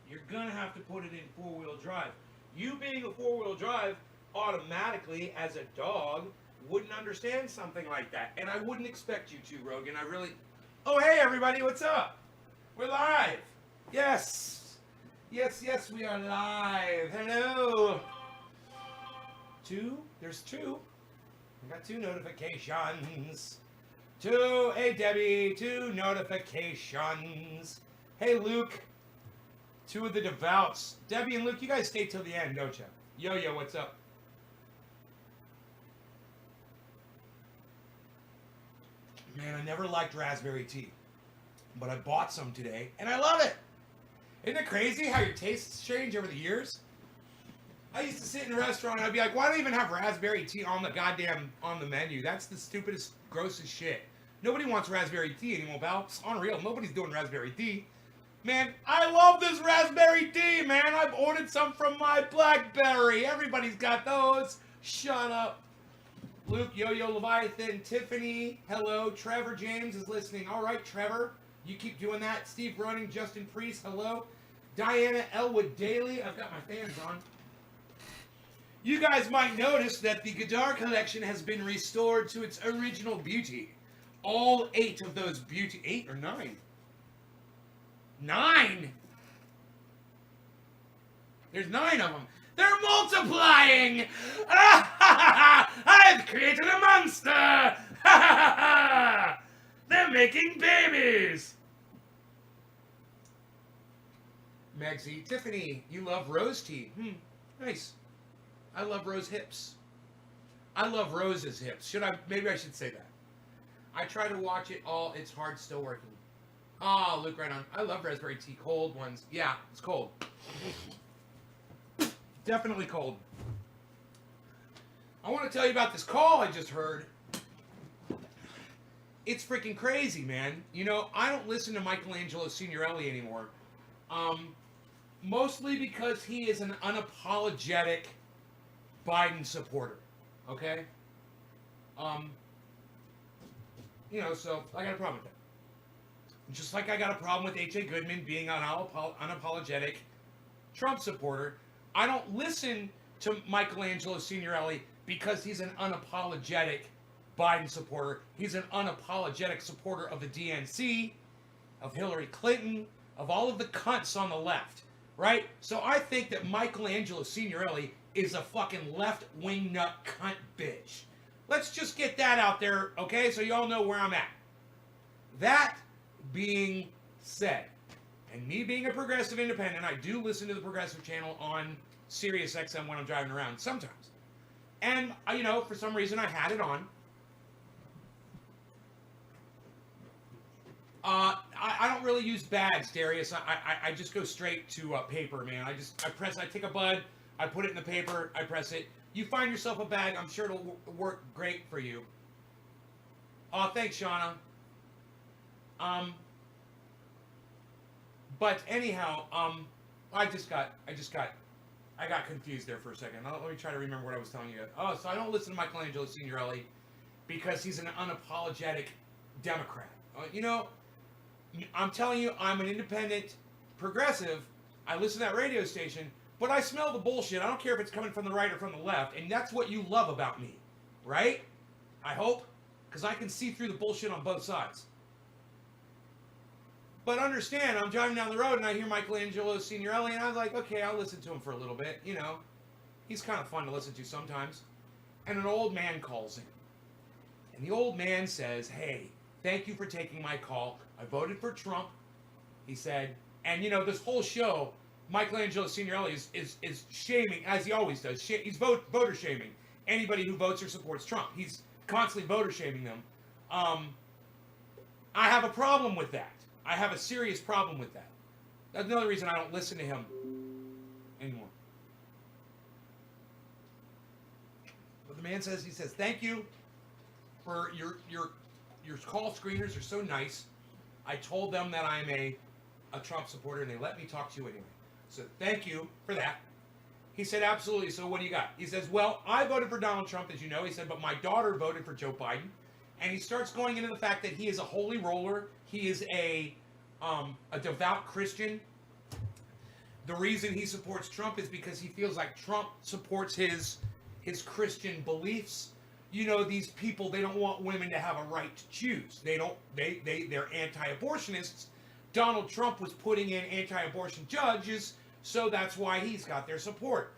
You're gonna have to put it in four-wheel drive. You being a four-wheel drive, automatically as a dog wouldn't understand something like that, and I wouldn't expect you to, Rogan. I really. Oh, hey everybody, what's up? We're live. Yes, yes, we are live. Hello. Two. There's two. I got two notifications. Two. Hey Debbie. Two notifications. Hey Luke. Two of the devouts. Debbie and Luke, you guys stay till the end, don't you? Yo, what's up? Man, I never liked raspberry tea. But I bought some today, and I love it. Isn't it crazy how your tastes change over the years? I used to sit in a restaurant, and I'd be like, why don't I even have raspberry tea on the menu? That's the stupidest, grossest shit. Nobody wants raspberry tea anymore, pal. It's unreal. Nobody's doing raspberry tea. Man, I love this raspberry tea, man. I've ordered some from my BlackBerry. Everybody's got those. Shut up. Luke, Yo-Yo, Leviathan, Tiffany, hello. Trevor James is listening. All right, Trevor. You keep doing that. Steve Running, Justin Priest, hello. Diana Elwood Daly. I've got my fans on. You guys might notice that the Gadar collection has been restored to its original beauty. All 8 of those beauty... 8 or 9? 9? There's 9 of them. They're multiplying! I've created a monster! They're making babies! Megsy, Tiffany, you love rose tea. Nice. I love rose hips. I love Rose's hips. Maybe I should say that. I try to watch it all. It's hard, still working. Oh, Luke, right on. I love raspberry tea. Cold ones. Yeah, it's cold. Definitely cold. I want to tell you about this call I just heard. It's freaking crazy, man. You know, I don't listen to Michelangelo Signorelli anymore. Mostly because he is an unapologetic Biden supporter. Okay? You know, so I got a problem with that. Just like I got a problem with H.A. Goodman being an unapologetic Trump supporter, I don't listen to Michelangelo Signorelli because he's an unapologetic Biden supporter. He's an unapologetic supporter of the DNC, of Hillary Clinton, of all of the cunts on the left, right? So I think that Michelangelo Signorelli is a fucking left-wing nut cunt bitch. Let's just get that out there, okay? So y'all know where I'm at. That being said, and me being a progressive independent, I do listen to the progressive channel on Sirius XM when I'm driving around sometimes. And, you know, for some reason I had it on. I don't really use bags, Darius. I just go straight to paper, man. I take a bud, I put it in the paper, I press it. You find yourself a bag, I'm sure it'll work great for you. Oh, thanks, Shauna. But anyhow, I got confused there for a second. Let me try to remember what I was telling you. Oh, so I don't listen to Michelangelo Signorelli because he's an unapologetic Democrat. You know, I'm telling you, I'm an independent progressive. I listen to that radio station, but I smell the bullshit. I don't care if it's coming from the right or from the left, and that's what you love about me, right? I hope, because I can see through the bullshit on both sides. But understand, I'm driving down the road and I hear Michelangelo Signorelli, and I was like, okay, I'll listen to him for a little bit. You know, he's kind of fun to listen to sometimes. And an old man calls in. And the old man says, hey, thank you for taking my call. I voted for Trump. He said, and you know, this whole show, Michelangelo Signorelli is shaming, as he always does. He's voter shaming anybody who votes or supports Trump. He's constantly voter shaming them. I have a problem with that. I have a serious problem with that. That's another reason I don't listen to him anymore. But the man says, he says, thank you for your call screeners are so nice. I told them that I'm a Trump supporter and they let me talk to you anyway. So thank you for that. He said, absolutely. So what do you got? He says, well, I voted for Donald Trump, as you know. He said, but my daughter voted for Joe Biden. And he starts going into the fact that he is a holy roller. He is a devout Christian. the reason he supports Trump is because he feels like Trump supports his Christian beliefs. These people, they don't want women to have a right to choose. They're anti-abortionists. Donald Trump was putting in anti-abortion judges, so that's why he's got their support.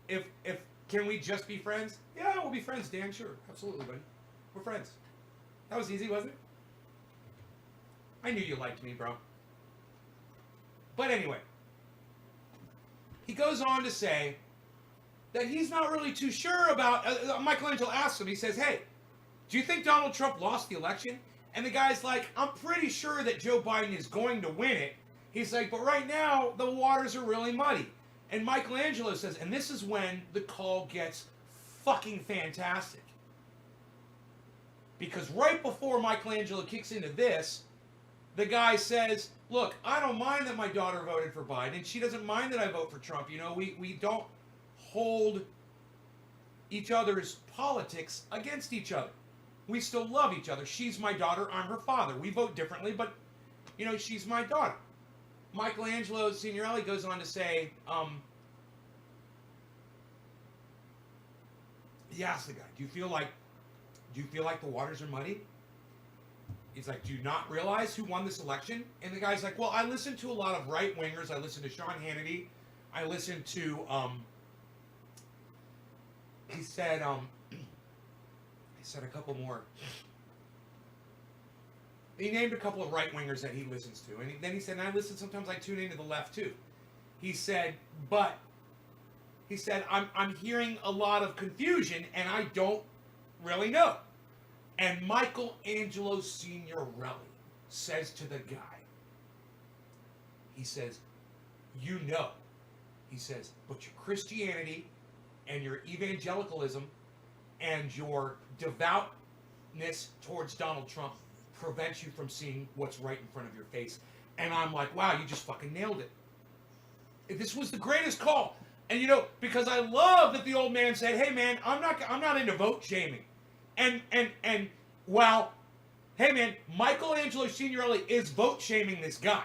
If can we just be friends? Yeah, we'll be friends, Dan. Sure, absolutely, buddy. We're friends. That was easy, wasn't it? I knew you liked me, bro. But anyway, he goes on to say that he's not really too sure about. Michelangelo asks him. He says, "Hey, do you think Donald Trump lost the election?" And the guy's like, "I'm pretty sure that Joe Biden is going to win it." He's like, "But right now, the waters are really muddy." And Michelangelo says, and this is when the call gets fucking fantastic. Because right before Michelangelo kicks into this, the guy says, "Look, I don't mind that my daughter voted for Biden, and she doesn't mind that I vote for Trump. We don't hold each other's politics against each other. We still love each other. She's my daughter, I'm her father. We vote differently, but, she's my daughter." Michelangelo Signorelli goes on to say, he asks the guy, do you feel like the waters are muddy? He's like, "Do you not realize who won this election?" And the guy's like, "Well, I listen to a lot of right-wingers. I listen to Sean Hannity. I listen to, he said a couple more. He named a couple of right-wingers that he listens to. And then he said, and I listen, sometimes I tune into the left too. He said, I'm hearing a lot of confusion and I don't really know. And Michelangelo Signorelli says to the guy, he says, he says, "But your Christianity and your evangelicalism and your devoutness towards Donald Trump prevents you from seeing what's right in front of your face." And I'm like, wow, you just fucking nailed it. This was the greatest call. And because I love that the old man said, "Hey man, I'm not into vote shaming." And well, hey man, Michelangelo Signorelli is vote shaming this guy.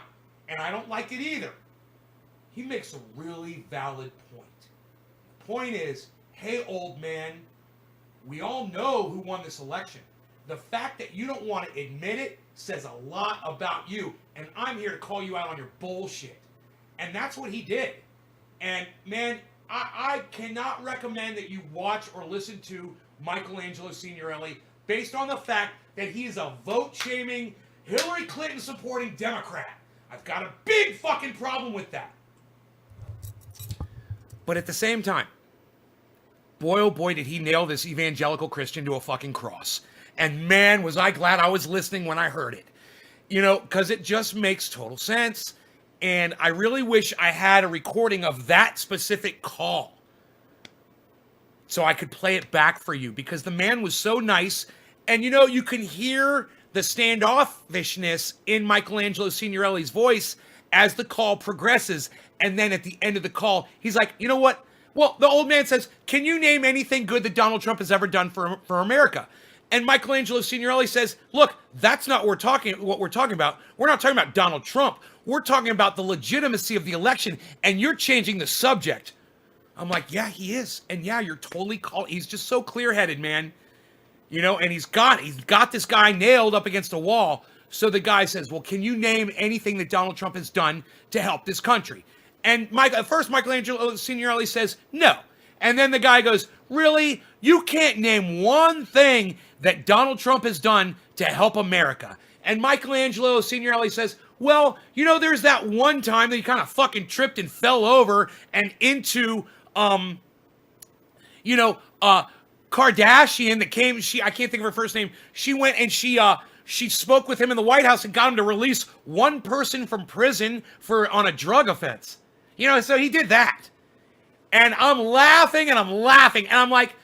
And I don't like it either. He makes a really valid point. The point is, hey old man, we all know who won this election. The fact that you don't want to admit it says a lot about you, and I'm here to call you out on your bullshit. And that's what he did. And man, I cannot recommend that you watch or listen to Michelangelo Signorelli based on the fact that he is a vote-shaming, Hillary Clinton-supporting Democrat. I've got a big fucking problem with that. But at the same time, boy, oh boy, did he nail this evangelical Christian to a fucking cross. And man, was I glad I was listening when I heard it. Because it just makes total sense. And I really wish I had a recording of that specific call so I could play it back for you. Because the man was so nice. And you can hear the standoffishness in Michelangelo Signorelli's voice as the call progresses. And then at the end of the call, he's like, "You know what? Well, the old man says, can you name anything good that Donald Trump has ever done for America?" And Michelangelo Signorelli says, "Look, that's not what we're talking about. We're not talking about Donald Trump. We're talking about the legitimacy of the election, and you're changing the subject." I'm like, yeah, he is. And yeah, you're totally he's just so clear-headed, man. And he's got this guy nailed up against a wall. So the guy says, "Well, can you name anything that Donald Trump has done to help this country?" And first Michelangelo Signorelli says, "No." And then the guy goes, "Really? You can't name one thing that Donald Trump has done to help America?" And Michelangelo Signorelli says, "Well, there's that one time that he kind of fucking tripped and fell over and into, Kardashian that came, I can't think of her first name. She went and she spoke with him in the White House and got him to release one person from prison on a drug offense. So he did that." And I'm laughing and I'm like,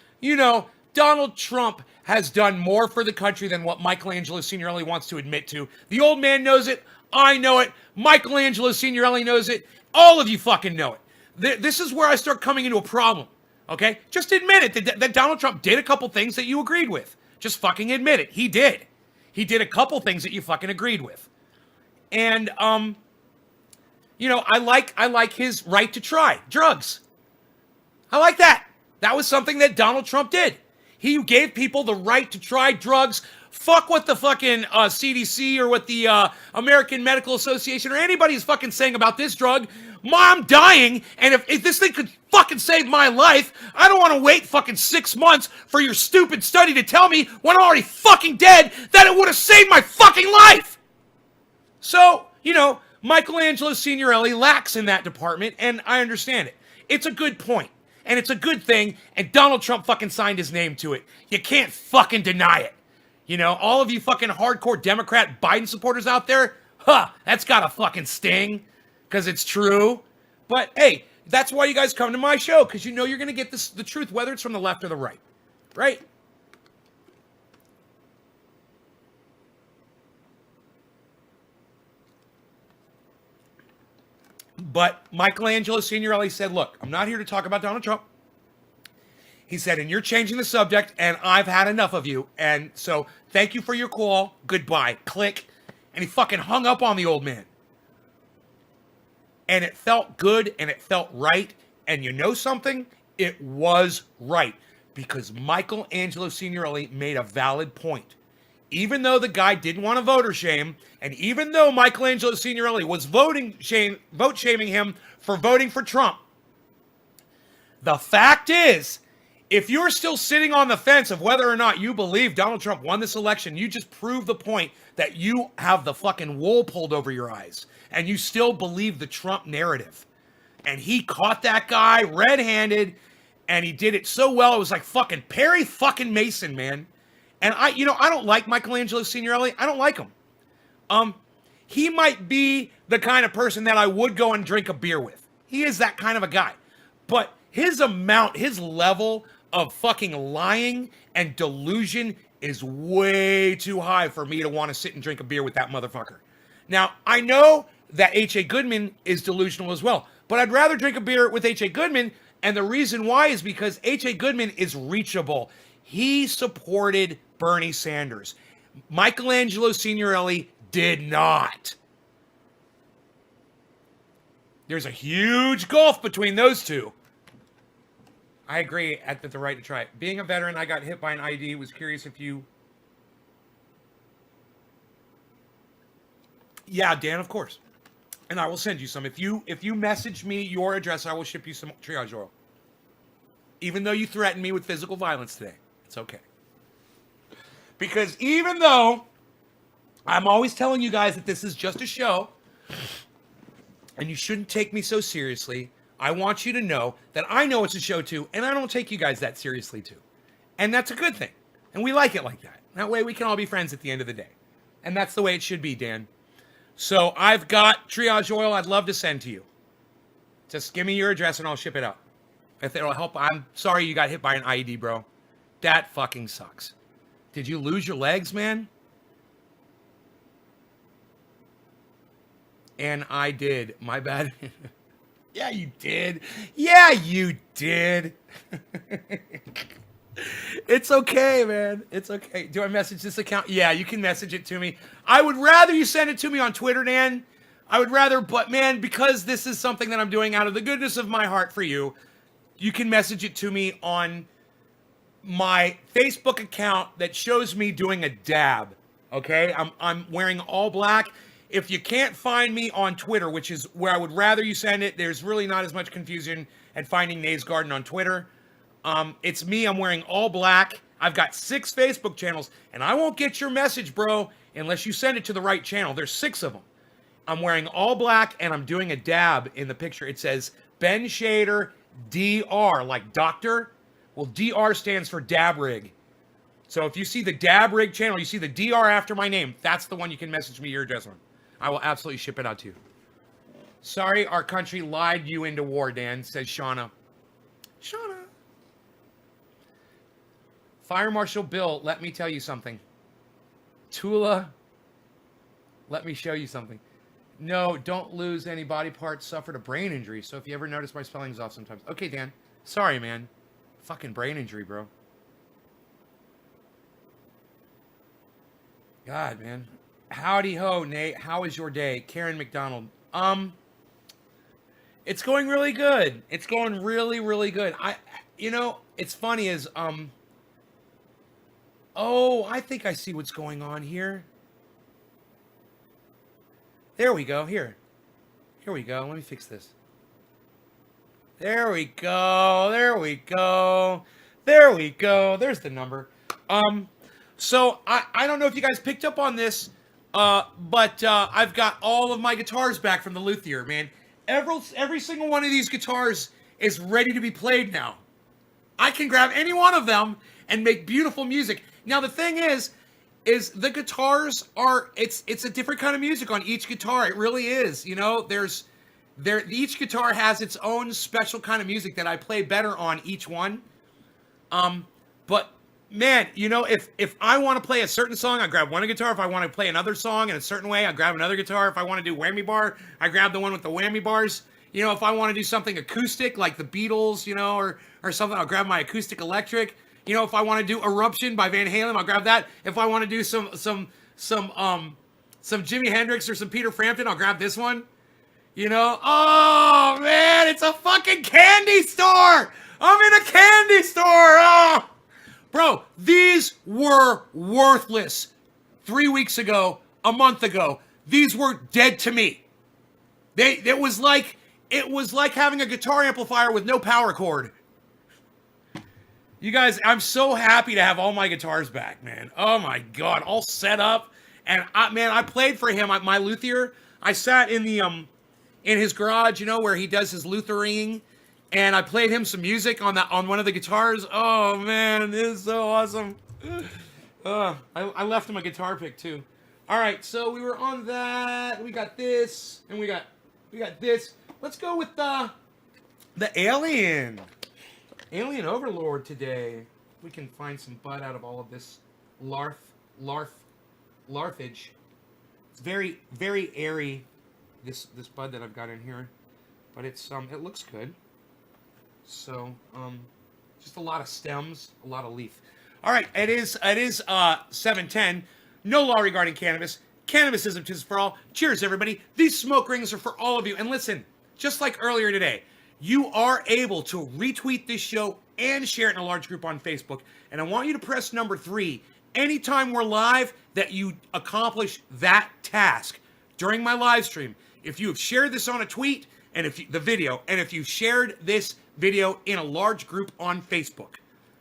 Donald Trump has done more for the country than what Michelangelo Signorelli wants to admit to. The old man knows it. I know it. Michelangelo Signorelli knows it. All of you fucking know it. This is where I start coming into a problem. Okay? Just admit it that Donald Trump did a couple things that you agreed with. Just fucking admit it. He did. He did a couple things that you fucking agreed with. And, You know, I like his right to try drugs. I like that. That was something that Donald Trump did. He gave people the right to try drugs. Fuck what the fucking CDC or what the American Medical Association or anybody is fucking saying about this drug. I'm dying, and if this thing could fucking save my life, I don't want to wait fucking 6 months for your stupid study to tell me when I'm already fucking dead that it would have saved my fucking life. So, you know, Michelangelo Signorelli lacks in that department, and I understand it. It's a good point, and it's a good thing, and Donald Trump fucking signed his name to it. You can't fucking deny it. You know, all of you fucking hardcore Democrat Biden supporters out there, that's gotta fucking sting, because it's true. But hey, that's why you guys come to my show, because you know you're gonna get the truth, whether it's from the left or the right. Right? But Michelangelo Signorelli said, look, I'm not here to talk about Donald Trump. He said, and you're changing the subject, and I've had enough of you. And so, thank you for your call. Goodbye. Click. And he fucking hung up on the old man. And it felt good, and it felt right. And you know something? It was right. Because Michelangelo Signorelli made a valid point. Even though the guy didn't want to voter shame, and even though Michelangelo Signorelli was vote shaming him for voting for Trump, the fact is, if you're still sitting on the fence of whether or not you believe Donald Trump won this election, you just prove the point that you have the fucking wool pulled over your eyes, and you still believe the Trump narrative. And he caught that guy red-handed, and he did it so well, it was like fucking Perry fucking Mason, man. And I don't like Michelangelo Signorelli. I don't like him. He might be the kind of person that I would go and drink a beer with. He is that kind of a guy. But his level of fucking lying and delusion is way too high for me to want to sit and drink a beer with that motherfucker. Now, I know that H.A. Goodman is delusional as well, but I'd rather drink a beer with H.A. Goodman, and the reason why is because H.A. Goodman is reachable. He supported Bernie Sanders. Michelangelo Signorelli did not. There's a huge gulf between those two. I agree at the right to try it. Being a veteran, I got hit by an IED. Was curious if you... Yeah, Dan, of course. And I will send you some. If you message me your address, I will ship you some triage oil. Even though you threatened me with physical violence today. It's okay. Because even though I'm always telling you guys that this is just a show, and you shouldn't take me so seriously, I want you to know that I know it's a show too, and I don't take you guys that seriously too. And that's a good thing. And we like it like that. That way we can all be friends at the end of the day. And that's the way it should be, Dan. So I've got triage oil I'd love to send to you. Just give me your address and I'll ship it out. If it'll help, I'm sorry you got hit by an IED, bro. That fucking sucks. Did you lose your legs, man? And I did. My bad. Yeah, you did. Yeah, you did. It's okay, man. It's okay. Do I message this account? Yeah, you can message it to me. I would rather you send it to me on Twitter, Dan. I would rather, but man, because this is something that I'm doing out of the goodness of my heart for you, you can message it to me on my Facebook account that shows me doing a dab. Okay? I'm wearing all black. If you can't find me on Twitter, which is where I would rather you send it, there's really not as much confusion at finding Nays Garden on Twitter. It's me. I'm wearing all black. I've got 6 Facebook channels, and I won't get your message, bro, unless you send it to the right channel. There's 6 of them. I'm wearing all black, and I'm doing a dab in the picture. It says Ben Shader DR, like doctor. Well, DR stands for Dab Rig. So if you see the Dab Rig channel, you see the DR after my name, that's the one you can message me your address on. I will absolutely ship it out to you. Sorry, our country lied you into war, Dan, says Shauna. Shauna. Fire Marshal Bill, let me tell you something. Tula, let me show you something. No, don't lose any body parts, suffered a brain injury. So if you ever notice my spelling's off sometimes. Okay, Dan. Sorry, man. Fucking brain injury, bro. God, man. Howdy ho, Nate. How is your day? Karen McDonald. It's going really good. It's going really, really good. You know, it's funny is, oh, I think I see what's going on here. There we go. Here we go. Let me fix this. There we go. There we go. There we go. There's the number. So I don't know if you guys picked up on this, but I've got all of my guitars back from the luthier, man. Every single one of these guitars is ready to be played now. I can grab any one of them and make beautiful music. Now the thing is the guitars are it's a different kind of music on each guitar. It really is. You know, each guitar has its own special kind of music that I play better on each one. But man, you know, if I want to play a certain song, I grab one guitar. If I want to play another song in a certain way, I grab another guitar. If I want to do whammy bar, I grab the one with the whammy bars. You know, if I want to do something acoustic like the Beatles, you know, or something, I'll grab my acoustic electric. You know, if I want to do Eruption by Van Halen, I'll grab that. If I want to do some Jimi Hendrix or some Peter Frampton, I'll grab this one. You know, oh man, it's a fucking candy store. I'm in a candy store. Oh. Bro, these were worthless 3 weeks ago, a month ago. These were dead to me. It was like having a guitar amplifier with no power cord. You guys, I'm so happy to have all my guitars back, man. Oh my God, all set up. And I played for him, my luthier. I sat in his garage, you know, where he does his luthering, and I played him some music on one of the guitars. Oh man, this is so awesome. I left him a guitar pick too. All right, so we were on that. We got this, and we got this. Let's go with the Alien Overlord today. We can find some bud out of all of this larfage. It's very, very airy. This bud that I've got in here, but it's it looks good. So just a lot of stems, a lot of leaf. All right, it is 7:10. No law regarding cannabis. Cannabisism is for all. Cheers, everybody. These smoke rings are for all of you. And listen, just like earlier today, you are able to retweet this show and share it in a large group on Facebook. And I want you to press number 3 anytime we're live that you accomplish that task during my live stream. If you have shared this on a tweet and if you shared this video in a large group on Facebook,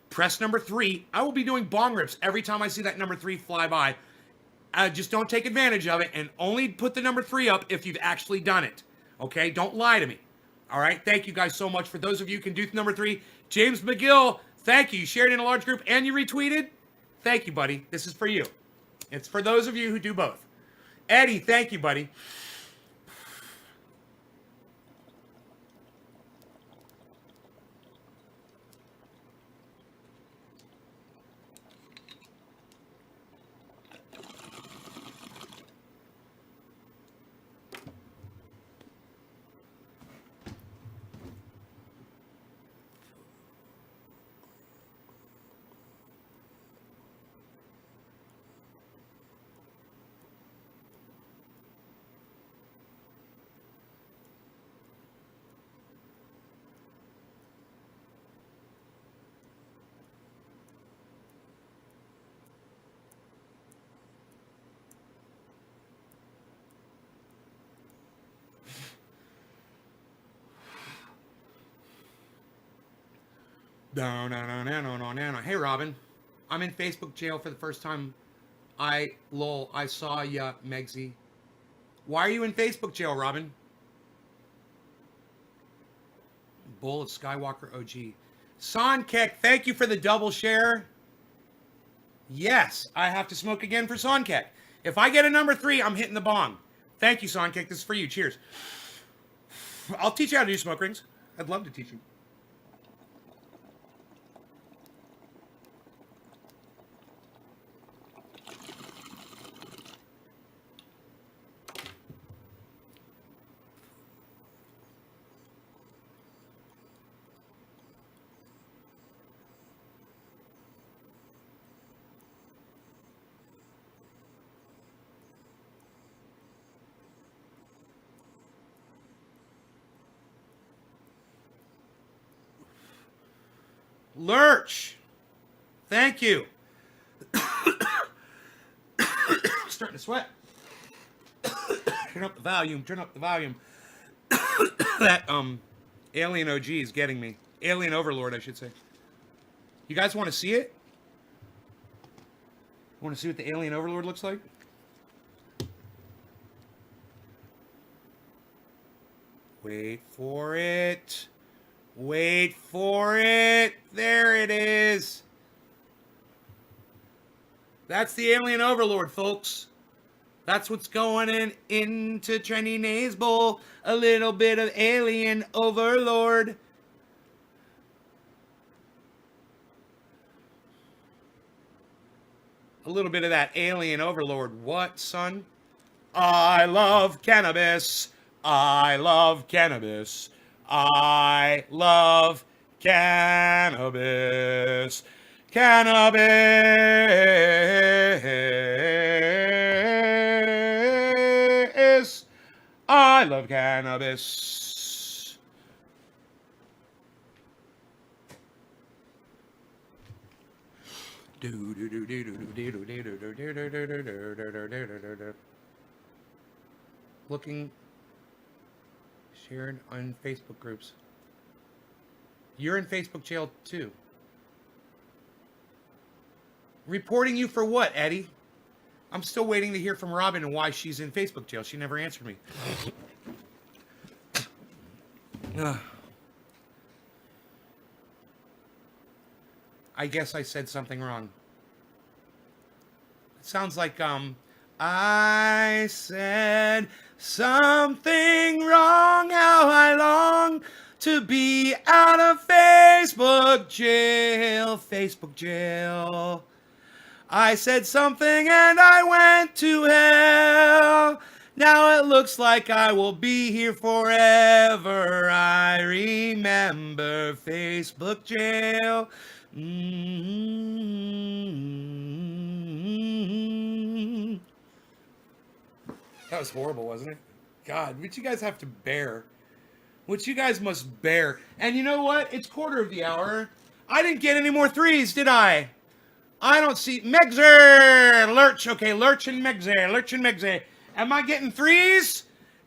press number 3. I will be doing bong rips every time I see that number 3 fly by. Just don't take advantage of it and only put the number 3 up if you've actually done it. Okay? Don't lie to me. All right? Thank you guys so much. For those of you who can do number 3, James McGill, thank you. You shared in a large group and you retweeted. Thank you, buddy. This is for you. It's for those of you who do both. Eddie, thank you, buddy. No. Hey, Robin. I'm in Facebook jail for the first time. I saw ya, Megsy. Why are you in Facebook jail, Robin? Bull of Skywalker OG. Sonkek, thank you for the double share. Yes, I have to smoke again for Sonkek. If I get a number 3, I'm hitting the bong. Thank you, Sonkek. This is for you. Cheers. I'll teach you how to do smoke rings. I'd love to teach you. Lurch. Thank you. Starting to sweat. Turn up the volume. Turn up the volume. That Alien OG is getting me. Alien Overlord, I should say. You guys want to see it? Want to see what the Alien Overlord looks like? Wait for it. Wait for it. There it is. That's the Alien Overlord, folks. That's what's going into Trendy Nays Bowl. A little bit of Alien Overlord. A little bit of that Alien Overlord. What, son? I love cannabis. I love cannabis. I love cannabis. Cannabis. I love cannabis. Looking shared on Facebook groups. You're in Facebook jail too. Reporting you for what, Eddie? I'm still waiting to hear from Robin and why she's in Facebook jail. She never answered me. I guess I said something wrong. It sounds like, I said something wrong, how I long to be out of Facebook jail, Facebook jail. I said something and I went to hell. Now it looks like I will be here forever. I remember Facebook jail. That was horrible, wasn't it? God, what you guys have to bear. What you guys must bear. And you know what? It's quarter of the hour. I didn't get any more threes, did I? I don't see... Megzer! Lurch. Okay, Lurch and Megzer. Lurch and Megzer. Am I getting threes?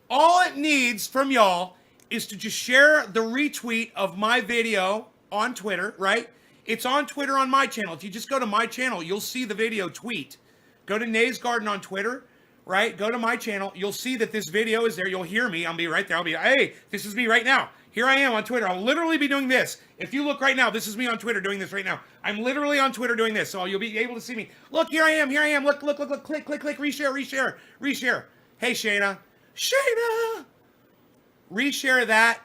All it needs from y'all is to just share the retweet of my video on Twitter, right? It's on Twitter on my channel. If you just go to my channel, you'll see the video tweet. Go to Nays Garden on Twitter, right? Go to my channel. You'll see that this video is there. You'll hear me. I'll be right there. I'll be, hey, this is me right now. Here I am on Twitter. I'll literally be doing this. If you look right now, this is me on Twitter doing this right now. I'm literally on Twitter doing this, so you'll be able to see me. Look, here I am. Here I am. Look, look, look, look. Click, click, click. Reshare, reshare, reshare. Hey, Shayna. Shayna! Reshare that.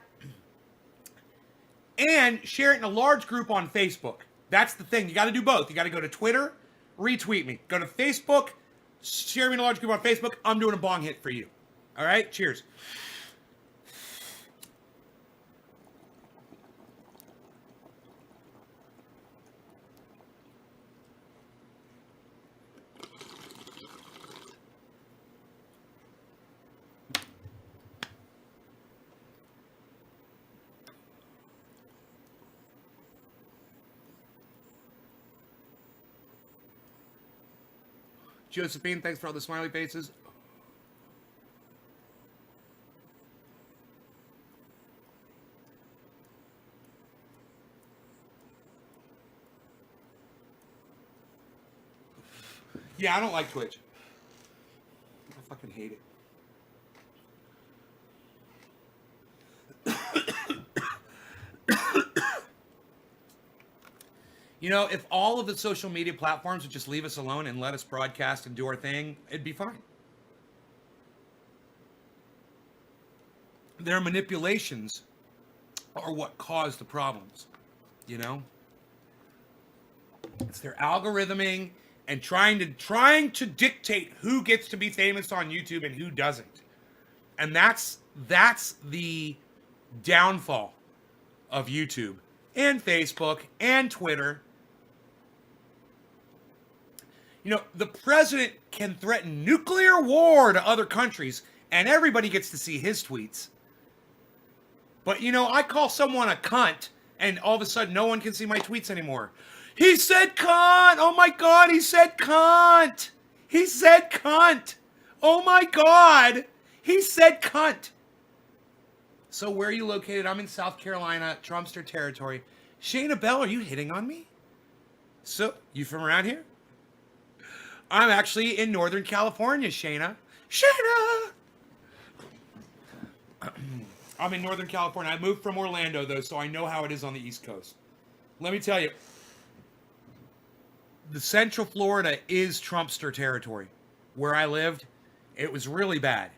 And share it in a large group on Facebook. That's the thing. You got to do both. You got to go to Twitter, retweet me. Go to Facebook, share me in a large group on Facebook. I'm doing a bong hit for you. All right? Cheers. Josephine, thanks for all the smiley faces. Yeah, I don't like Twitch. I fucking hate it. You know, if all of the social media platforms would just leave us alone and let us broadcast and do our thing, it'd be fine. Their manipulations are what cause the problems, you know? It's their algorithming and trying to dictate who gets to be famous on YouTube and who doesn't. And that's the downfall of YouTube and Facebook and Twitter. You know, the president can threaten nuclear war to other countries, and everybody gets to see his tweets. But, you know, I call someone a cunt, And all of a sudden, no one can see my tweets anymore. He said cunt. Oh my God, he said cunt. He said cunt. Oh my God, he said cunt. So where are you located? I'm in South Carolina, Trumpster territory. Shayna Bell, are you hitting on me? So, you from around here? I'm actually in Northern California, Shayna. Shayna! I'm in Northern California. I moved from Orlando, though, so I know how it is on the East Coast. Let me tell you, the Central Florida is Trumpster territory. Where I lived, it was really bad.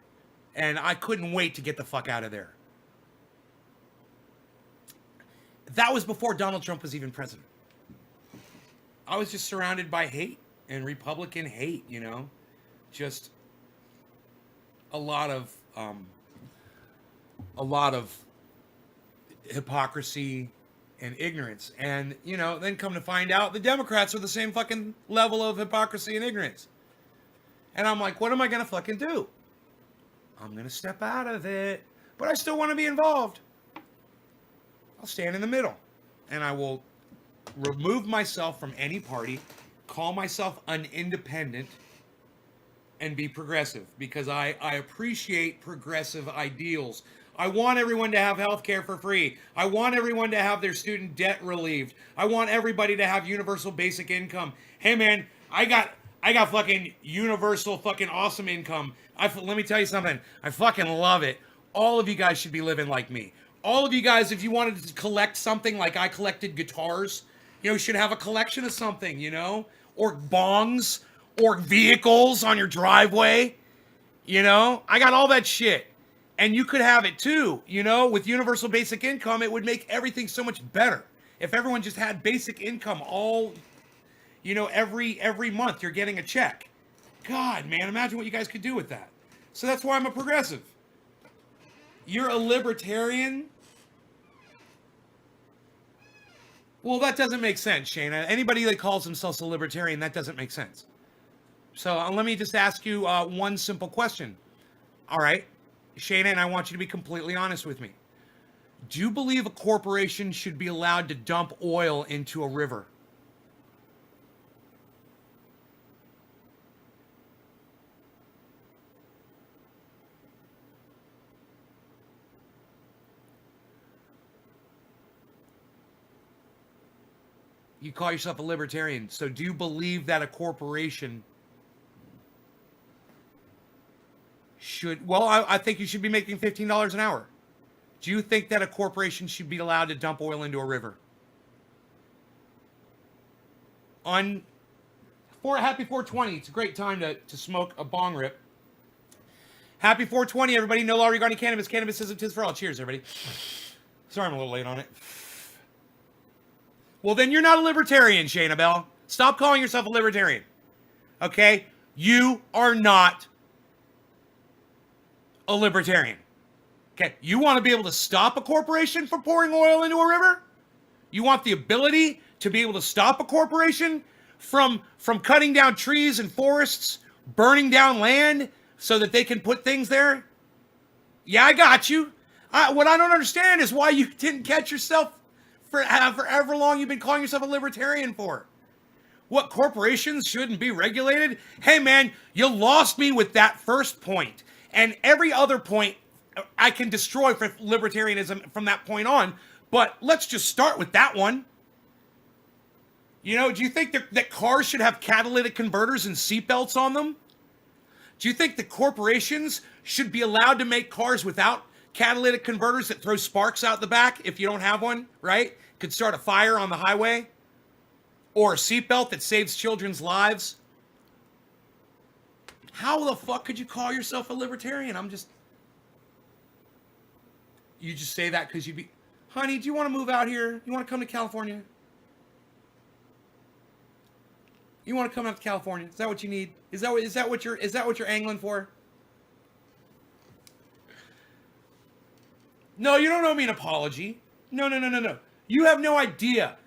And I couldn't wait to get the fuck out of there. That was before Donald Trump was even president. I was just surrounded by hate and Republican hate, you know? Just a lot of hypocrisy and ignorance. And, you know, then come to find out the Democrats are the same fucking level of hypocrisy and ignorance. And I'm like, what am I going to fucking do? I'm going to step out of it. But I still want to be involved. I'll stand in the middle. And I will remove myself from any party, call myself an independent, and be progressive. Because I appreciate progressive ideals. I want everyone to have health care for free. I want everyone to have their student debt relieved. I want everybody to have universal basic income. Hey man, I got fucking universal fucking awesome income. Let me tell you something. I fucking love it. All of you guys should be living like me. All of you guys, if you wanted to collect something like I collected guitars, you know, should have a collection of something, you know? Or bongs, or vehicles on your driveway. You know? I got all that shit. And you could have it too, you know? With universal basic income, it would make everything so much better. If everyone just had basic income all, you know, every month you're getting a check. God, man, imagine what you guys could do with that. So that's why I'm a progressive. You're a libertarian? Well, that doesn't make sense, Shayna. Anybody that calls themselves a libertarian, that doesn't make sense. So let me just ask you one simple question. All right, Shayna, and I want you to be completely honest with me. Do you believe a corporation should be allowed to dump oil into a river? You call yourself a libertarian. So do you believe that a corporation should... Well, I think you should be making $15 an hour. Do you think that a corporation should be allowed to dump oil into a river? Happy 420. It's a great time to smoke a bong rip. Happy 420, everybody. No law regarding cannabis. Cannabis isn't tis for all. Cheers, everybody. Sorry I'm a little late on it. Well, then you're not a libertarian, Shayna Bell. Stop calling yourself a libertarian. Okay? You are not a libertarian. Okay? You want to be able to stop a corporation from pouring oil into a river? You want the ability to be able to stop a corporation from cutting down trees and forests, burning down land so that they can put things there? Yeah, I got you. What I don't understand is why you didn't catch yourself for however long you've been calling yourself a libertarian for. What, corporations shouldn't be regulated? Hey man, you lost me with that first point. And every other point I can destroy for libertarianism from that point on. But let's just start with that one. You know, do you think that cars should have catalytic converters and seatbelts on them? Do you think the corporations should be allowed to make cars without catalytic converters that throw sparks out the back if you don't have one, right? Could start a fire on the highway? Or a seatbelt that saves children's lives? How the fuck could you call yourself a libertarian? You just say that because you'd be... Honey, do you want to move out here? You want to come to California? You want to come out to California? Is that what you need? Is that what you're angling for? No, you don't owe me an apology. No. You have no idea.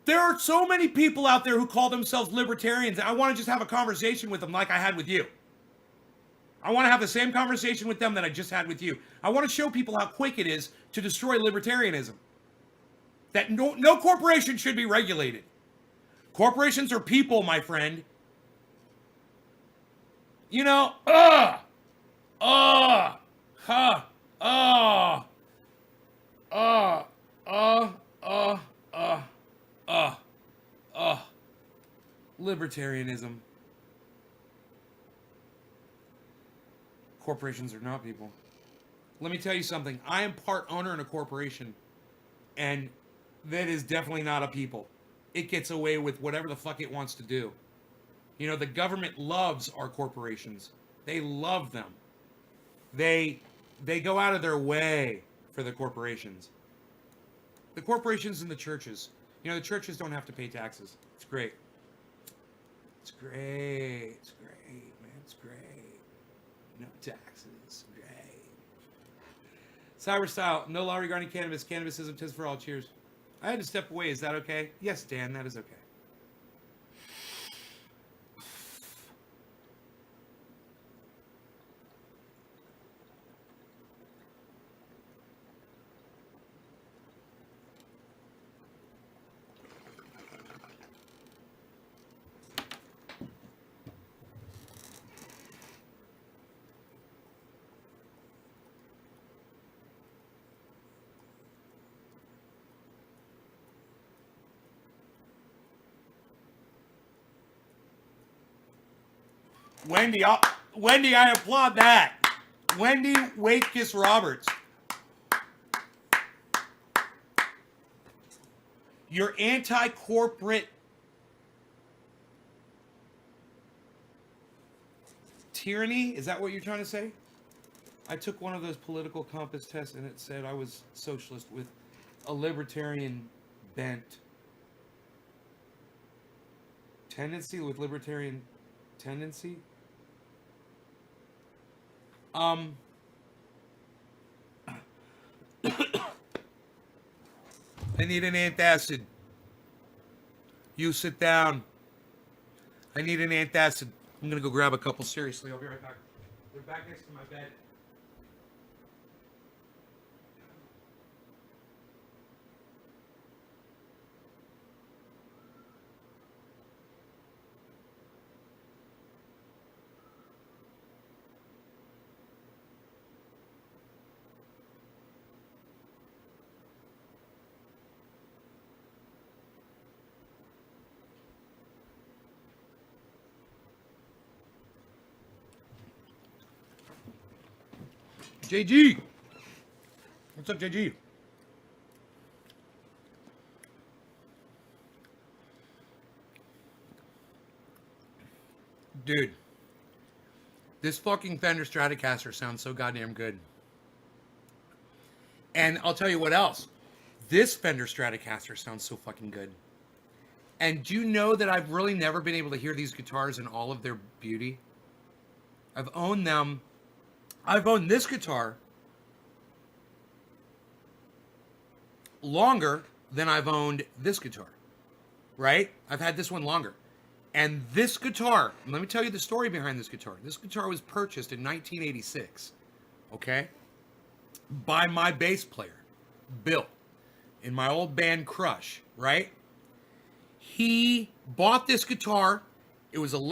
There are so many people out there who call themselves libertarians. I want to just have a conversation with them like I had with you. I want to have the same conversation with them that I just had with you. I want to show people how quick it is to destroy libertarianism. that no corporation should be regulated. Corporations are people, my friend. You know, huh, libertarianism. Corporations are not people. Let me tell you something. I am part owner in a corporation, and that is definitely not a people. It gets away with whatever the fuck it wants to do. You know, the government loves our corporations. They love them. They go out of their way for the corporations. The corporations and the churches. You know, the churches don't have to pay taxes. It's great. It's great. It's great, man. It's great. No taxes. Great. Cyber Style. No law regarding cannabis. Cannabis isn't test for all. Cheers. I had to step away. Is that okay? Yes, Dan. That is okay. Wendy, I applaud that. Wendy Waitkiss Roberts. You're anti-corporate tyranny? Is that what you're trying to say? I took one of those political compass tests and it said I was socialist with a libertarian bent. Tendency with libertarian tendency? I need an antacid. You sit down. I need an antacid. I'm gonna go grab a couple. Seriously, I'll be right back. They're back next to my bed. JG! What's up, JG? Dude, this fucking Fender Stratocaster sounds so goddamn good. And I'll tell you what else. This Fender Stratocaster sounds so fucking good. And do you know that I've really never been able to hear these guitars in all of their beauty? I've owned them. I've owned this guitar longer than I've owned this guitar, right? I've had this one longer. And this guitar, let me tell you the story behind this guitar. This guitar was purchased in 1986, okay? By my bass player, Bill, in my old band Crush, right? He bought this guitar.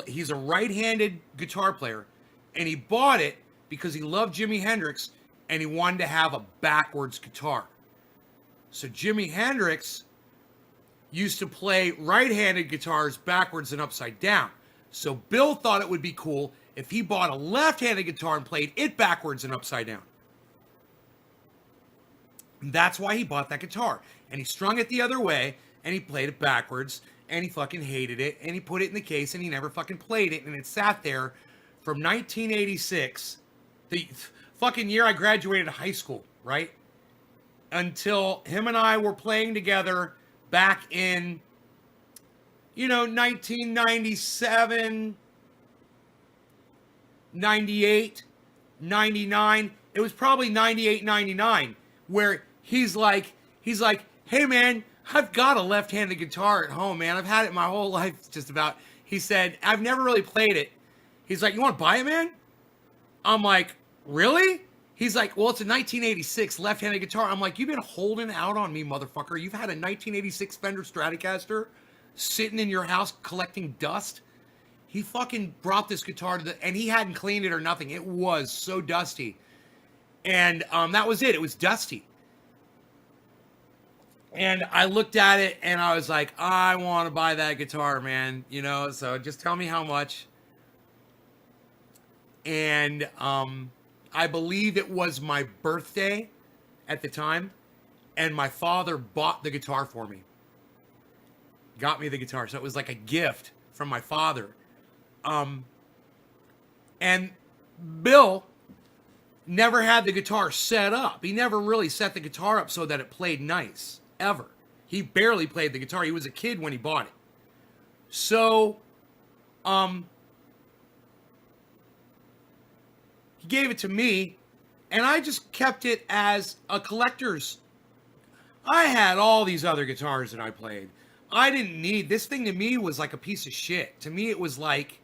He's a right-handed guitar player, and he bought it because he loved Jimi Hendrix and he wanted to have a backwards guitar. So Jimi Hendrix used to play right-handed guitars backwards and upside down. So Bill thought it would be cool if he bought a left-handed guitar and played it backwards and upside down. And that's why he bought that guitar. And he strung it the other way and he played it backwards and he fucking hated it and he put it in the case and he never fucking played it and it sat there from 1986, the fucking year I graduated high school, right? Until him and I were playing together back in, 1997, 98, 99. It was probably 98, 99, where he's like, hey man, I've got a left-handed guitar at home, man. I've had it my whole life, just about. He said, I've never really played it. He's like, you want to buy it, man? I'm like, really? He's like, well, it's a 1986 left-handed guitar. I'm like, you've been holding out on me, motherfucker. You've had a 1986 Fender Stratocaster sitting in your house collecting dust. He fucking brought this guitar and he hadn't cleaned it or nothing. It was so dusty. And that was it. It was dusty. And I looked at it and I was like, I want to buy that guitar, man. You know, so just tell me how much. And I believe it was my birthday at the time. And my father bought the guitar for me. Got me the guitar. So it was like a gift from my father. And Bill never had the guitar set up. He never really set the guitar up so that it played nice, ever. He barely played the guitar. He was a kid when he bought it. So, he gave it to me, and I just kept it as a collector's. I had all these other guitars that I played. I didn't need, this thing to me was like a piece of shit. To me, it was like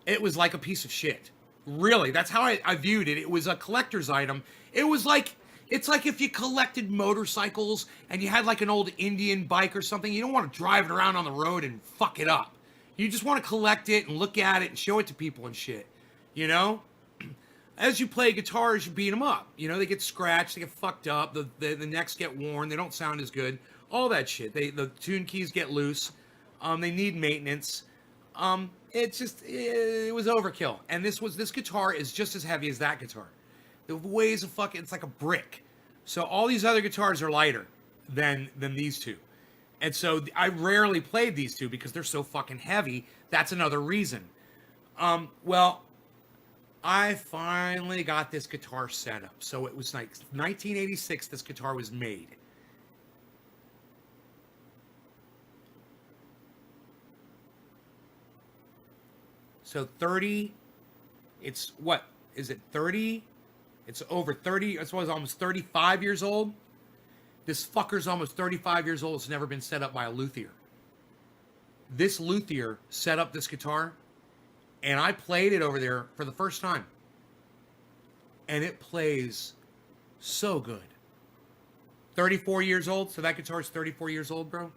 a piece of shit. Really, that's how I viewed it. It was a collector's item. It was like, it's like if you collected motorcycles and you had like an old Indian bike or something. You don't want to drive it around on the road and fuck it up. You just want to collect it and look at it and show it to people and shit. You know? As you play guitars, you beat them up. You know, they get scratched, they get fucked up, the necks get worn, they don't sound as good. All that shit. The tune keys get loose. They need maintenance. It's just, it was overkill. And this guitar is just as heavy as that guitar. It weighs a fucking, it's like a brick. So all these other guitars are lighter than these two. And so I rarely played these two because they're so fucking heavy. That's another reason. Well, I finally got this guitar set up. So it was like 1986 this guitar was made. So 30, it's what? Is it 30? It's over 30. It's almost 35 years old. This fucker's almost 35 years old. It's never been set up by a luthier. This luthier set up this guitar, and I played it over there for the first time. And it plays so good. 34 years old, so that guitar's 34 years old, bro.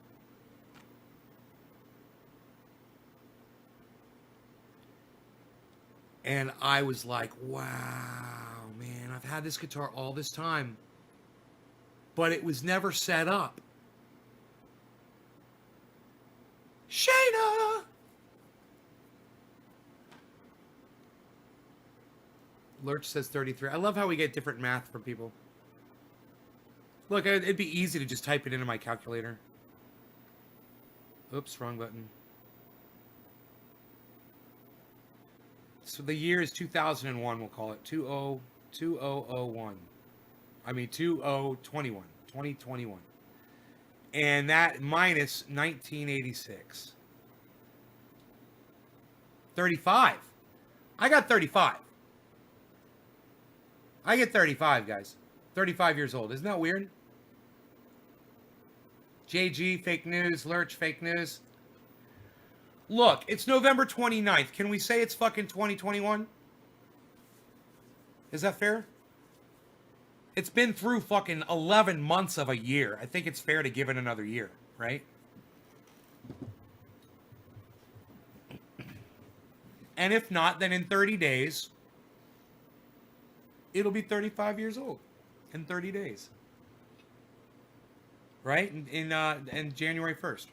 And I was like, wow, man, I've had this guitar all this time. But it was never set up. Shayna! Lurch says 33. I love how we get different math from people. Look, it'd be easy to just type it into my calculator. Oops, wrong button. So the year is 2001, we'll call it. 2001. I mean, 2021. And that minus 1986. 35. I got 35. I get 35, guys. 35 years old. Isn't that weird? JG, fake news. Lurch, fake news. Look, it's November 29th. Can we say it's fucking 2021? Is that fair? It's been through fucking 11 months of a year. I think it's fair to give it another year, right? And if not, then in 30 days, it'll be 35 years old. In 30 days. Right? In January 1st.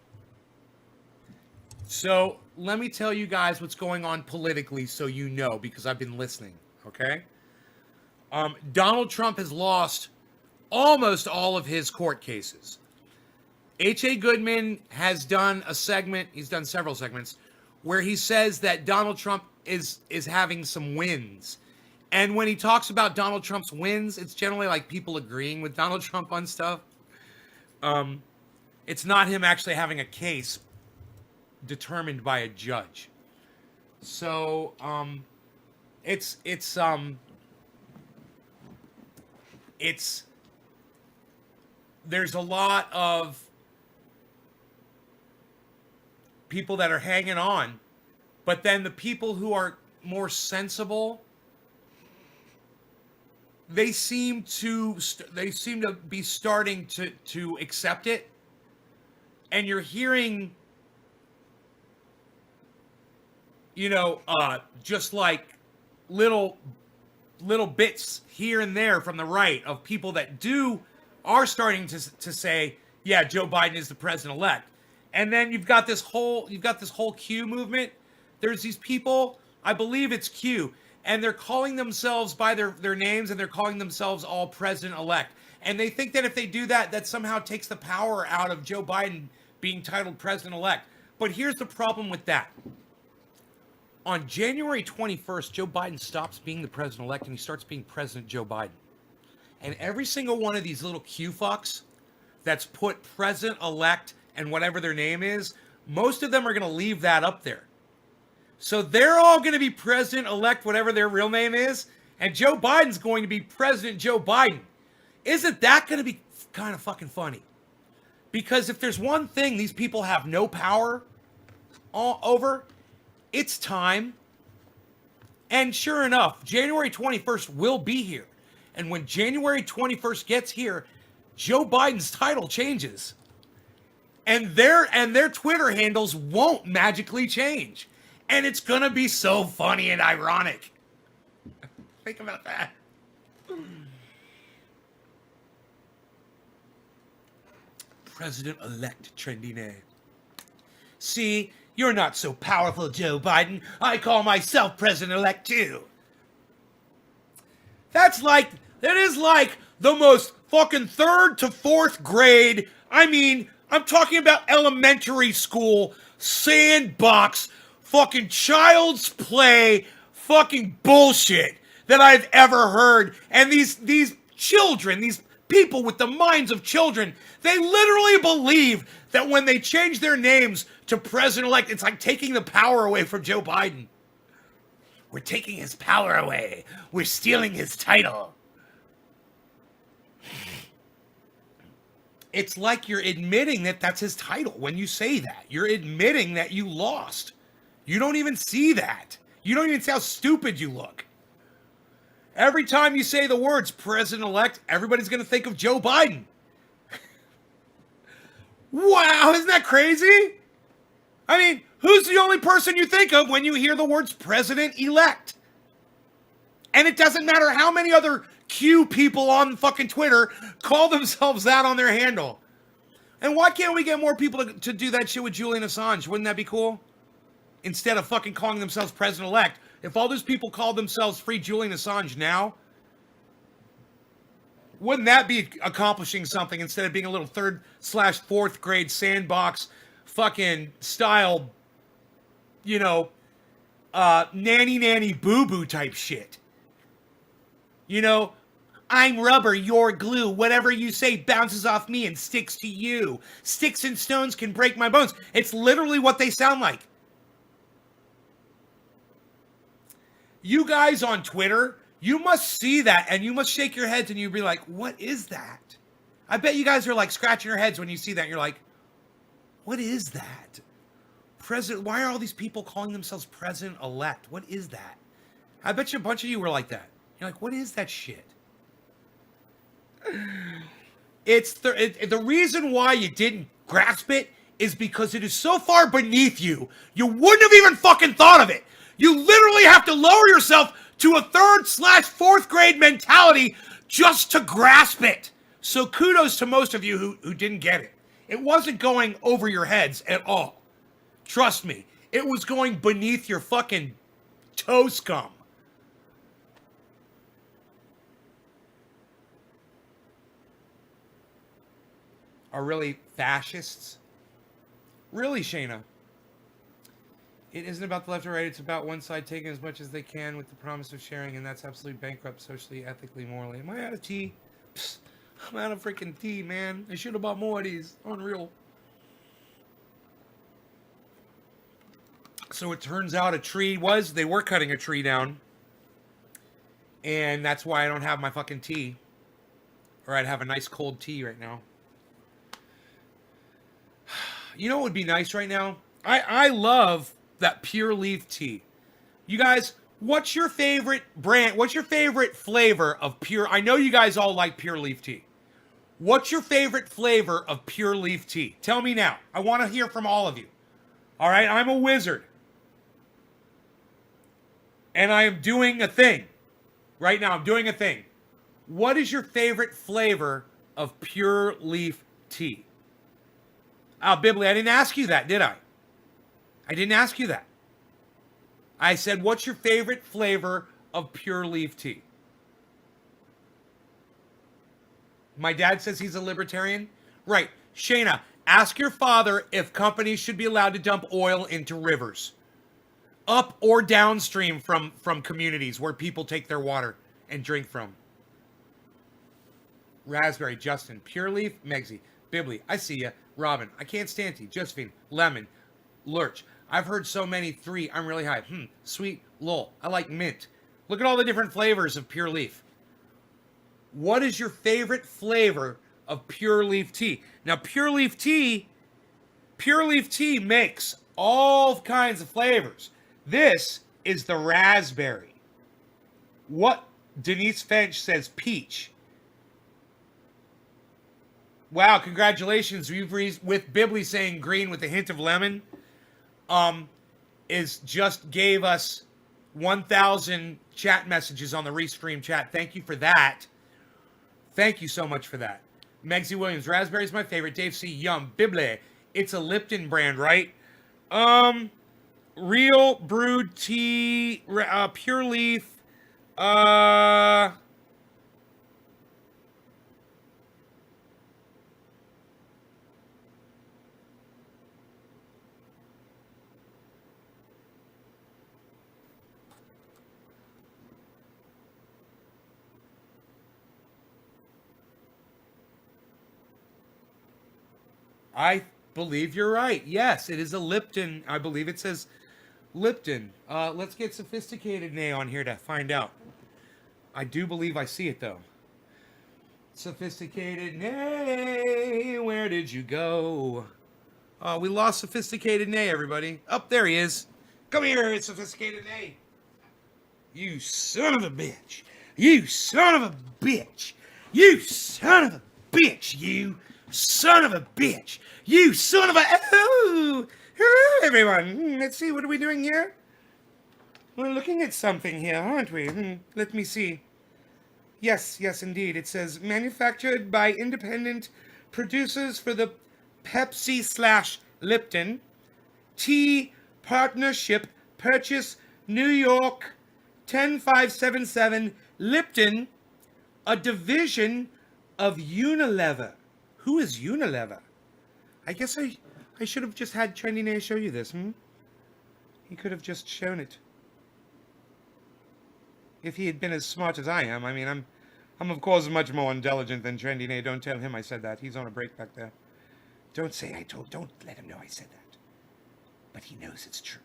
So, let me tell you guys what's going on politically so you know, because I've been listening, okay? Donald Trump has lost almost all of his court cases. H.A. Goodman has done a segment, he's done several segments, where he says that Donald Trump is having some wins. And when he talks about Donald Trump's wins, it's generally like people agreeing with Donald Trump on stuff. It's not him actually having a case determined by a judge. So, there's a lot of people that are hanging on, but then the people who are more sensible they seem to be starting to accept it, and you're hearing, just like little bits here and there from the right of people that are starting to say, yeah, Joe Biden is the president-elect. And then you've got this whole Q movement. There's these people, I believe it's Q, and they're calling themselves by their names, and they're calling themselves all president-elect. And they think that if they do that, that somehow takes the power out of Joe Biden being titled president-elect. But here's the problem with that. On January 21st, Joe Biden stops being the president-elect and he starts being President Joe Biden. And every single one of these little Q fucks that's put president-elect and whatever their name is, most of them are going to leave that up there. So they're all going to be president-elect, whatever their real name is, and Joe Biden's going to be President Joe Biden. Isn't that going to be kind of fucking funny? Because if there's one thing these people have no power over, it's time. And sure enough, January 21st will be here. And when January 21st gets here, Joe Biden's title changes. And their Twitter handles won't magically change. And it's going to be so funny and ironic. Think about that. President-elect trendy name. See, you're not so powerful, Joe Biden. I call myself president-elect too. That is like the most fucking 3rd to 4th grade. I mean, I'm talking about elementary school, sandbox, fucking child's play, fucking bullshit that I've ever heard. And these children, these people with the minds of children, they literally believe that when they change their names to president-elect, it's like taking the power away from Joe Biden. We're taking his power away. We're stealing his title. It's like you're admitting that that's his title when you say that. You're admitting that you lost. You don't even see that. You don't even see how stupid you look. Every time you say the words president-elect, everybody's going to think of Joe Biden. Wow, isn't that crazy? I mean, who's the only person you think of when you hear the words president-elect? And it doesn't matter how many other Q people on fucking Twitter call themselves that on their handle. And why can't we get more people to do that shit with Julian Assange? Wouldn't that be cool? Instead of fucking calling themselves president-elect. If all those people called themselves Free Julian Assange now, wouldn't that be accomplishing something instead of being a little 3rd/4th grade sandbox fucking style, nanny boo-boo type shit? I'm rubber, you're glue. Whatever you say bounces off me and sticks to you. Sticks and stones can break my bones. It's literally what they sound like. You guys on Twitter, you must see that and you must shake your heads and you'd be like, what is that? I bet you guys are like scratching your heads when you see that. And you're like, what is that? Why are all these people calling themselves president-elect? What is that? I bet you a bunch of you were like that. You're like, what is that shit? It's the reason why you didn't grasp it is because it is so far beneath you. You wouldn't have even fucking thought of it. You literally have to lower yourself to a 3rd/4th grade mentality just to grasp it. So kudos to most of you who didn't get it. It wasn't going over your heads at all. Trust me. It was going beneath your fucking toe scum. Are really fascists? Really, Shayna? It isn't about the left or right. It's about one side taking as much as they can with the promise of sharing, and that's absolutely bankrupt socially, ethically, morally. Am I out of tea? Psst, I'm out of freaking tea, man. I should have bought more of these. Unreal. So it turns out they were cutting a tree down. And that's why I don't have my fucking tea. Or I'd have a nice cold tea right now. You know what would be nice right now? I love that Pure Leaf tea. You guys, What's your favorite brand? What's your favorite flavor of pure? I know you guys all like pure leaf tea. What's your favorite flavor of pure leaf tea? Tell me now. I want to hear from all of you. All right, I'm a wizard. And I am doing a thing. Right now, I'm doing a thing. What is your favorite flavor of pure leaf tea? Bibley, I didn't ask you that, did I? I didn't ask you that. I said, what's your favorite flavor of pure leaf tea? My dad says he's a libertarian. Right. Shayna, ask your father if companies should be allowed to dump oil into rivers. Up or downstream from communities where people take their water and drink from. Raspberry, Justin, Pure Leaf, Megsy, Bibley, I see ya. Robin, I can't stand tea. Josephine, Lemon, Lurch. I've heard so many. 3, I'm really high. Sweet, lol. I like mint. Look at all the different flavors of Pure Leaf. What is your favorite flavor of Pure Leaf tea? Now, Pure Leaf tea makes all kinds of flavors. This is the raspberry. What? Denise Finch says peach. Wow, congratulations. With Bibley saying green with a hint of lemon. Is just gave us 1,000 chat messages on the Restream chat. Thank you for that. Thank you so much for that. Megsy Williams, raspberry is my favorite. Dave C. Yum. Bibley, it's a Lipton brand, right? Real brewed tea, pure leaf. I believe you're right. Yes, it is a Lipton. I believe it says Lipton. Let's get Sophisticated Nay on here to find out. I do believe I see it, though. Sophisticated Nay, where did you go? We lost Sophisticated Nay, everybody. Up there he is. Come here, Sophisticated Nay. You son of a bitch. You son of a bitch. You son of a bitch, you. Son of a bitch! You son of a... Oh! Hello, everyone. Let's see, what are we doing here? We're looking at something here, aren't we? Let me see. Yes, indeed. It says, manufactured by independent producers for the Pepsi/Lipton Tea Partnership Purchase New York 10577 Lipton, a division of Unilever. Who is Unilever? I guess I should have just had Trendy Nay show you this, He could have just shown it. If he had been as smart as I am. I mean, I'm of course much more intelligent than Trendy Nay. Don't tell him I said that. He's on a break back there. Don't let him know I said that. But he knows it's true.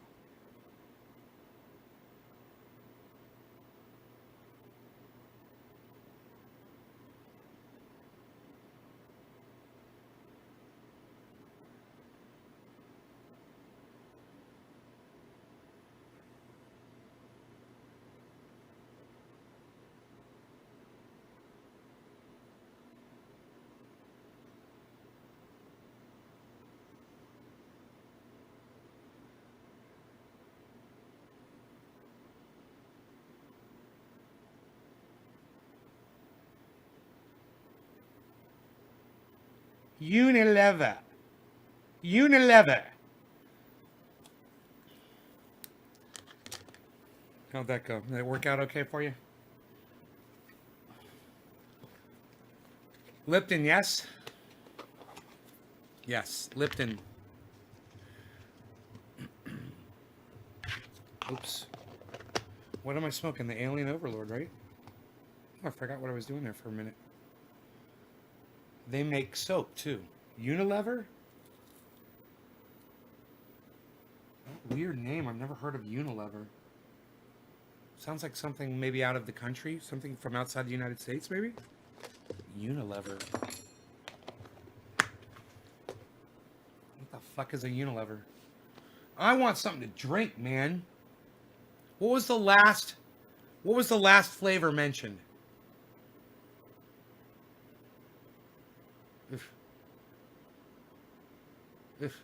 Unilever. How'd that go? Did it work out okay for you? Lipton, yes? Yes, Lipton. Oops. What am I smoking? The Alien Overlord, right? Oh, I forgot what I was doing there for a minute. They make soap, too. Unilever? Weird name. I've never heard of Unilever. Sounds like something maybe out of the country. Something from outside the United States, maybe? Unilever. What the fuck is a Unilever? I want something to drink, man. What was the last flavor mentioned? If.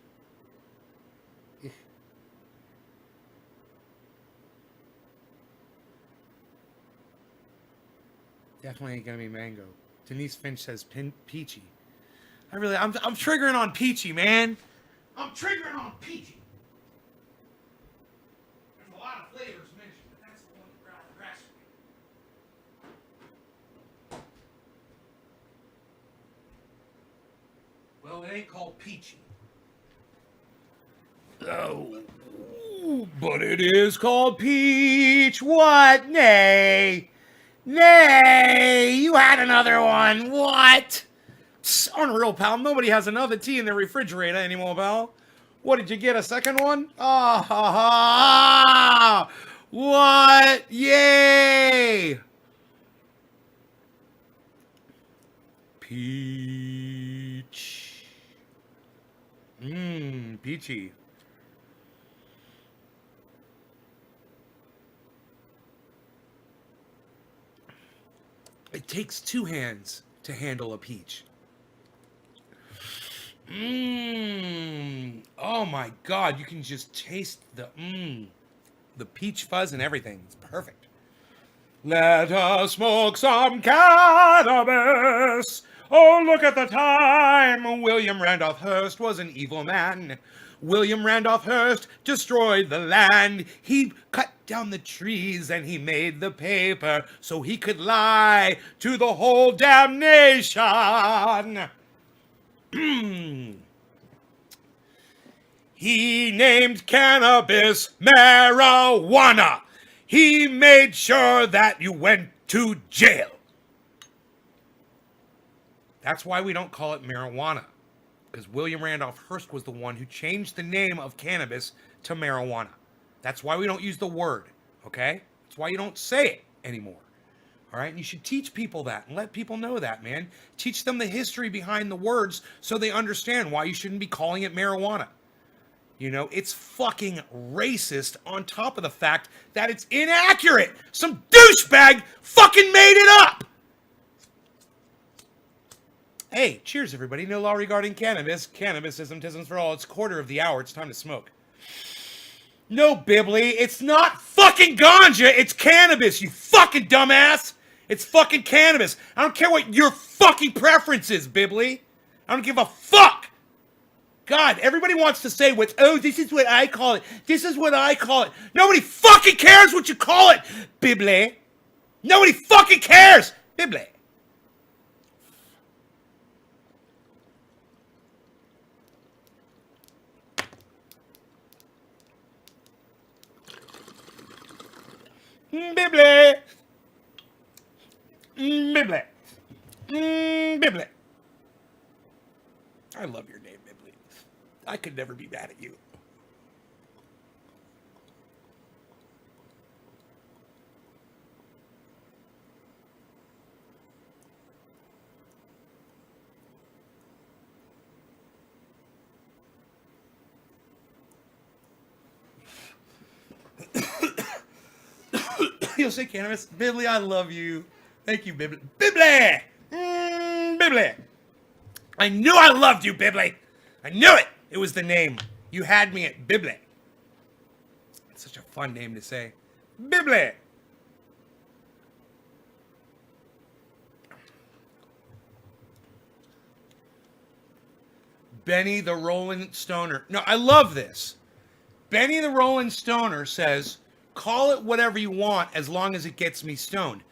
Definitely ain't gonna be mango. Denise Finch says peachy. I'm triggering on peachy, man. I'm triggering on peachy. There's a lot of flavors mentioned, but that's the one that brought the rest of me. Well, it ain't called peachy. Oh, but it is called peach. What? Nay. Nay, you had another one. What? Psst, unreal, pal. Nobody has another tea in their refrigerator anymore, pal. What, did you get a second one? Ah, ha, ha. What? Yay. Peach. Peachy. It takes two hands to handle a peach. Oh my God, you can just taste the peach fuzz and everything. It's perfect. Let us smoke some cannabis. Oh, look at the time. William Randolph Hearst was an evil man. William Randolph Hearst destroyed the land. He cut down the trees and he made the paper so he could lie to the whole damn nation. He named cannabis marijuana. He made sure that you went to jail. That's why we don't call it marijuana. Because William Randolph Hearst was the one who changed the name of cannabis to marijuana. That's why we don't use the word, okay? That's why you don't say it anymore. All right? And you should teach people that and let people know that, man. Teach them the history behind the words so they understand why you shouldn't be calling it marijuana. You know, it's fucking racist on top of the fact that it's inaccurate. Some douchebag fucking made it up. Hey, cheers, everybody. No law regarding cannabis. Cannabisism, tisms for all. It's 1:15. It's time to smoke. No, Bibly. It's not fucking ganja. It's cannabis, you fucking dumbass. It's fucking cannabis. I don't care what your fucking preference is, Bibly. I don't give a fuck. God, everybody wants to say this is what I call it. This is what I call it. Nobody fucking cares what you call it, Bibly. Nobody fucking cares, Bibly. Bibly. Bibly. Bibly. I love your name, Bibly. I could never be mad at you. You'll say cannabis. Bibly, I love you. Thank you, Bibly. Bibly! Bibly! I knew I loved you, Bibly. I knew it. It was the name. You had me at Bibly. It's such a fun name to say. Bibly! Benny the Rolling Stoner. No, I love this. Benny the Rolling Stoner says, call it whatever you want as long as it gets me stoned.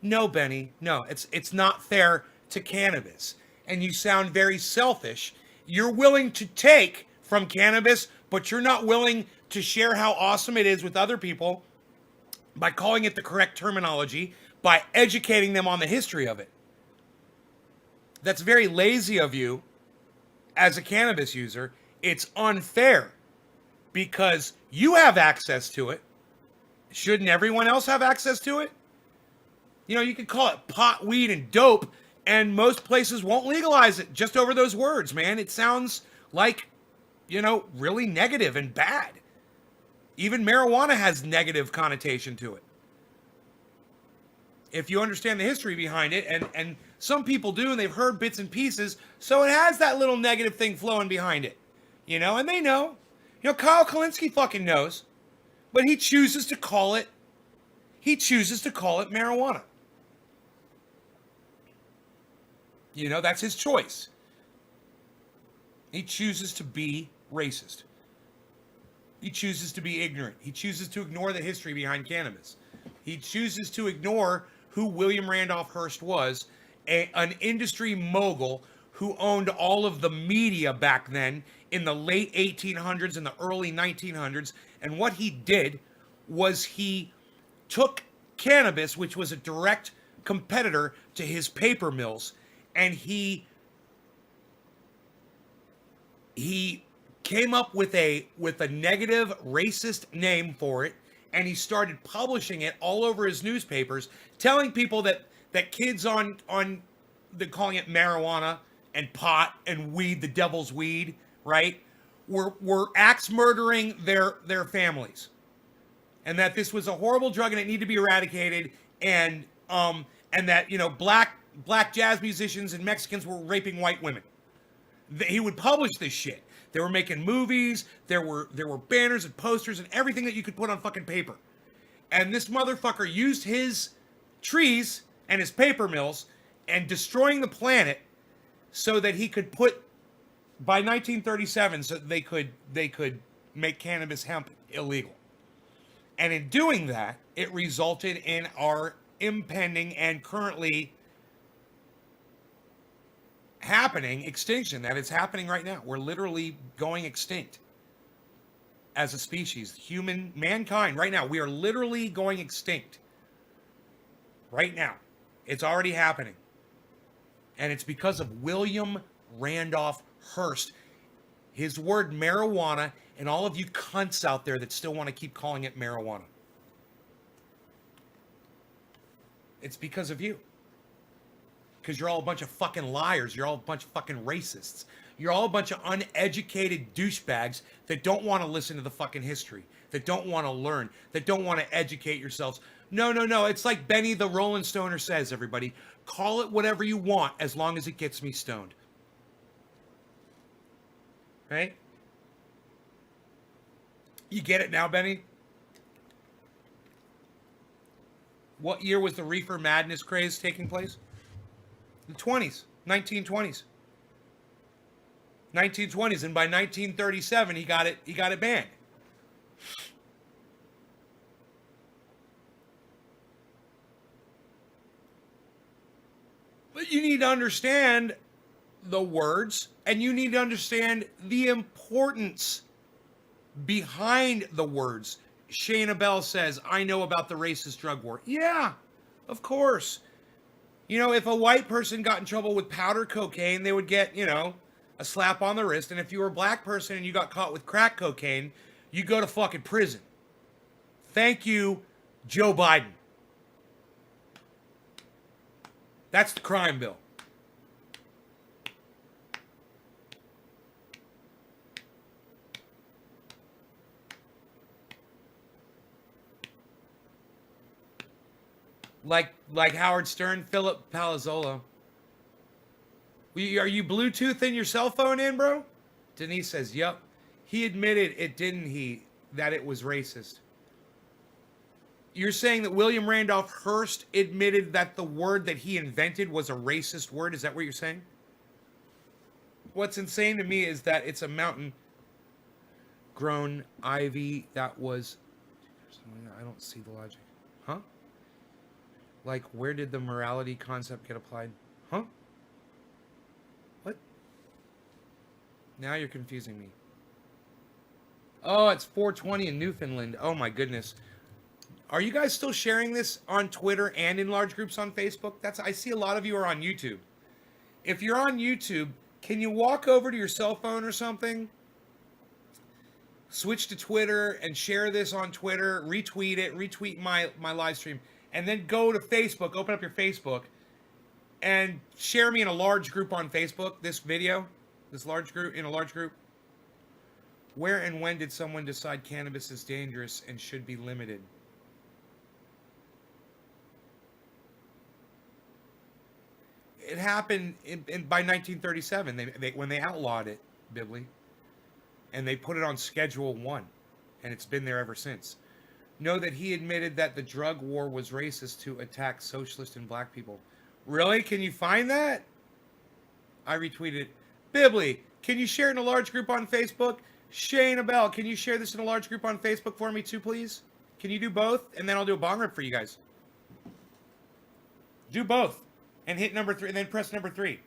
No, Benny, no, it's not fair to cannabis. And you sound very selfish. You're willing to take from cannabis, but you're not willing to share how awesome it is with other people by calling it the correct terminology, by educating them on the history of it. That's very lazy of you as a cannabis user. It's unfair because you have access to it. Shouldn't everyone else have access to it? You know, you could call it pot, weed, and dope, and most places won't legalize it just over those words, man. It sounds like, you know, really negative and bad. Even marijuana has negative connotation to it. If you understand the history behind it, and some people do, and they've heard bits and pieces, so it has that little negative thing flowing behind it. You know, and they know. You know, Kyle Kalinske fucking knows. But he chooses to call it marijuana. You know, that's his choice. He chooses to be racist. He chooses to be ignorant. He chooses to ignore the history behind cannabis. He chooses to ignore who William Randolph Hearst was, an industry mogul who owned all of the media back then in the late 1800s and the early 1900s. And what he did was he took cannabis, which was a direct competitor to his paper mills, and he came up with a negative racist name for it, and he started publishing it all over his newspapers, telling people that kids on they're calling it marijuana and pot and weed, the devil's weed, right, were axe murdering their families, and that this was a horrible drug and it needed to be eradicated, and that, you know, black jazz musicians and Mexicans were raping white women. He would publish this shit. They were making movies. There were banners and posters and everything that you could put on fucking paper. And this motherfucker used his trees and his paper mills and destroying the planet so that he could put, by 1937, so they could make cannabis hemp illegal. And in doing that, it resulted in our impending and currently happening extinction. That is happening right now. We're literally going extinct as a species. Mankind, right now, we are literally going extinct. Right now. It's already happening. And it's because of William Randolph Hearst. His word marijuana, and all of you cunts out there that still want to keep calling it marijuana. It's because of you. Because you're all a bunch of fucking liars. You're all a bunch of fucking racists. You're all a bunch of uneducated douchebags that don't want to listen to the fucking history, that don't want to learn, that don't want to educate yourselves. No. It's like Benny the Rolling Stoner says, everybody. Call it whatever you want as long as it gets me stoned. Right? You get it now, Benny? What year was the reefer madness craze taking place? The 20s, 1920s. 1920s, and by 1937 he got it banned. But you need to understand the words, and you need to understand the importance behind the words. Shayna Bell says, I know about the racist drug war. Yeah, of course. You know, if a white person got in trouble with powder cocaine, they would get, you know, a slap on the wrist. And if you were a black person and you got caught with crack cocaine, you go to fucking prison. Thank you, Joe Biden. That's the crime bill. Like Howard Stern, Philip Palazzolo. Are you Bluetoothing your cell phone in, bro? Denise says, yep. He admitted it, didn't he, that it was racist. You're saying that William Randolph Hearst admitted that the word that he invented was a racist word? Is that what you're saying? What's insane to me is that it's a mountain grown ivy that was... I don't see the logic. Huh? Like, where did the morality concept get applied? Huh? What? Now you're confusing me. Oh, it's 420 in Newfoundland. Oh my goodness. Are you guys still sharing this on Twitter and in large groups on Facebook? I see a lot of you are on YouTube. If you're on YouTube, can you walk over to your cell phone or something? Switch to Twitter and share this on Twitter, retweet it, retweet my live stream, and then go to Facebook, open up your Facebook, and share me in a large group on Facebook, this video, this large group, in a large group. Where and when did someone decide cannabis is dangerous and should be limited? It happened by 1937 when they outlawed it, Bibly. And they put it on Schedule 1. And it's been there ever since. Know that he admitted that the drug war was racist to attack socialist and black people. Really? Can you find that? I retweeted it. Bibly, can you share it in a large group on Facebook? Shane Abell, can you share this in a large group on Facebook for me too, please? Can you do both? And then I'll do a bong rip for you guys. Do both. And hit number 3, and then press number 3.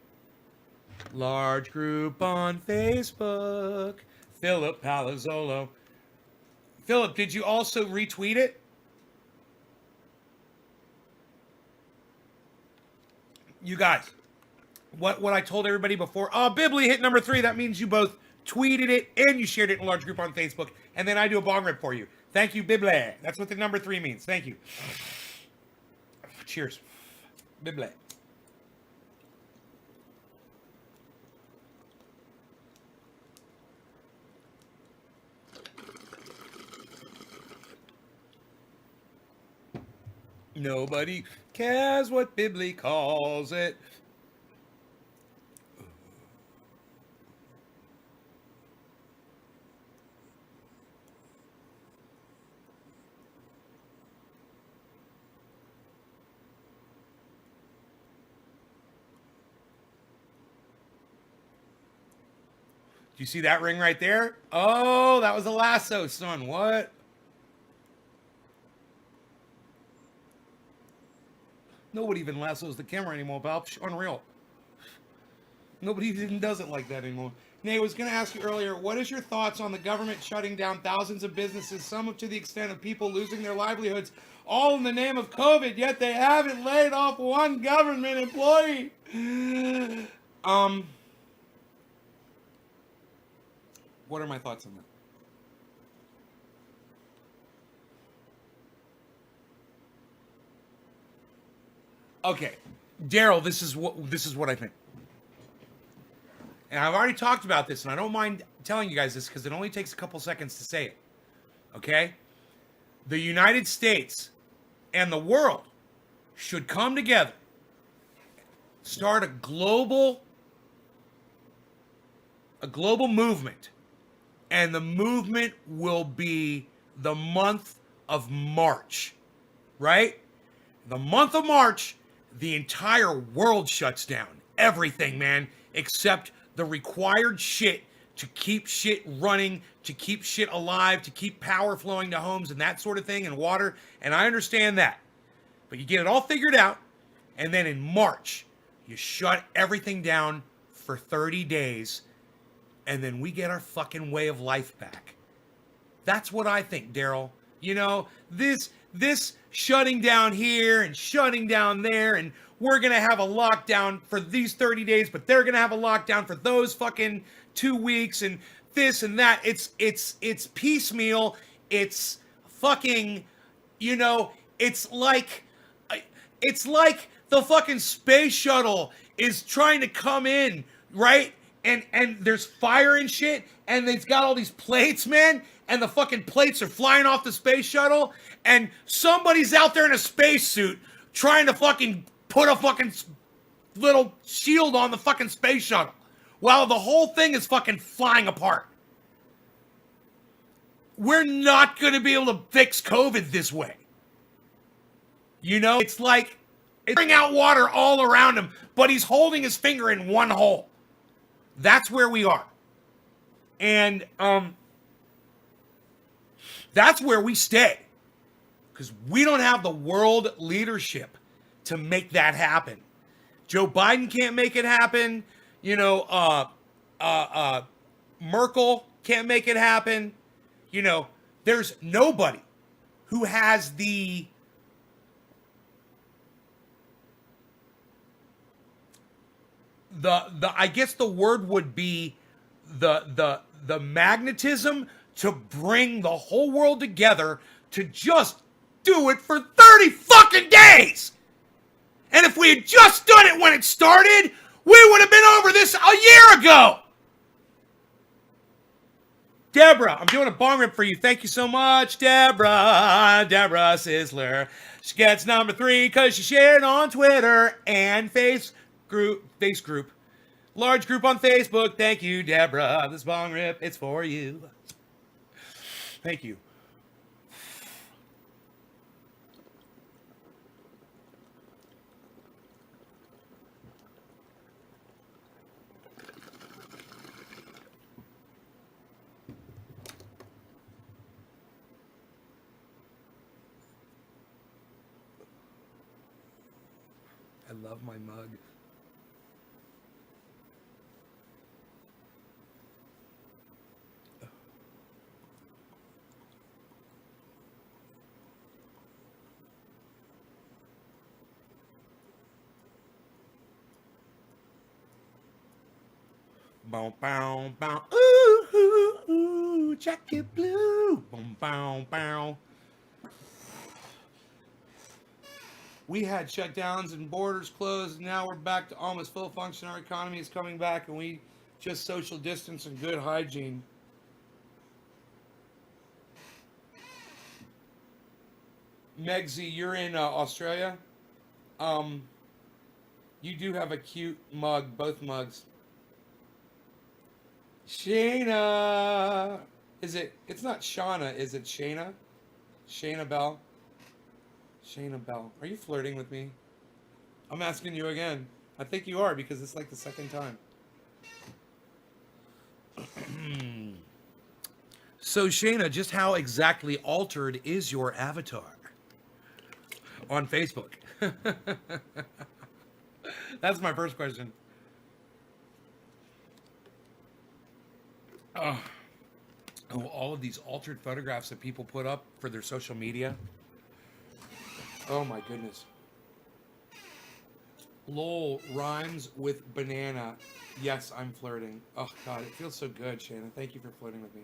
Large group on Facebook. Philip Palazzolo. Philip, did you also retweet it? You guys, what I told everybody before. Oh, Bibly hit number 3. That means you both tweeted it and you shared it in a large group on Facebook. And then I do a bong rip for you. Thank you, Bibly. That's what the number 3 means. Thank you. Cheers. Bibly. Nobody cares what Bibly calls it. Do you see that ring right there? Oh, that was a lasso, son. What? Nobody even lassos the camera anymore, pal. Unreal. Nobody even does it like that anymore. Nay, I was going to ask you earlier, what is your thoughts on the government shutting down thousands of businesses, some to the extent of people losing their livelihoods, all in the name of COVID, yet they haven't laid off one government employee? What are my thoughts on that? Okay, Daryl, this is what I think. And I've already talked about this, and I don't mind telling you guys this because it only takes a couple seconds to say it. Okay? The United States and the world should come together, start a global movement, and the movement will be the month of March, right? The month of March, the entire world shuts down. Everything, man, except the required shit to keep shit running, to keep shit alive, to keep power flowing to homes and that sort of thing, and water. And I understand that. But you get it all figured out, and then in March, you shut everything down for 30 days, and then we get our fucking way of life back. That's what I think, Daryl. You know, this shutting down here and shutting down there, and we're going to have a lockdown for these 30 days, but they're going to have a lockdown for those fucking 2 weeks, and this and that. It's piecemeal. It's fucking, you know, it's like the fucking space shuttle is trying to come in, right? And there's fire and shit, and they've got all these plates, man, and the fucking plates are flying off the space shuttle, and somebody's out there in a spacesuit trying to fucking put a fucking little shield on the fucking space shuttle while the whole thing is fucking flying apart. We're not going to be able to fix COVID this way. You know, it's like it's pouring out water all around him, but he's holding his finger in one hole. That's where we are. And that's where we stay. Because we don't have the world leadership to make that happen. Joe Biden can't make it happen. You know, Merkel can't make it happen. You know, there's nobody who has the I guess the word would be the magnetism to bring the whole world together to just do it for 30 fucking days. And if we had just done it when it started, we would have been over this a year ago. Deborah, I'm doing a bong rip for you. Thank you so much, Deborah. Deborah Sizzler. She gets number 3 because she shared on Twitter and face group. Large group on Facebook. Thank you, Deborah. This bong rip, it's for you. Thank you. I love my mug. Bow, bow, bow. Ooh, ooh, ooh, jacket blue. Bow, bow, bow. We had shutdowns and borders closed, and now we're back to almost full function. Our economy is coming back, and we just social distance and good hygiene. Megsy, you're in Australia. You do have a cute mug, both mugs. Shayna. It's not Shauna, is it Shayna? Shayna Bell. Shayna Bell. Are you flirting with me? I'm asking you again. I think you are because it's like the second time. So Shayna, just how exactly altered is your avatar on Facebook? That's my first question. Oh, all of these altered photographs that people put up for their social media. Oh my goodness. Lol rhymes with banana. Yes, I'm flirting. Oh God, it feels so good, Shannon. Thank you for flirting with me.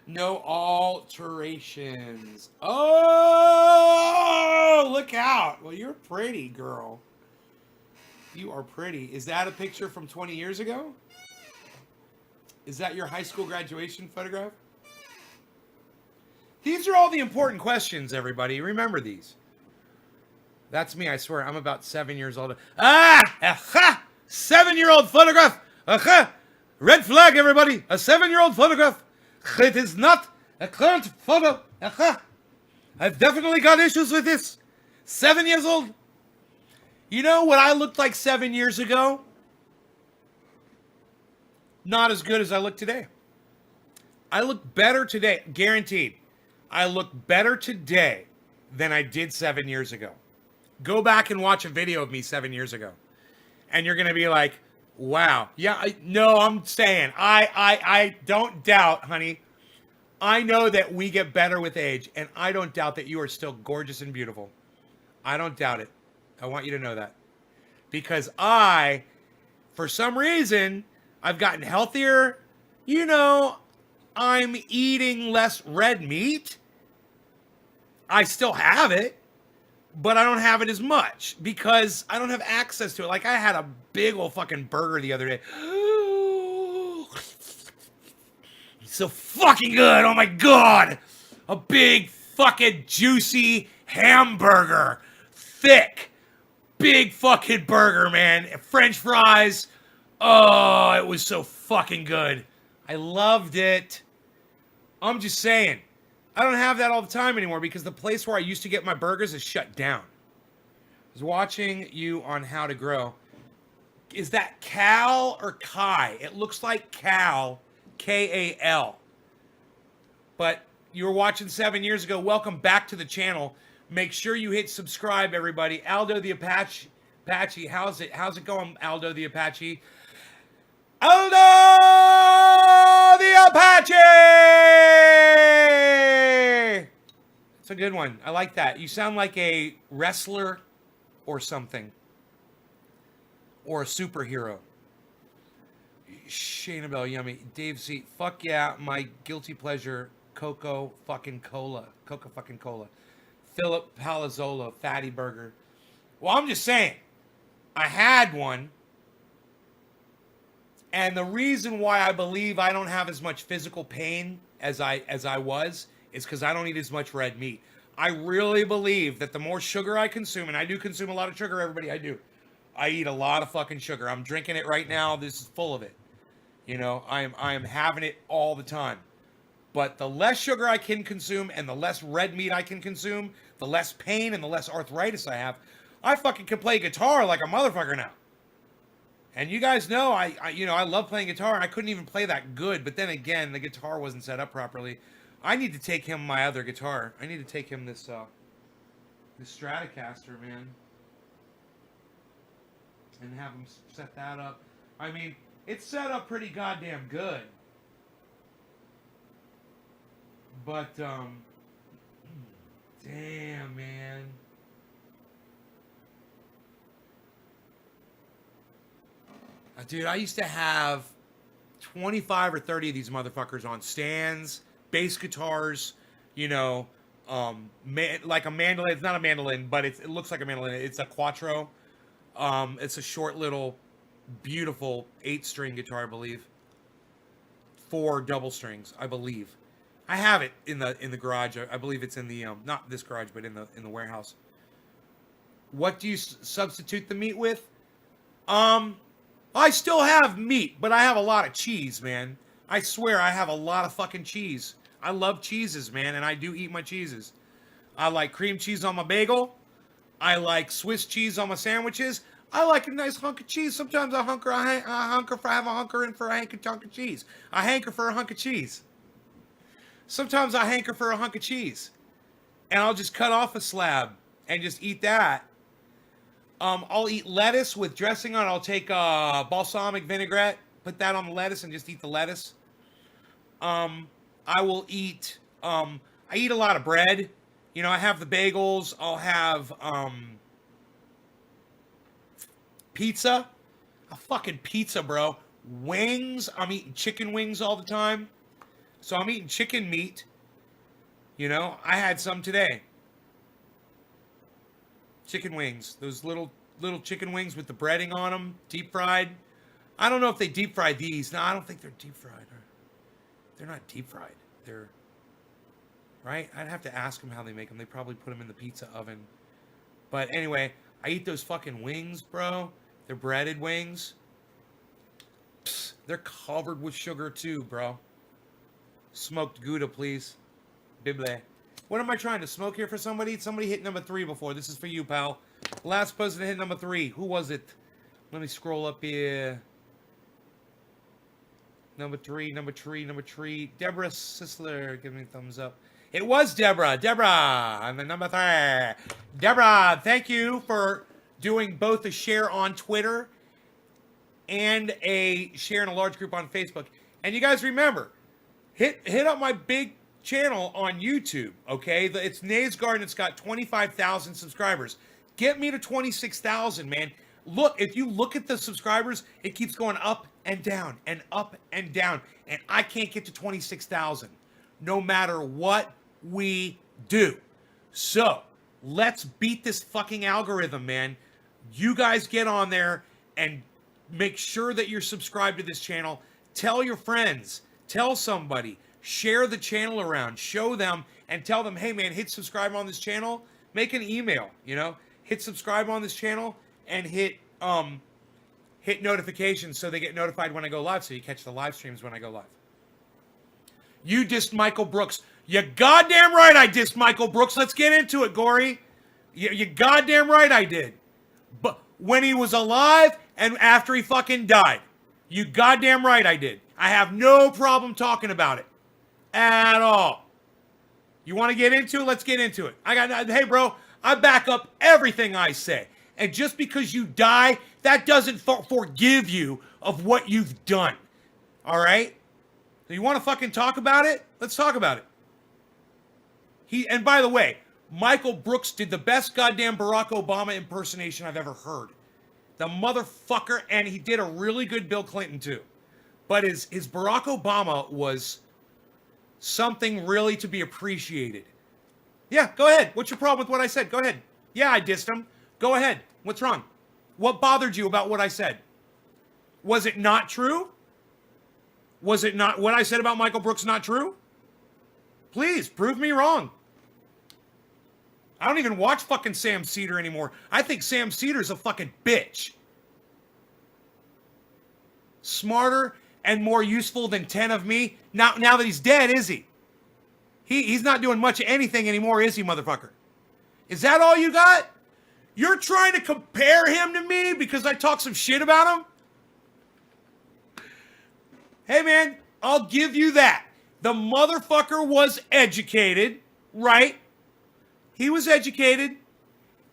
No alterations. Oh, look out. Well, you're pretty, girl. You are pretty. Is that a picture from 20 years ago? Is that your high school graduation photograph? These are all the important questions, everybody. Remember these. That's me, I swear. I'm about 7 years old. Aha! 7-year-old photograph. Aha! Red flag, everybody. A 7-year-old photograph. It is not a current photo. Aha! I've definitely got issues with this. 7 years old. You know what I looked like 7 years ago? Not as good as I look today. I look better today, guaranteed. I look better today than I did 7 years ago. Go back and watch a video of me 7 years ago. And you're going to be like, wow. Yeah, I'm saying, I don't doubt, honey. I know that we get better with age, and I don't doubt that you are still gorgeous and beautiful. I don't doubt it. I want you to know that. Because for some reason, I've gotten healthier. You know, I'm eating less red meat. I still have it, but I don't have it as much because I don't have access to it. Like, I had a big old fucking burger the other day. So fucking good. Oh my God. A big fucking juicy hamburger. Thick. Big fucking burger, man. French fries. Oh, it was so fucking good. I loved it. I'm just saying. I don't have that all the time anymore because the place where I used to get my burgers is shut down. I was watching you on How to Grow. Is that Cal or Kai? It looks like Cal. K-A-L. But you were watching 7 years ago. Welcome back to the channel. Make sure you hit subscribe, everybody. Aldo the Apache. How's it going, Aldo the Apache? Aldo the Apache! It's a good one. I like that. You sound like a wrestler or something. Or a superhero. Shayna Bell, yummy. Dave Z, fuck yeah, my guilty pleasure, Coca fucking Cola. Philip Palazzolo, fatty burger. Well, I'm just saying, I had one And the reason why I believe I don't have as much physical pain as I was is because I don't eat as much red meat. I really believe that the more sugar I consume, and I do consume a lot of sugar, everybody, I do. I eat a lot of fucking sugar. I'm drinking it right now. This is full of it. You know, I am having it all the time. But the less sugar I can consume and the less red meat I can consume, the less pain and the less arthritis I have, I fucking can play guitar like a motherfucker now. And you guys know, I love playing guitar. I couldn't even play that good. But then again, the guitar wasn't set up properly. I need to take him my other guitar. I need to take him this Stratocaster, man. And have him set that up. I mean, it's set up pretty goddamn good. But, damn, man. Dude, I used to have 25 or 30 of these motherfuckers on stands, bass guitars, you know, like a mandolin. It's not a mandolin, but it looks like a mandolin. It's a Quattro. It's a short little, beautiful 8-string guitar, I believe. 4 double strings, I believe. I have it in the garage. I believe it's in the not this garage, but in the warehouse. What do you substitute the meat with? I still have meat, but I have a lot of cheese, man. I swear I have a lot of fucking cheese. I love cheeses, man, and I do eat my cheeses. I like cream cheese on my bagel. I like Swiss cheese on my sandwiches. I like a nice hunk of cheese. Sometimes I hanker for a chunk of cheese. I hanker for a hunk of cheese. Sometimes I hanker for a hunk of cheese. And I'll just cut off a slab and just eat that. I'll eat lettuce with dressing on it. I'll take balsamic vinaigrette, put that on the lettuce and just eat the lettuce. I will eat, I eat a lot of bread. You know, I have the bagels. I'll have pizza. A fucking pizza, bro. Wings. I'm eating chicken wings all the time. So I'm eating chicken meat. You know, I had some today. Chicken wings. Those little chicken wings with the breading on them. Deep fried. I don't know if they deep fry these. No, I don't think they're deep fried. They're not deep fried. They're... Right? I'd have to ask them how they make them. They probably put them in the pizza oven. But anyway, I eat those fucking wings, bro. They're breaded wings. Psst, they're covered with sugar too, bro. Smoked Gouda, please. Bible. What am I trying to smoke here for somebody? Somebody hit number 3 before. This is for you, pal. Last person to hit number 3. Who was it? Let me scroll up here. Number 3. Deborah Sisler, give me a thumbs up. It was Deborah. I'm the number 3. Deborah, thank you for doing both a share on Twitter and a share in a large group on Facebook. And you guys remember, hit up my big channel on YouTube, okay? It's Nays Garden. It's got 25,000 subscribers. Get me to 26,000, man. Look, if you look at the subscribers, it keeps going up and down and up and down. And I can't get to 26,000 no matter what we do. So, let's beat this fucking algorithm, man. You guys get on there and make sure that you're subscribed to this channel. Tell your friends. Tell somebody. Share the channel around. Show them and tell them, hey, man, hit subscribe on this channel. Make an email, you know. Hit subscribe on this channel and hit notifications so they get notified when I go live, so you catch the live streams when I go live. You dissed Michael Brooks. You goddamn right I dissed Michael Brooks. Let's get into it, Gory. You goddamn right I did. But when he was alive and after he fucking died. You goddamn right I did. I have no problem talking about it. At all. You want to get into it? Let's get into it. Hey, bro, I back up everything I say. And just because you die, that doesn't forgive you of what you've done. All right? So you want to fucking talk about it? Let's talk about it. And by the way, Michael Brooks did the best goddamn Barack Obama impersonation I've ever heard. The motherfucker, and he did a really good Bill Clinton too. But his Barack Obama was something really to be appreciated. Yeah, go ahead. What's your problem with what I said? Go ahead. Yeah, I dissed him. Go ahead. What's wrong? What bothered you about what I said? Was it not true? Was it not what I said about Michael Brooks not true? Please prove me wrong. I don't even watch fucking Sam Cedar anymore. I think Sam Cedar's a fucking bitch. Smarter and more useful than 10 of me. Now that he's dead, is he? He's not doing much of anything anymore, is he, motherfucker? Is that all you got? You're trying to compare him to me because I talk some shit about him? Hey, man, I'll give you that. The motherfucker was educated, right? He was educated,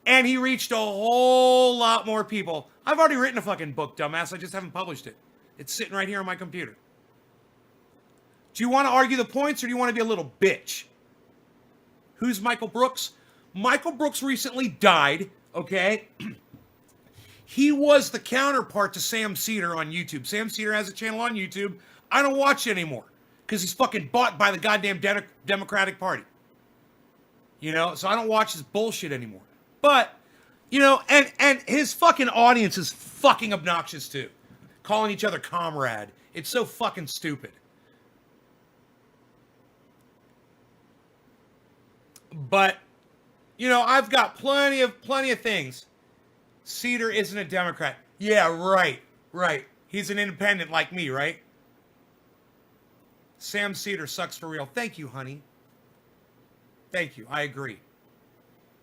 and he reached a whole lot more people. I've already written a fucking book, dumbass. I just haven't published it. It's sitting right here on my computer. Do you want to argue the points, or do you want to be a little bitch? Who's Michael Brooks? Michael Brooks recently died, okay? He was the counterpart to Sam Cedar on YouTube. Sam Cedar has a channel on YouTube. I don't watch it anymore because he's fucking bought by the goddamn Democratic Party. You know, so I don't watch his bullshit anymore. But, you know, and his fucking audience is fucking obnoxious too. Calling each other comrade. It's so fucking stupid. But, you know, I've got plenty of things. Cedar isn't a Democrat. Yeah, right. He's an independent like me, right? Sam Cedar sucks for real. Thank you, honey. Thank you. I agree.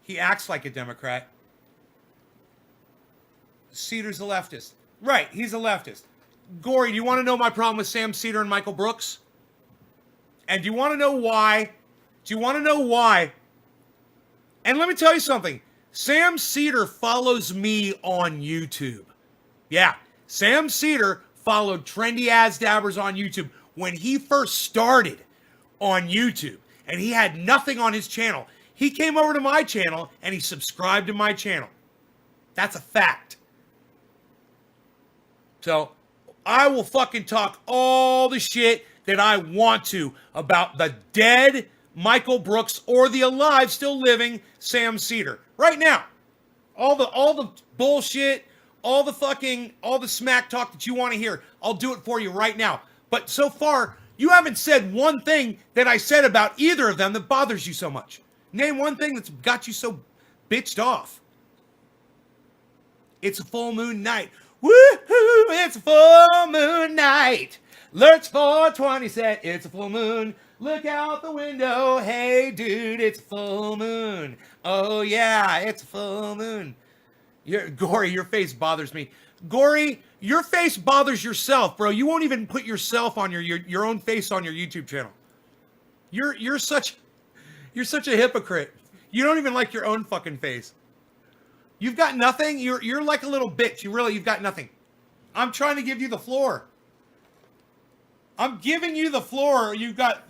He acts like a Democrat. Cedar's a leftist. Right, he's a leftist. Gory, do you want to know my problem with Sam Cedar and Michael Brooks? And do you want to know why? Do you want to know why? And let me tell you something. Sam Cedar follows me on YouTube. Yeah, Sam Cedar followed Trendy As Dabbers on YouTube when he first started on YouTube. And he had nothing on his channel. He came over to my channel and he subscribed to my channel. That's a fact. So I will fucking talk all the shit that I want to about the dead Michael Brooks or the alive, still living Sam Cedar. Right now. All the bullshit, all the smack talk that you want to hear, I'll do it for you right now. But so far, you haven't said one thing that I said about either of them that bothers you so much. Name one thing that's got you so bitched off. It's a full moon night. Woohoo! It's a full moon night. Lurch 420 said it's a full moon. Look out the window. Hey, dude, it's a full moon. Oh, yeah, it's a full moon. Gory, your face bothers me. Gory, your face bothers yourself, bro. You won't even put yourself on your own face on your YouTube channel. You're such a hypocrite. You don't even like your own fucking face. You've got nothing. You're like a little bitch. You've got nothing. I'm trying to give you the floor. I'm giving you the floor. You've got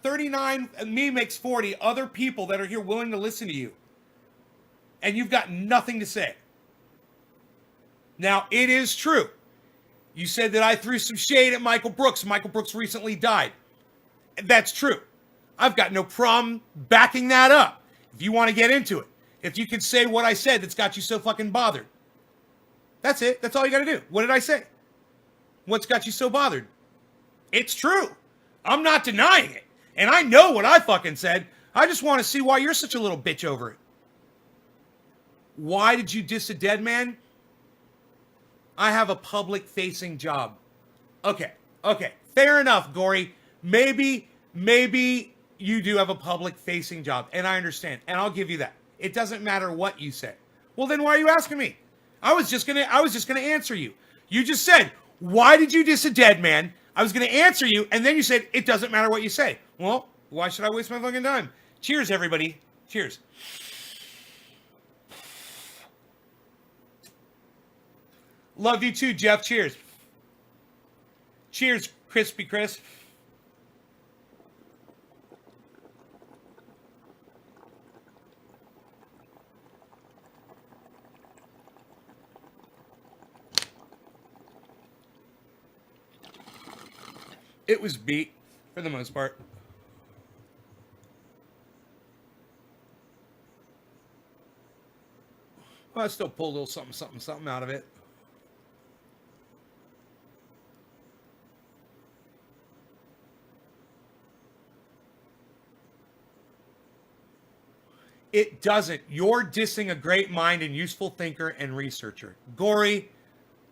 39, me makes 40 other people that are here willing to listen to you. And you've got nothing to say. Now, it is true. You said that I threw some shade at Michael Brooks. Michael Brooks recently died. That's true. I've got no problem backing that up. If you want to get into it. If you can say what I said that's got you so fucking bothered. That's it. That's all you got to do. What did I say? What's got you so bothered? It's true. I'm not denying it. And I know what I fucking said. I just want to see why you're such a little bitch over it. Why did you diss a dead man? I have a public-facing job. Okay. Fair enough, Gory. Maybe you do have a public-facing job, and I understand, and I'll give you that. It doesn't matter what you say. Well, then why are you asking me? I was just gonna answer you. You just said, why did you diss a dead man? I was gonna answer you, and then you said, it doesn't matter what you say. Well, why should I waste my fucking time? Cheers, everybody. Cheers. Love you too, Jeff. Cheers. Cheers, Crispy Chris. It was beat, for the most part. Well, I still pulled a little something out of it. It doesn't. You're dissing a great mind and useful thinker and researcher. Gory,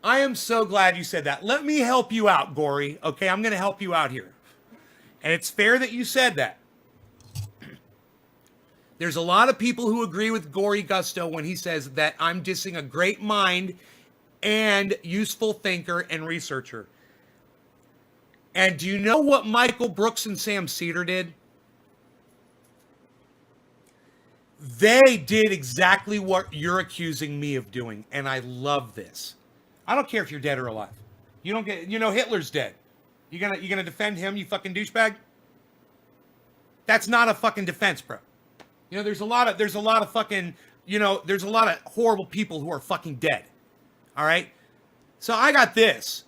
I am so glad you said that. Let me help you out, Gory. Okay, I'm going to help you out here. And it's fair that you said that. There's a lot of people who agree with Gory Gusto when he says that I'm dissing a great mind and useful thinker and researcher. And do you know what Michael Brooks and Sam Cedar did? They did exactly what you're accusing me of doing, and I love this. I don't care if you're dead or alive. You don't get, Hitler's dead. You gonna defend him, you fucking douchebag? That's not a fucking defense, bro. There's a lot of fucking, there's a lot of horrible people who are fucking dead. All right? So I got this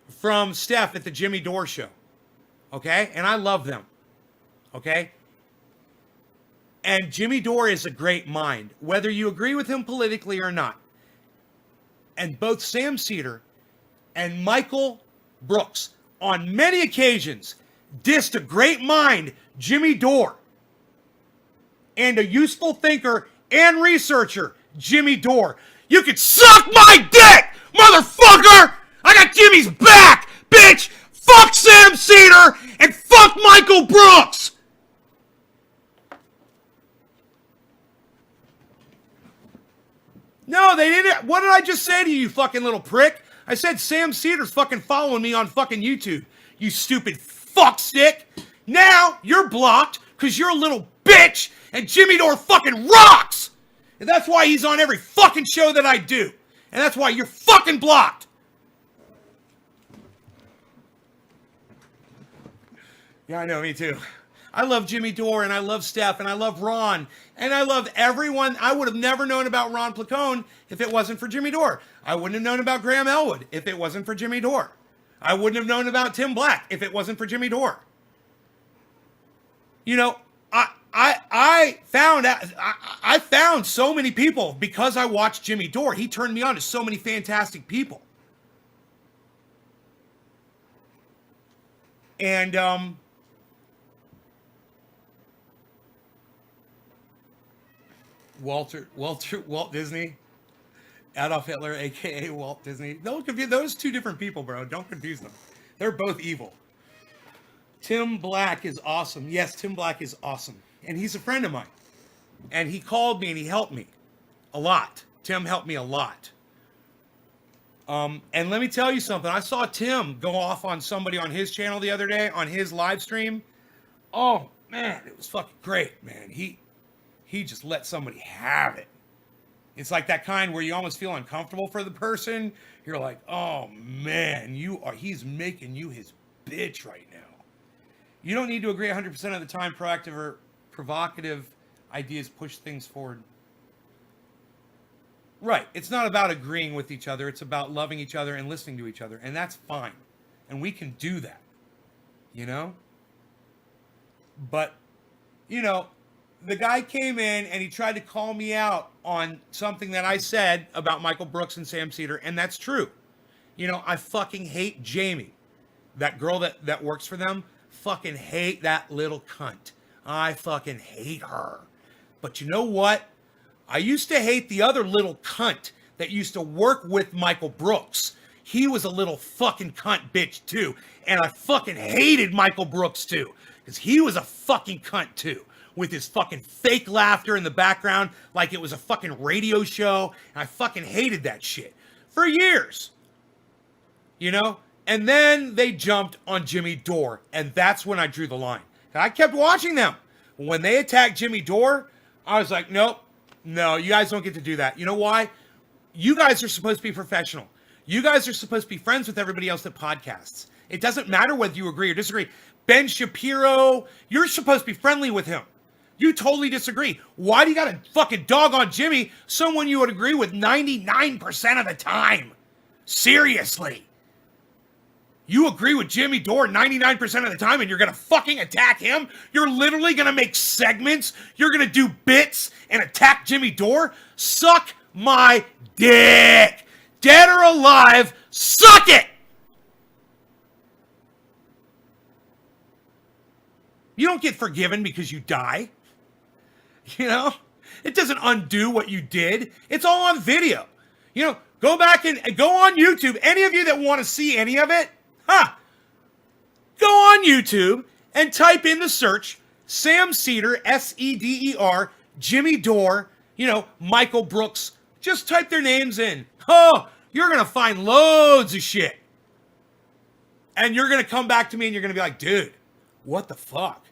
from Steph at the Jimmy Dore show. Okay? And I love them. Okay? And Jimmy Dore is a great mind, whether you agree with him politically or not. And both Sam Cedar and Michael Brooks, on many occasions, dissed a great mind, Jimmy Dore, and a useful thinker and researcher, Jimmy Dore. You could suck my dick, motherfucker! I got Jimmy's back, bitch! Fuck Sam Cedar and fuck Michael Brooks! No, they didn't. What did I just say to you, you fucking little prick? I said Sam Cedar's fucking following me on fucking YouTube. You stupid fuckstick. Now you're blocked because you're a little bitch and Jimmy Dore fucking rocks. And that's why he's on every fucking show that I do. And that's why you're fucking blocked. Yeah, I know, me too. I love Jimmy Dore, and I love Steph, and I love Ron, and I love everyone. I would have never known about Ron Placone if it wasn't for Jimmy Dore. I wouldn't have known about Graham Elwood if it wasn't for Jimmy Dore. I wouldn't have known about Tim Black if it wasn't for Jimmy Dore. I found so many people because I watched Jimmy Dore. He turned me on to so many fantastic people. And Walt Disney, Adolf Hitler, aka Walt Disney. Don't confuse those two different people, bro. Don't confuse them. They're both evil. Tim Black is awesome. Yes, Tim Black is awesome. And he's a friend of mine. And he called me and he helped me a lot. Tim helped me a lot. And let me tell you something. I saw Tim go off on somebody on his channel the other day on his live stream. Oh, man, it was fucking great, man. He just let somebody have it. It's like that kind where you almost feel uncomfortable for the person. You're like, oh, man, he's making you his bitch right now. You don't need to agree 100% of the time. Proactive or provocative ideas push things forward. Right. It's not about agreeing with each other. It's about loving each other and listening to each other. And that's fine. And we can do that. But, the guy came in and he tried to call me out on something that I said about Michael Brooks and Sam Cedar. And that's true. I fucking hate Jamie. That girl that works for them. Fucking hate that little cunt. I fucking hate her. But you know what? I used to hate the other little cunt that used to work with Michael Brooks. He was a little fucking cunt bitch too. And I fucking hated Michael Brooks too. Because he was a fucking cunt too. With his fucking fake laughter in the background like it was a fucking radio show. And I fucking hated that shit. For years. And then they jumped on Jimmy Dore. And that's when I drew the line. And I kept watching them. When they attacked Jimmy Dore, I was like, nope. No, you guys don't get to do that. You know why? You guys are supposed to be professional. You guys are supposed to be friends with everybody else that podcasts. It doesn't matter whether you agree or disagree. Ben Shapiro, you're supposed to be friendly with him. You totally disagree. Why do you got to fucking dog on Jimmy, someone you would agree with 99% of the time? Seriously. You agree with Jimmy Dore 99% of the time and you're going to fucking attack him? You're literally going to make segments? You're going to do bits and attack Jimmy Dore? Suck my dick. Dead or alive, suck it. You don't get forgiven because you die. You know? It doesn't undo what you did. It's all on video. You know, go back and go on YouTube. Any of you that want to see any of it, go on YouTube and type in the search Sam Seder, S-E-D-E-R, Jimmy Dore, you know, Michael Brooks. Just type their names in. Oh, you're going to find loads of shit. And you're going to come back to me and you're going to be like, dude, what the fuck?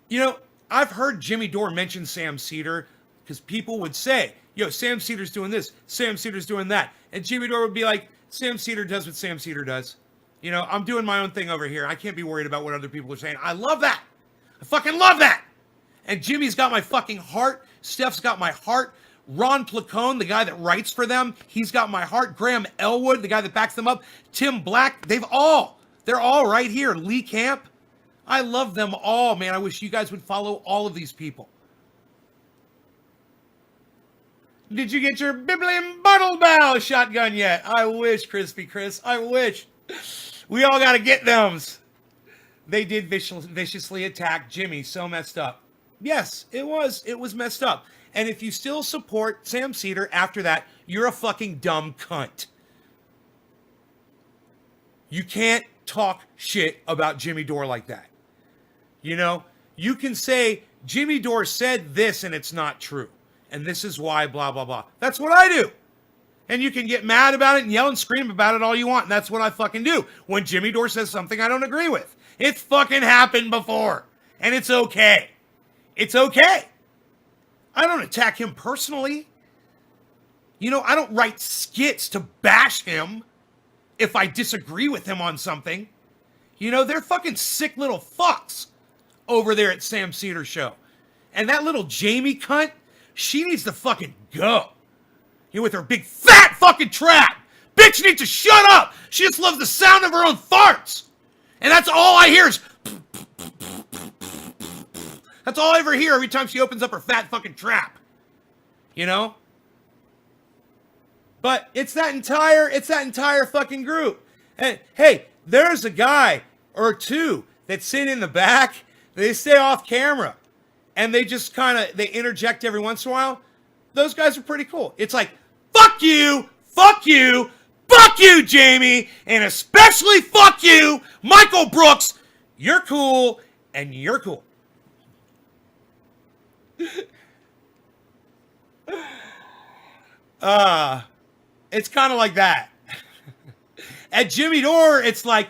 You know, I've heard Jimmy Dore mention Sam Seder because people would say, yo, Sam Seder's doing this, Sam Seder's doing that. And Jimmy Dore would be like, Sam Seder does what Sam Seder does. You know, I'm doing my own thing over here. I can't be worried about what other people are saying. I love that. I fucking love that. And Jimmy's got my fucking heart. Steph's got my heart. Ron Placone, the guy that writes for them, he's got my heart. Graham Elwood, the guy that backs them up. Tim Black, they're all right here. Lee Camp. I love them all, man. I wish you guys would follow all of these people. Did you get your Biblium Bottle Bow shotgun yet? I wish, Crispy Chris. I wish. We all got to get them. They did viciously attack Jimmy. So messed up. Yes, it was. It was messed up. And if you still support Sam Seder after that, you're a fucking dumb cunt. You can't talk shit about Jimmy Dore like that. You know, you can say Jimmy Dore said this and it's not true. And this is why, blah, blah, blah. That's what I do. And you can get mad about it and yell and scream about it all you want. And that's what I fucking do when Jimmy Dore says something I don't agree with. It's fucking happened before. And it's okay. It's okay. I don't attack him personally. You know, I don't write skits to bash him if I disagree with him on something. You know, they're fucking sick little fucks over there at Sam Seder Show. And that little Jamie cunt, she needs to fucking go. You know, with her big fat fucking trap. Bitch needs to shut up. She just loves the sound of her own farts. And that's all I hear is... That's all I ever hear every time she opens up her fat fucking trap. You know? But it's that entire fucking group. And hey, there's a guy or two that sit in the back. They stay off camera. And they just they interject every once in a while. Those guys are pretty cool. It's like, fuck you, fuck you, fuck you, Jamie, and especially fuck you, Michael Brooks. You're cool, and you're cool. It's kind of like that. At Jimmy Dore, it's like,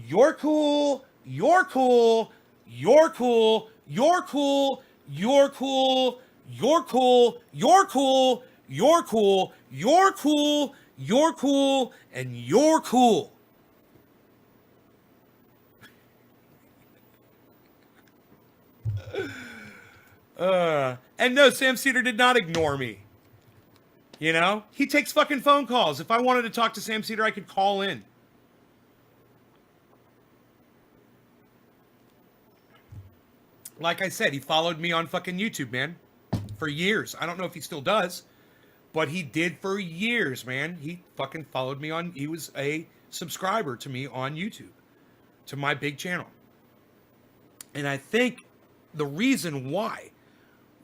you're cool, you're cool, you're cool, you're cool, you're cool, you're cool, you're cool, you're cool, you're cool, you're cool, and you're cool. And no, Sam Seder did not ignore me. You know? He takes fucking phone calls. If I wanted to talk to Sam Seder, I could call in. Like I said, he followed me on fucking YouTube, man. For years. I don't know if he still does. But he did for years, man. He fucking followed me on... He was a subscriber to me on YouTube. To my big channel. And I think the reason why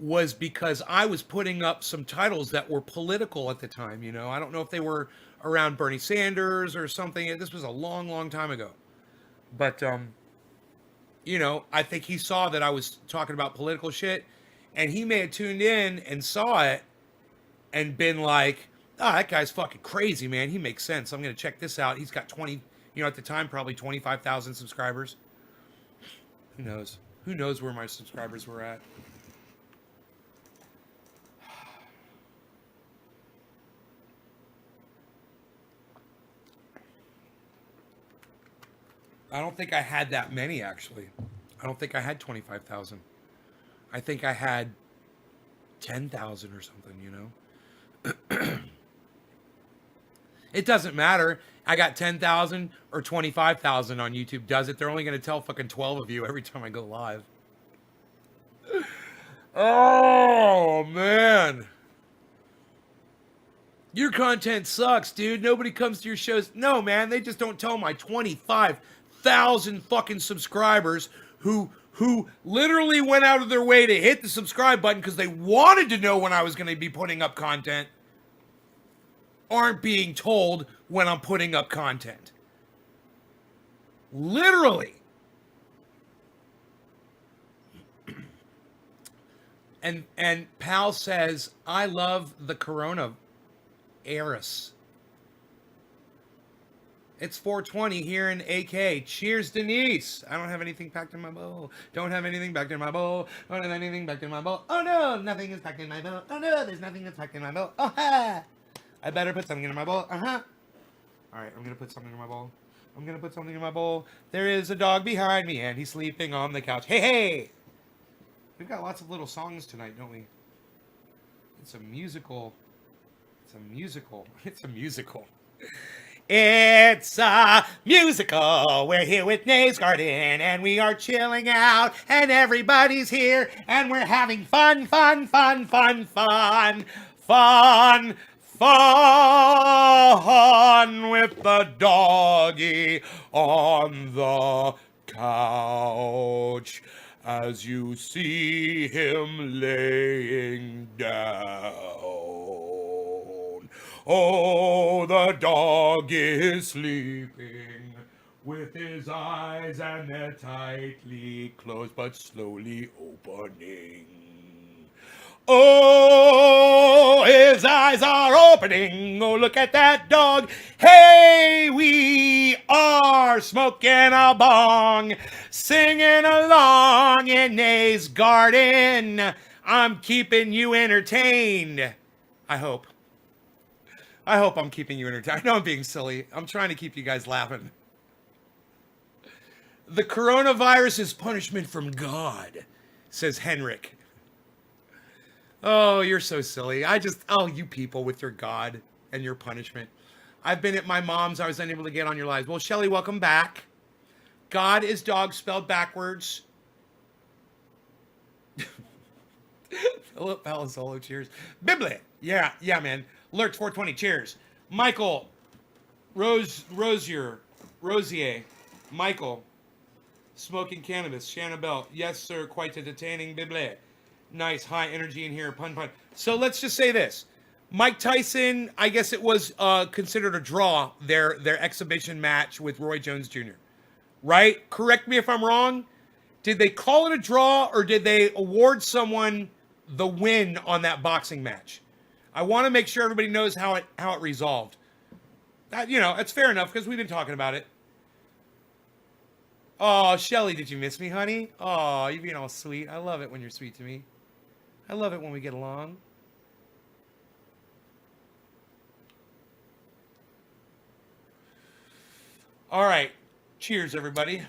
was because I was putting up some titles that were political at the time, you know. I don't know if they were around Bernie Sanders or something. This was a long, long time ago. But, you know, I think he saw that I was talking about political shit, and he may have tuned in and saw it and been like, oh, that guy's fucking crazy, man. He makes sense. I'm going to check this out. He's got 20, you know, at the time, probably 25,000 subscribers. Who knows? Who knows where my subscribers were at? I don't think I had that many, actually. I don't think I had 25,000. I think I had 10,000 or something, you know? It doesn't matter. I got 10,000 or 25,000 on YouTube. Does it? They're only going to tell fucking 12 of you every time I go live. Oh, man. Your content sucks, dude. Nobody comes to your shows. No, man. They just don't tell my 25,000 fucking subscribers who who literally went out of their way to hit the subscribe button because they wanted to know when I was going to be putting up content, aren't being told when I'm putting up content. Literally. And Pal says, I love the Corona Eris. It's 4:20 here in AK. Cheers, Denise. I don't have anything packed in my bowl. Don't have anything packed in my bowl. Don't have anything packed in my bowl. Oh no, nothing is packed in my bowl. Oh no, there's nothing that's packed in my bowl. Oh ha! I better put something in my bowl. Uh-huh. Alright, I'm gonna put something in my bowl. I'm gonna put something in my bowl. There is a dog behind me and he's sleeping on the couch. Hey, hey! We've got lots of little songs tonight, don't we? It's a musical. It's a musical. It's a musical. It's a musical. We're here with Nays Garden and we are chilling out and everybody's here and we're having fun, fun, fun, fun, fun, fun, fun with the doggy on the couch as you see him laying down. Oh, the dog is sleeping with his eyes and they're tightly closed but slowly opening. Oh, his eyes are opening. Oh, look at that dog. Hey, we are smoking a bong, singing along in Nays Garden. I'm keeping you entertained. I hope I'm keeping you entertained. I know I'm being silly. I'm trying to keep you guys laughing. The coronavirus is punishment from God, says Henrik. Oh, you're so silly. You people with your God and your punishment. I've been at my mom's. I was unable to get on your lives. Well, Shelly, welcome back. God is dog spelled backwards. Philip Palazzolo, cheers. Bibli. Yeah, man. Lurch 420, cheers. Michael, Rosier, Michael, smoking cannabis, Shanna Bell. Yes, sir, quite entertaining, Bible. Nice, high energy in here, pun. So let's just say this. Mike Tyson, I guess it was considered a draw, their exhibition match with Roy Jones Jr., right? Correct me if I'm wrong. Did they call it a draw or did they award someone the win on that boxing match? I want to make sure everybody knows how it resolved. That, it's fair enough because we've been talking about it. Oh, Shelly, did you miss me, honey? Oh, you're being all sweet. I love it when you're sweet to me. I love it when we get along. All right. Cheers, everybody.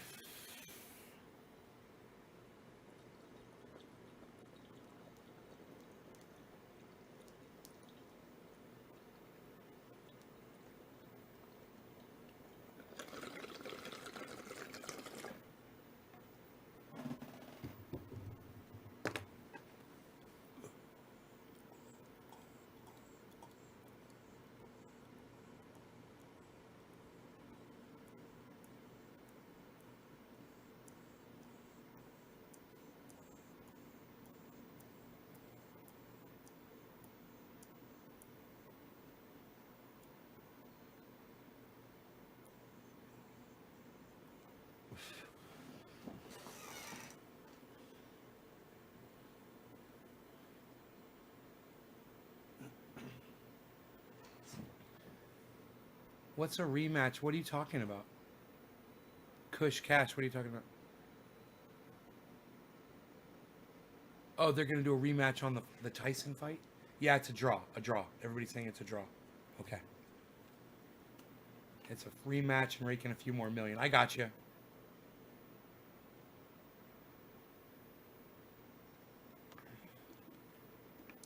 What's a rematch? What are you talking about? Kush Cash, what are you talking about? Oh, they're going to do a rematch on the Tyson fight? Yeah, it's a draw. Everybody's saying it's a draw. Okay. It's a rematch and raking a few more million. I got you.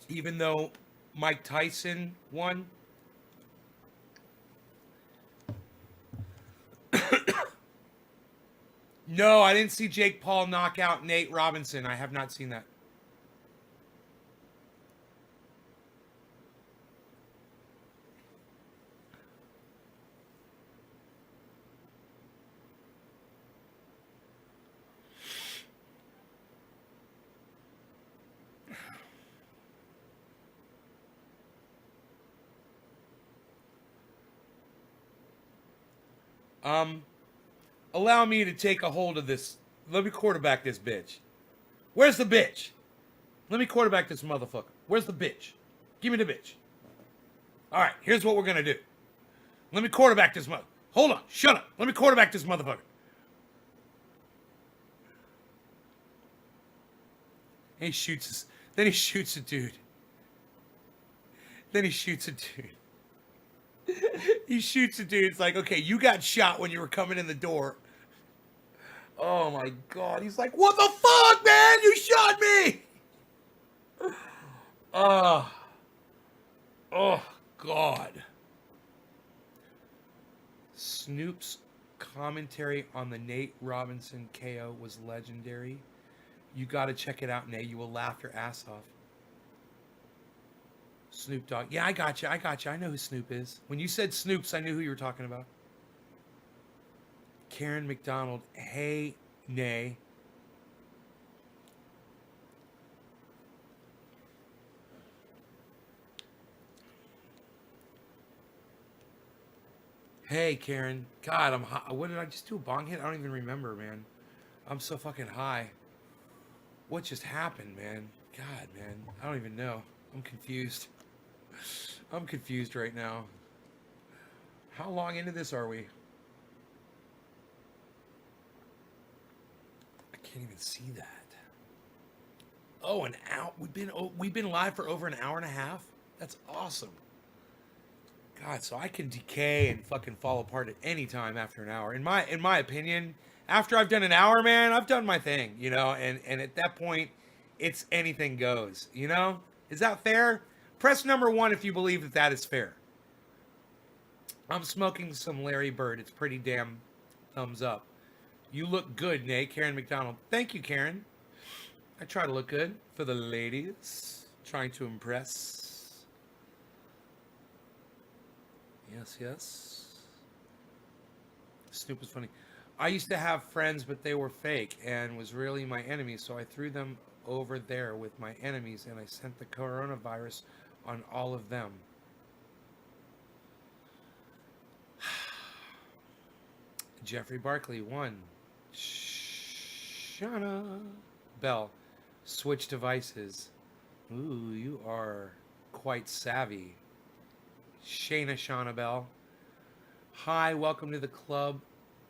Even though Mike Tyson won. No, I didn't see Jake Paul knock out Nate Robinson. I have not seen that. Allow me to take a hold of this. Let me quarterback this bitch. Where's the bitch? Let me quarterback this motherfucker. Where's the bitch? Give me the bitch. All right, here's what we're going to do. Let me quarterback this mother. Hold on, shut up. Let me quarterback this motherfucker. And he shoots us. Then he shoots a dude. Then he shoots a dude. He shoots a dude. It's like, okay, you got shot when you were coming in the door. Oh my God. He's like, what the fuck, man? You shot me. Oh God. Snoop's commentary on the Nate Robinson KO was legendary. You got to check it out, Nate. You will laugh your ass off. Snoop Dogg. Yeah, I got you. I know who Snoop is. When you said Snoops, I knew who you were talking about. Karen McDonald. Hey, Nay. Hey, Karen. God, I'm high. What did I just do? A bong hit? I don't even remember, man. I'm so fucking high. What just happened, man? God, man. I don't even know. I'm confused. I'm confused right now. How long into this are we? I can't even see that. Oh, an hour. We've been live for over an hour and a half. That's awesome. God, so I can decay and fucking fall apart at any time after an hour. In my opinion, after I've done an hour, man, I've done my thing, you know, and at that point, it's anything goes, you know? Is that fair? Press number 1 if you believe that is fair. I'm smoking some Larry Bird. It's pretty damn thumbs up. You look good, Nate. Karen McDonald. Thank you, Karen. I try to look good for the ladies. Trying to impress. Yes, yes. Snoop was funny. I used to have friends, but they were fake and was really my enemy, so I threw them over there with my enemies and I sent the coronavirus on all of them. Jeffrey Barkley won. Shana Bell. Switch devices. Ooh, you are quite savvy. Shauna Bell. Hi, welcome to the club.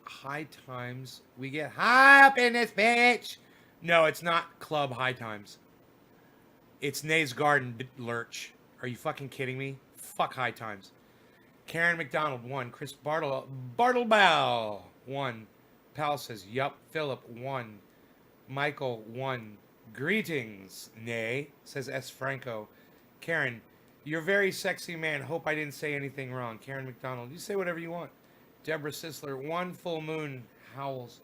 High times. We get high up in this bitch. No, it's not Club High Times. It's Nays Garden, Lurch. Are you fucking kidding me? Fuck High Times. Karen McDonald, 1. Chris Bartlebow, 1. Pal says, yup. Philip, 1. Michael, 1. Greetings, Nay, says S. Franco. Karen, you're a very sexy man. Hope I didn't say anything wrong. Karen McDonald, you say whatever you want. Deborah Sisler, 1 full moon, howls.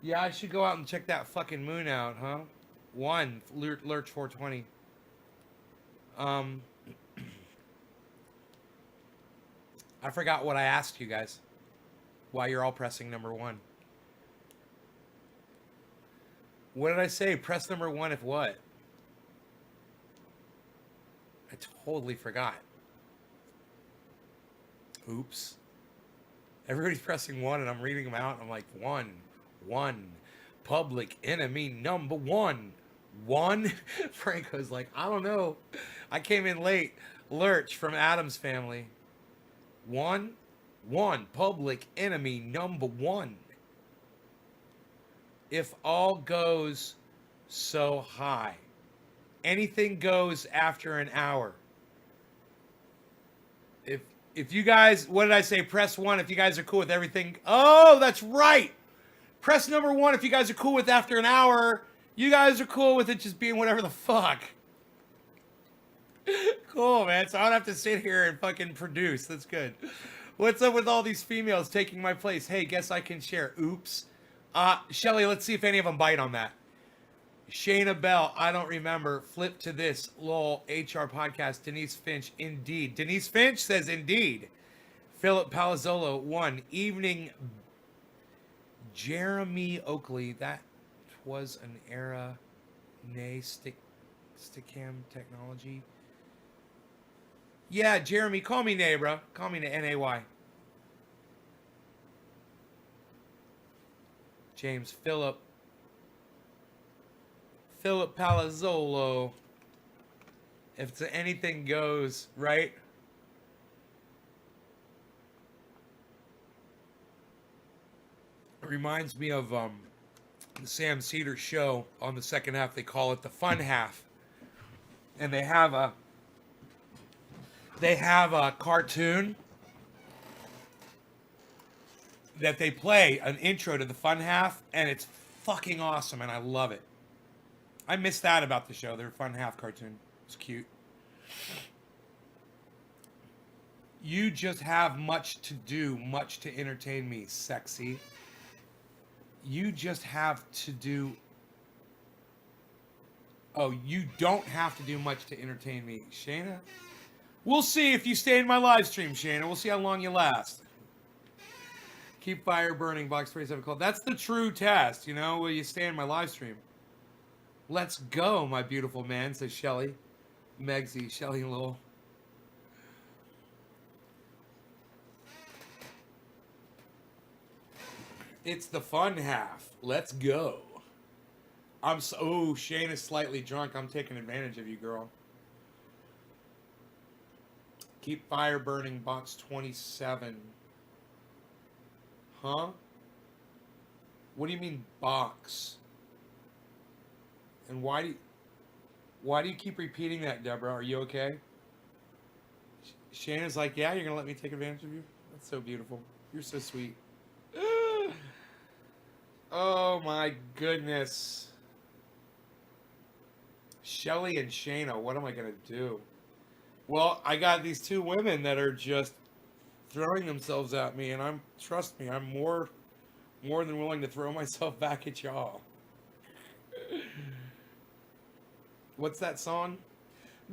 Yeah, I should go out and check that fucking moon out, huh? 1, Lurch 420. I forgot what I asked you guys. Why you're all pressing number 1. What did I say? Press number 1 if what? I totally forgot. Oops. Everybody's pressing 1 and I'm reading them out and I'm like, 1. Public enemy number 1. 1? Franco's like, I don't know. I came in late. Lurch from Adam's family. 1. Public enemy number 1. If all goes so high. Anything goes after an hour. If you guys, what did I say? Press 1 if you guys are cool with everything. Oh, that's right. Press number 1 if you guys are cool with after an hour. You guys are cool with it just being whatever the fuck. Cool, man. So I don't have to sit here and fucking produce. That's good. What's up with all these females taking my place? Hey, guess I can share. Oops. Shelly, let's see if any of them bite on that. Shayna Bell, I don't remember. Flip to this. LOL, HR podcast. Denise Finch, indeed. Denise Finch says indeed. Philip Palazzolo, 1. Evening. Jeremy Oakley, that was an era. Nay, Stickam technology. Yeah, Jeremy, call me Nay, bro. Call me Nay. James Philip Palazzolo. If it's anything goes, right? It reminds me of the Sam Cedar show. On the second half, they call it the fun half, and they have a cartoon that they play an intro to the fun half, and it's fucking awesome, and I love it. I miss that about the show. Their fun half cartoon. It's cute. You just have much to do, much to entertain me, sexy. You just have to do... Oh, you don't have to do much to entertain me, Shayna. We'll see if you stay in my live stream, Shayna. We'll see how long you last. Keep fire burning, box 27 called. That's the true test, you know? Will you stay in my live stream? Let's go, my beautiful man, says Shelly. Megsy, Shelly Lowell. It's the fun half. Let's go. Oh, Shane is slightly drunk. I'm taking advantage of you, girl. Keep fire burning, box 27. Huh? What do you mean box? And why do you keep repeating that, Deborah? Are you okay? Shannon's like, yeah, you're gonna let me take advantage of you? That's so beautiful. You're so sweet. Oh my goodness. Shelly and Shayna, what am I gonna do? Well, I got these two women that are just throwing themselves at me, and trust me, I'm more than willing to throw myself back at y'all. What's that song?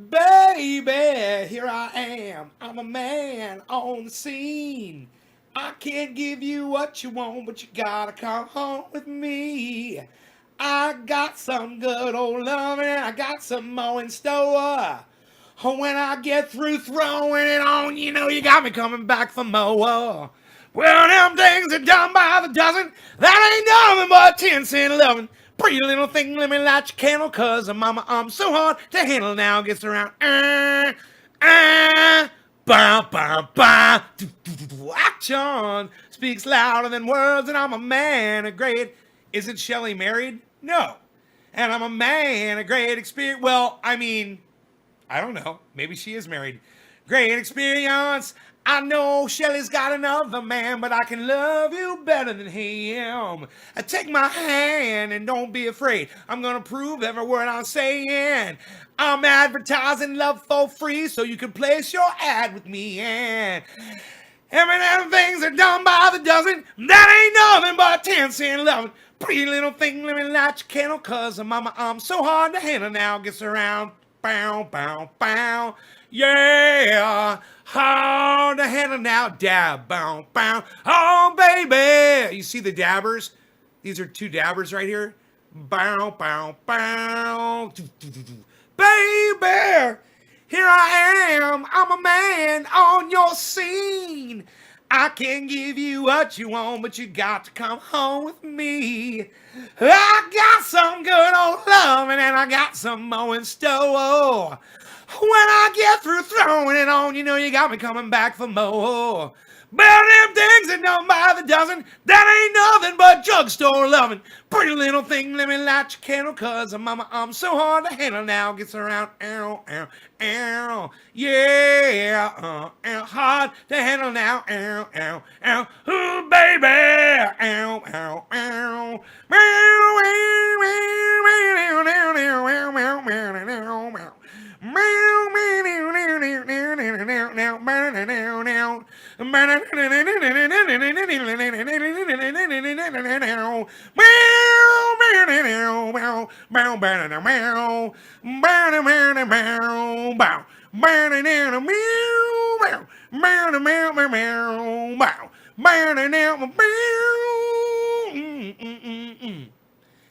Baby, here I am. I'm a man on the scene. I can't give you what you want, but you gotta come home with me. I got some good old loving, and I got some more in store. When I get through throwing it on, you know you got me coming back for more. Well, them things are done by the dozen. That ain't nothing but 10-cent loving. Pretty little thing, let me light your candle, cause mama, I'm so hard to handle now. Gets around, action speaks louder than words, and I'm a man of great. Isn't Shelley married? No. And I'm a man of great experience. Well, I mean, I don't know. Maybe she is married. Great experience. I know Shelly's got another man, but I can love you better than him. Take my hand and don't be afraid. I'm gonna prove every word I'm saying. I'm advertising love for free, so you can place your ad with me. And them things are done by the dozen. That ain't nothing but 10-cent loving. Pretty little thing, let me light your candle, cause mama, I'm so hard to handle now. Gets around, bow, bow, bow. Yeah, hard to handle now. Dab, bow, bow. Oh, baby. You see the dabbers? These are two dabbers right here. Bow, bow, bow. Baby, here I am. I'm a man on your scene. I can give you what you want, but you got to come home with me. I got some good old loving, and I got some more in store. When I get through throwing it on, you know you got me coming back for more. But them things are done by the dozen. That ain't nothing but drugstore loving. Pretty little thing, let me light your candle, cause mama, I'm so hard to handle now. Gets around, ow, ow, ow. Yeah, hard to handle now, ow, ow, ow. Ooh, baby, ow, ow, ow.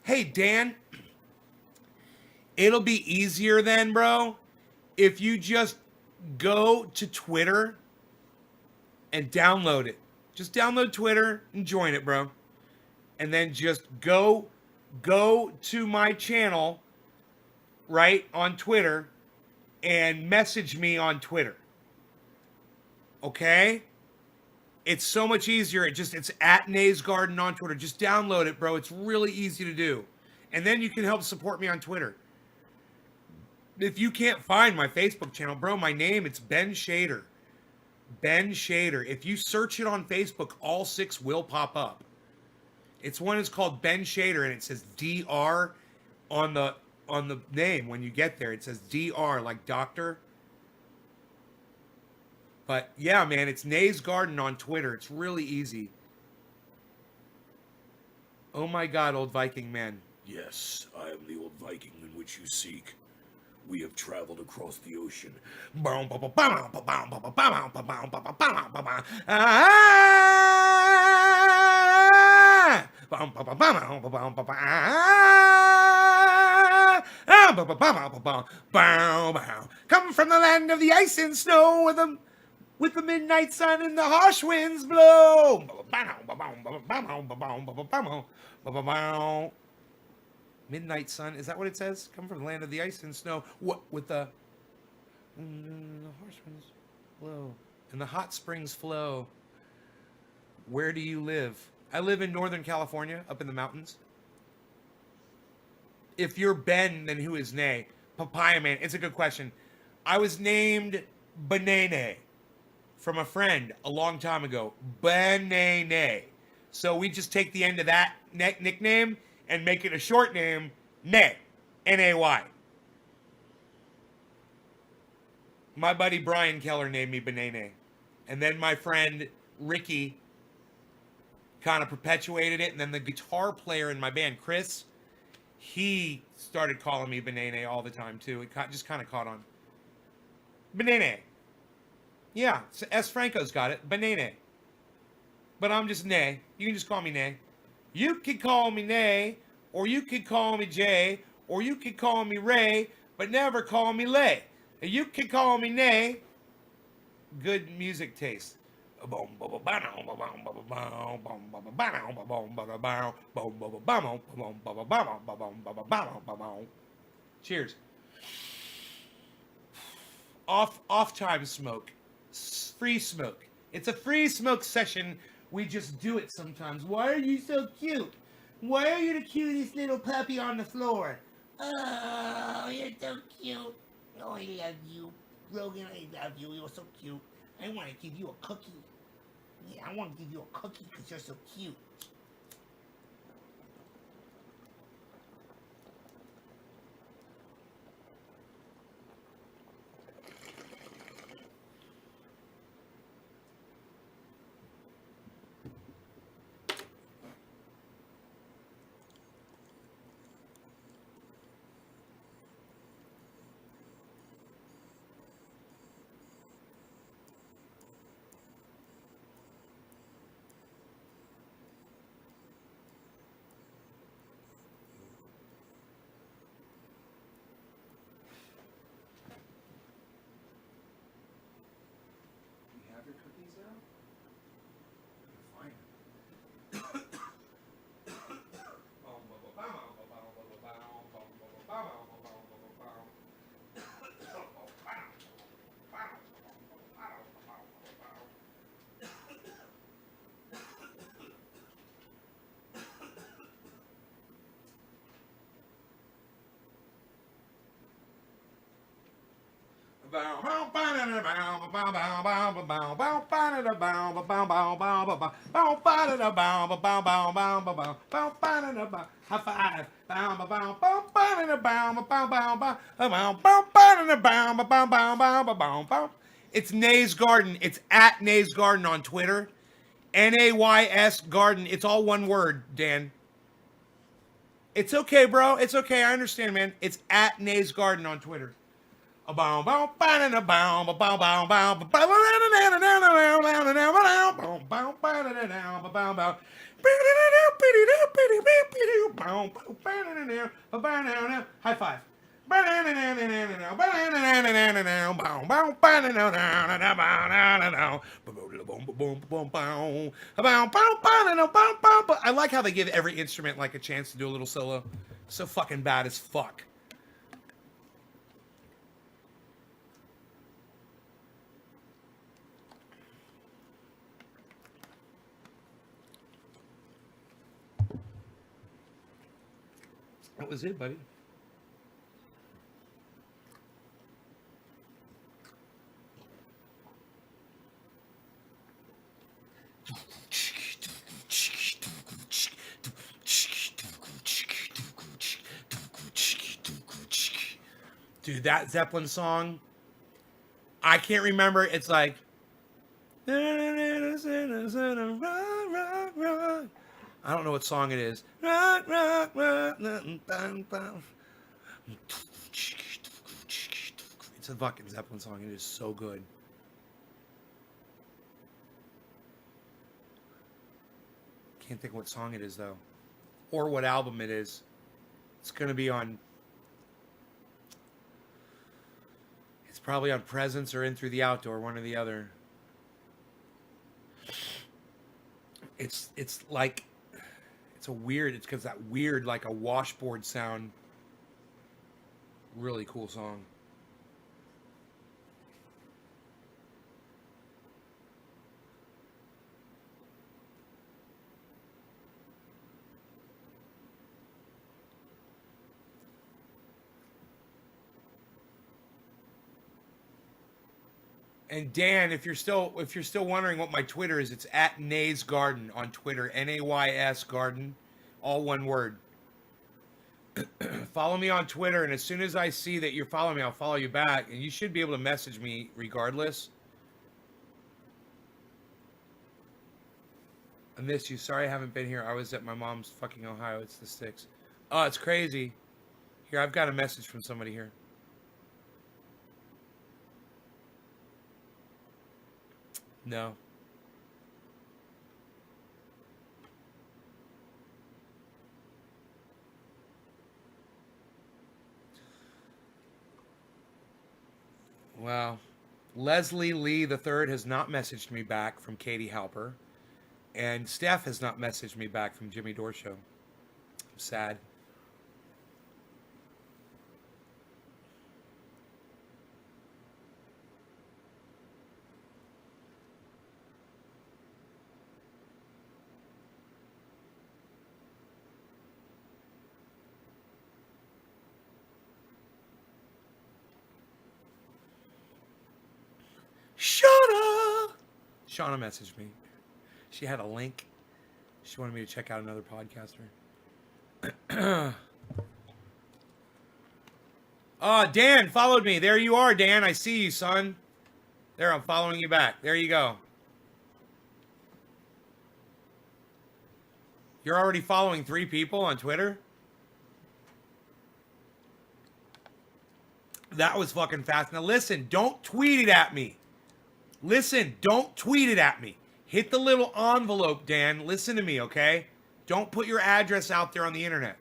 Hey, Dan, it'll be easier then, bro, if you just go to Twitter and download it. Just download Twitter and join it, bro. and then just go to my channel, right, on Twitter, and message me on Twitter. Okay? It's so much easier. It's at Nays Garden on Twitter. Just download it, bro. It's really easy to do. And then you can help support me on Twitter. If you can't find my Facebook channel, bro, my name, it's Ben Shader. Ben Shader. If you search it on Facebook, all 6 will pop up. It's one is called Ben Shader, and it says DR on the name when you get there. It says DR, like doctor. But yeah, man, it's Nays Garden on Twitter. It's really easy. Oh my God, old Viking man. Yes, I am the old Viking in which you seek. We have traveled across the ocean. Come from the land of the ice and snow with the midnight sun and the harsh winds blow. Midnight sun, is that what it says? Come from the land of the ice and snow. What with the harsh winds blow and the hot springs flow. Where do you live? I live in Northern California, up in the mountains. If you're Ben, then who is Nay? Papaya Man. It's a good question. I was named Banane from a friend a long time ago. Banane. So we just take the end of that nickname and make it a short name, Nay. N-A-Y. My buddy Brian Keller named me Banane. And then my friend Ricky kind of perpetuated it. And then the guitar player in my band, Chris, he started calling me Banane all the time too. It just kind of caught on. Banane. Yeah, S. Franco's got it. Banane. But I'm just Nay. You can just call me Nay. You could call me Nay, or you could call me Jay, or you could call me Ray, but never call me Lay. You could call me Nay. Good music taste. Cheers. Off time smoke. Free smoke. It's a free smoke session. We just do it sometimes. Why are you so cute? Why are you the cutest little puppy on the floor? Oh, you're so cute. Oh, I love you. Rogan, I love you. You're so cute. I want to give you a cookie. Yeah, I want to give you a cookie because you're so cute. Your cookies now? High five. It's Nays Garden. It's at Nays Garden on Twitter. Nays Garden. It's all one word, Dan. It's okay, bro. It's okay. I understand, man. It's at Nays Garden on Twitter. High five. I like how they give every instrument like a chance to do a little solo. So fucking bad as fuck. That was it, buddy. Dude, that Zeppelin song, I can't remember. It's like, I don't know what song it is. It's a fucking Zeppelin song. It is so good. Can't think what song it is though, or what album it is. It's gonna be on. It's probably on Presence or In Through the Outdoor, one or the other. It's like, it's a weird. It's because that weird like a washboard sound. Really cool song. And Dan, if you're still wondering what my Twitter is, it's at Nays Garden on Twitter, Nays Garden, all one word. Follow me on Twitter, and as soon as I see that you're following me, I'll follow you back, and you should be able to message me regardless. I miss you. Sorry I haven't been here. I was at my mom's fucking Ohio. It's the sticks. Oh, it's crazy. Here, I've got a message from somebody here. No. Wow. Leslie Lee III has not messaged me back from Katie Halper. And Steph has not messaged me back from Jimmy Dore Show. I'm sad. Shauna messaged me. She had a link. She wanted me to check out another podcaster. Oh, Dan followed me. There you are, Dan. I see you, son. There, I'm following you back. There you go. You're already following 3 people on Twitter? That was fucking fast. Now listen, don't tweet it at me. Listen, don't tweet it at me. Hit the little envelope, Dan. Listen to me, okay? Don't put your address out there on the internet.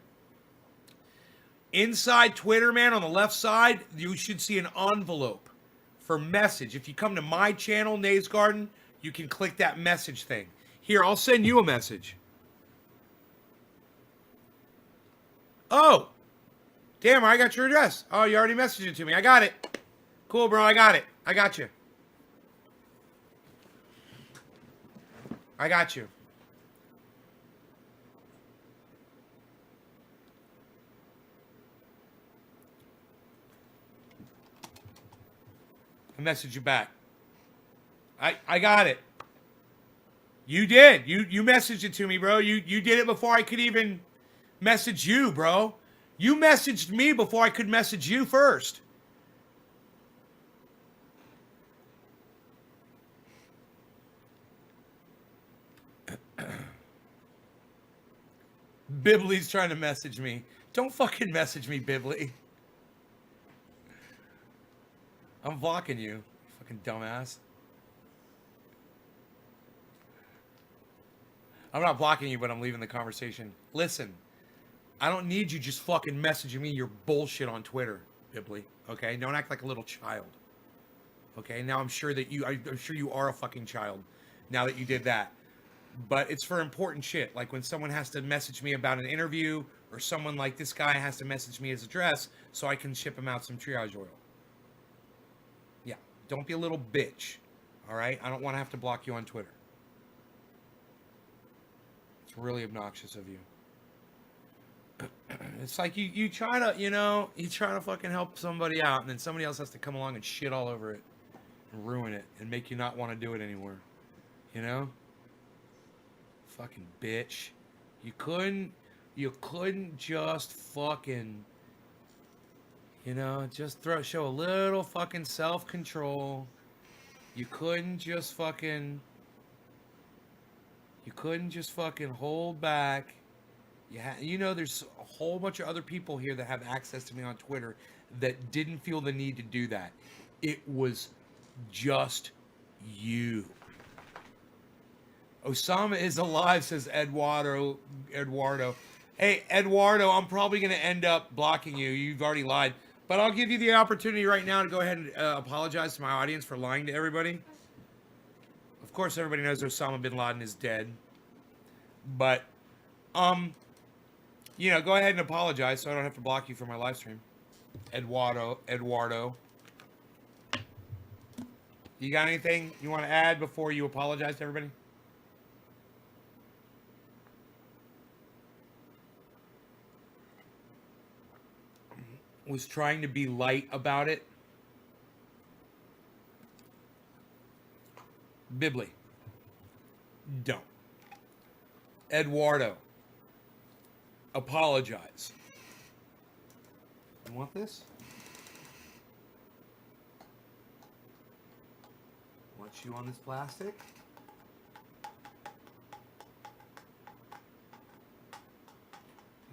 Inside Twitter, man, on the left side, you should see an envelope for message. If you come to my channel, Nays Garden, you can click that message thing. Here, I'll send you a message. Oh, damn, I got your address. Oh, you already messaged it to me. I got it. Cool, bro. I got it. I got you. I got you. I messaged you back. I got it. You did. You messaged it to me, bro. You did it before I could even message you, bro. You messaged me before I could message you first. Bibley's trying to message me. Don't fucking message me, Bibley. I'm blocking you, fucking dumbass. I'm not blocking you, but I'm leaving the conversation. Listen, I don't need you just fucking messaging me your bullshit on Twitter, Bibley. Okay? Don't act like a little child. Okay? Now I'm sure you are a fucking child. now that you did that. But it's for important shit. Like when someone has to message me about an interview, or someone like this guy has to message me his address so I can ship him out some triage oil. Yeah, don't be a little bitch. All right? I don't want to have to block you on Twitter. It's really obnoxious of you. It's like you try to, you try to fucking help somebody out, and then somebody else has to come along and shit all over it and ruin it and make you not want to do it anymore. You know? Fucking bitch. You couldn't just fucking, just show a little fucking self-control. You couldn't just fucking hold back. There's a whole bunch of other people here that have access to me on Twitter that didn't feel the need to do that. It was just you. Osama is alive, says Eduardo. Hey, Eduardo, I'm probably going to end up blocking you. You've already lied. But I'll give you the opportunity right now to go ahead and apologize to my audience for lying to everybody. Of course, everybody knows Osama bin Laden is dead. But, go ahead and apologize so I don't have to block you for my live stream. Eduardo. You got anything you want to add before you apologize to everybody? Was trying to be light about it. Bibley. Don't. Eduardo. Apologize. You want this? Want you on this plastic?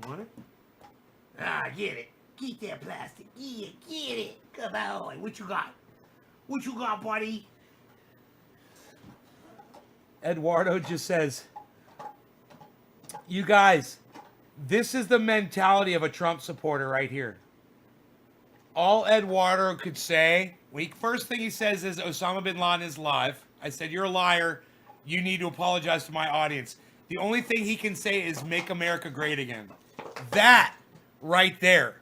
You want it? Get it. Get that plastic. Yeah, get it. Come on. What you got? What you got, buddy? Eduardo just says, you guys, this is the mentality of a Trump supporter right here. All Eduardo could say, first thing he says is Osama bin Laden is alive. I said, you're a liar. You need to apologize to my audience. The only thing he can say is make America great again. That right there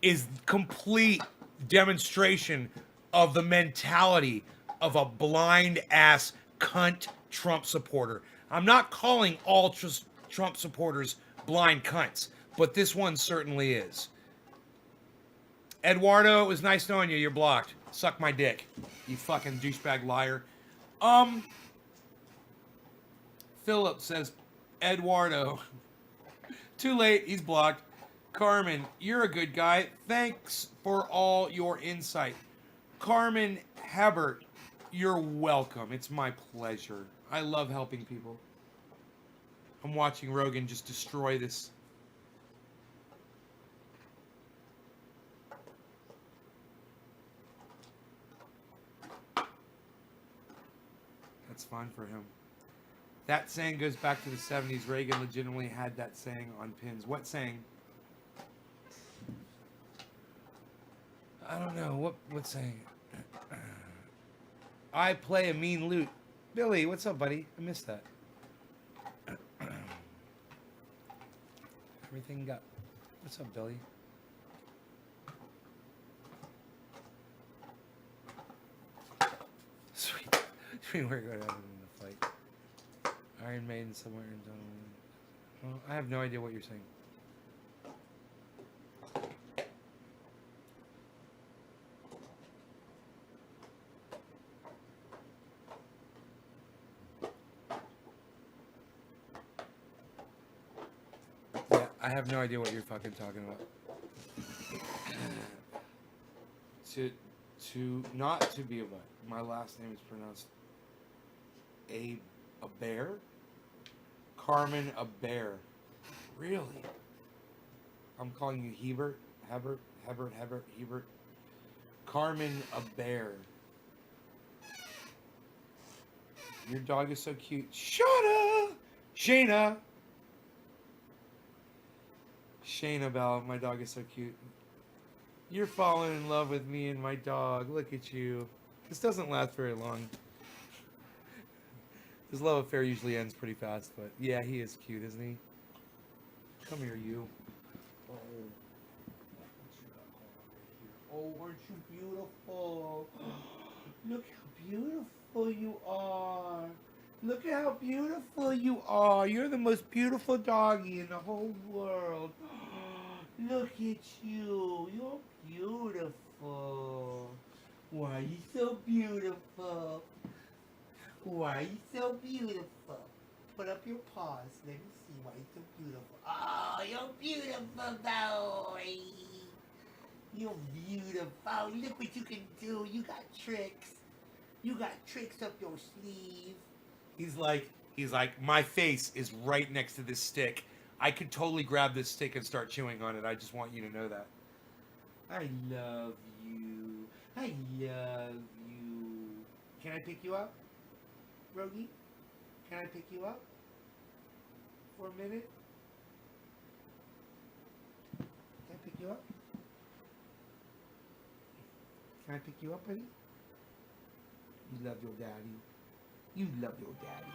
is complete demonstration of the mentality of a blind ass cunt Trump supporter. I'm not calling all Trump supporters blind cunts, but this one certainly is. Eduardo, it was nice knowing you. You're blocked. Suck my dick, you fucking douchebag liar. Philip says, Eduardo. Too late, he's blocked. Carmen, you're a good guy. Thanks for all your insight. Carmen Hebert, you're welcome. It's my pleasure. I love helping people. I'm watching Rogan just destroy this. That's fine for him. That saying goes back to the 70s. Reagan legitimately had that saying on pins. What saying? I don't know. What saying? I play a mean loot. Billy, what's up, buddy? I missed that. Everything got... What's up, Billy? Sweet. We're going to have him in the fight. Iron Maiden somewhere in... Well, I have no idea what you're saying. I have no idea what you're fucking talking about. Not to be a butt. My last name is pronounced a bear? Carmen a bear. Really? I'm calling you Hebert. Carmen a bear. Your dog is so cute. Shut up! Shayna Bell, my dog is so cute. You're falling in love with me and my dog. Look at you. This doesn't last very long. His love affair usually ends pretty fast, but yeah, he is cute, isn't he? Come here, you. Oh. Oh, aren't you beautiful? Look how beautiful you are. Look at how beautiful you are. You're the most beautiful doggy in the whole world. Look at you. You're beautiful. Why are you so beautiful? Why are you so beautiful? Put up your paws. Let me see why you're so beautiful. Oh, you're beautiful, boy. You're beautiful. Look what you can do. You got tricks. You got tricks up your sleeve. He's like, my face is right next to this stick. I could totally grab this stick and start chewing on it. I just want you to know that. I love you. I love you. Can I pick you up, Rogie? Can I pick you up for a minute? Can I pick you up? Can I pick you up, buddy? You love your daddy. You love your daddy.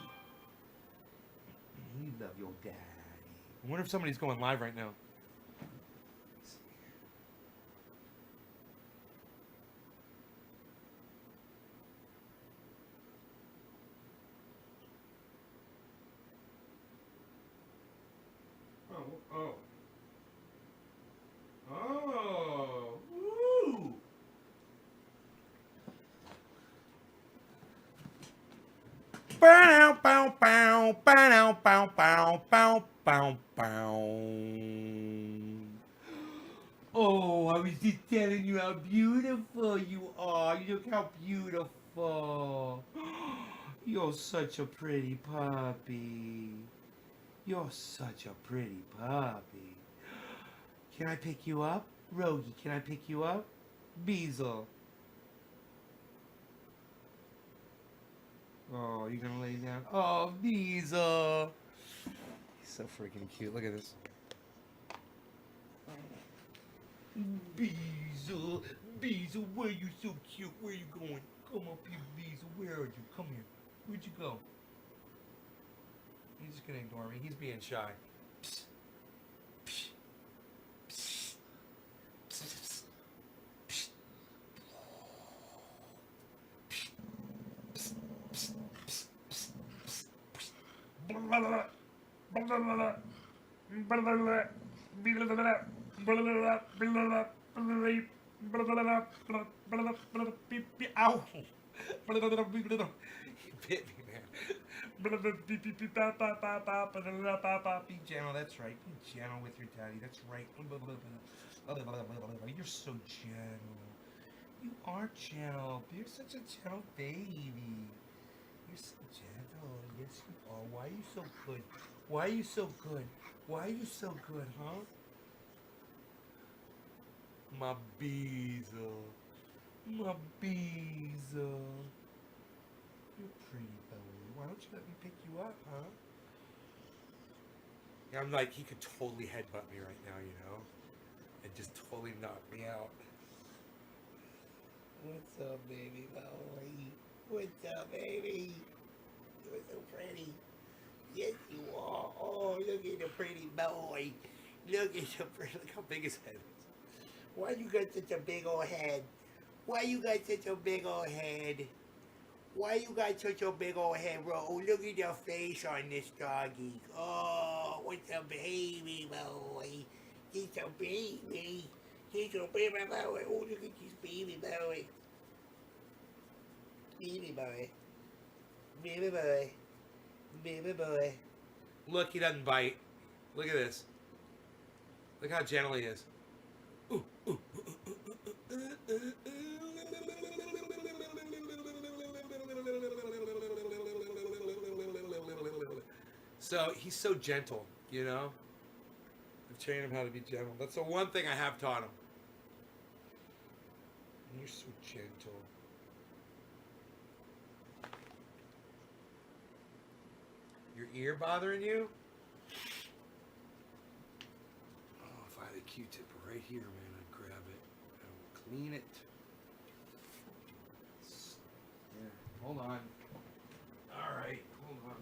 You love your daddy. I wonder if somebody's going live right now. Oh. Woo! Bow, bow, bow, bow, bow, bow, bow, bow, bow. Oh, I was just telling you how beautiful you are. Look how beautiful. You're such a pretty puppy. You're such a pretty puppy. Can I pick you up? Rogie, can I pick you up? Beezle. Oh, you're gonna lay down? Oh, Beezle. He's so freaking cute. Look at this. Beezle, Beezle, where you so cute? Where you going? Come up here, Beezle. Where are you? Come here. Where'd you go? He's just gonna ignore me. He's being shy. Ow! He bit me, man. Be gentle, that's right. Be gentle with your daddy, that's right. You're so gentle. You are gentle. You're such a gentle baby. You're so gentle. Yes, you are. Why are you so good? Why are you so good? Why are you so good, huh? My Beezle. My Beezle. You're pretty, Bowie. Why don't you let me pick you up, huh? Yeah, I'm like, he could totally headbutt me right now, you know? And just totally knock me out. What's up, baby Bowie? What's up, baby? You're so pretty. Yes, you are. Oh, look at the pretty boy. Look at the pretty. Look how big his head is. Why you got such a big old head? Why you got such a big old head? Why you got such a big old head, bro? Oh, look at the face on this doggy. Oh, what's a baby boy? He's a baby. He's a baby boy. Oh, look at this baby boy. Baby boy. Baby boy. Baby boy. Look, he doesn't bite. Look at this. Look how gentle he is. So he's so gentle, you know? I've trained him how to be gentle. That's the one thing I have taught him. You're so gentle. Your ear bothering you? Oh, if I had a Q-tip right here, man, I'd grab it. I will clean it. Yeah, hold on. All right, hold on.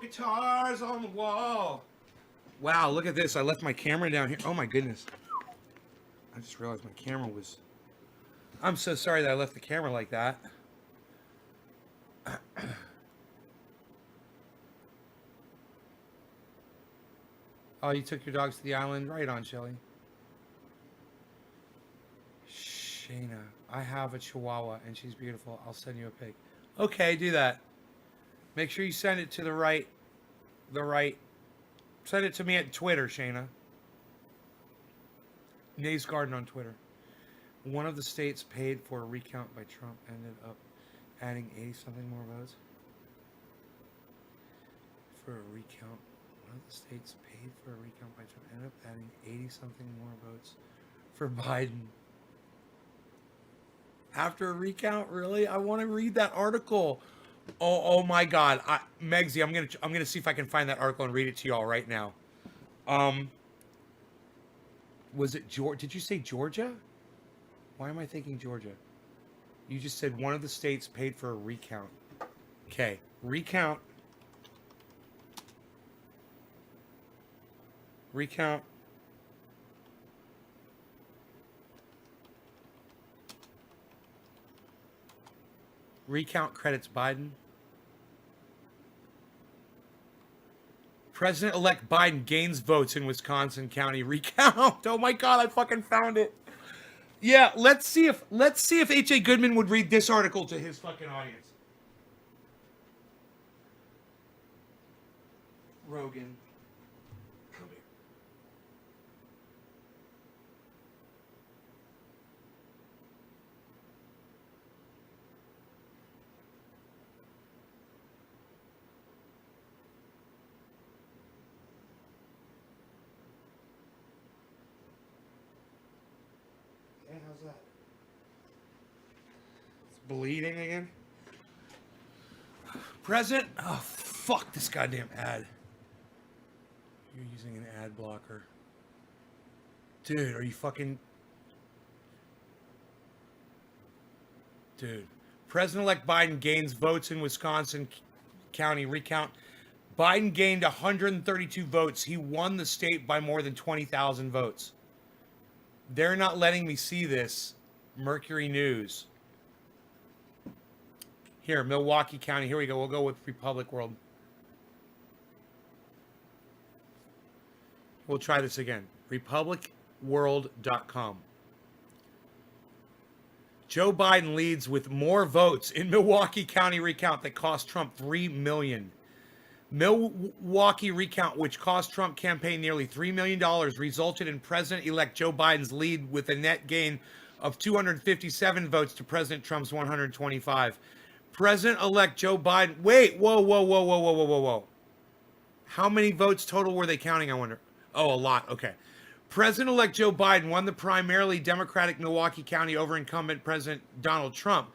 Guitars on the wall. Wow, look at this. I left my camera down here. Oh my goodness. I just realized my camera was... I'm so sorry that I left the camera like that. Oh, you took your dogs to the island? Right on, Shelly. Shayna, I have a Chihuahua and she's beautiful. I'll send you a pic. Okay, do that. Make sure you send it to the right. Send it to me at Twitter, Shayna. Nays Garden on Twitter. One of the states paid for a recount by Trump ended up adding 80-something more votes. For a recount. One of the states paid for a recount by Trump ended up adding 80-something more votes for Biden. After a recount, really? I want to read that article. Oh my God, Megsy, I'm gonna see if I can find that article and read it to y'all right now. Was it Georgia? Did you say Georgia? Why am I thinking Georgia? You just said one of the states paid for a recount. Okay, recount. Recount. Recount credits Biden. President-elect Biden gains votes in Wisconsin County recount. Oh my God, I fucking found it. Yeah, let's see if H.A. Goodman would read this article to his fucking audience. Rogan. Come here. Yeah, how's that? It's bleeding again. President? Oh, fuck this goddamn ad. You're using an ad blocker. Dude, are you fucking... Dude. President-elect Biden gains votes in Wisconsin County recount. Biden gained 132 votes. He won the state by more than 20,000 votes. They're not letting me see this. Mercury News. Here, Milwaukee County. Here we go. We'll go with Republic World. We'll try this again. RepublicWorld.com. Joe Biden leads with more votes in Milwaukee County recount that cost Trump $3 million. Milwaukee recount, which cost Trump campaign nearly $3 million, resulted in President-elect Joe Biden's lead with a net gain of 257 votes to President Trump's 125. President-elect Joe Biden... Wait, whoa. How many votes total were they counting, I wonder? Oh, a lot, okay. President-elect Joe Biden won the primarily Democratic Milwaukee County over incumbent President Donald Trump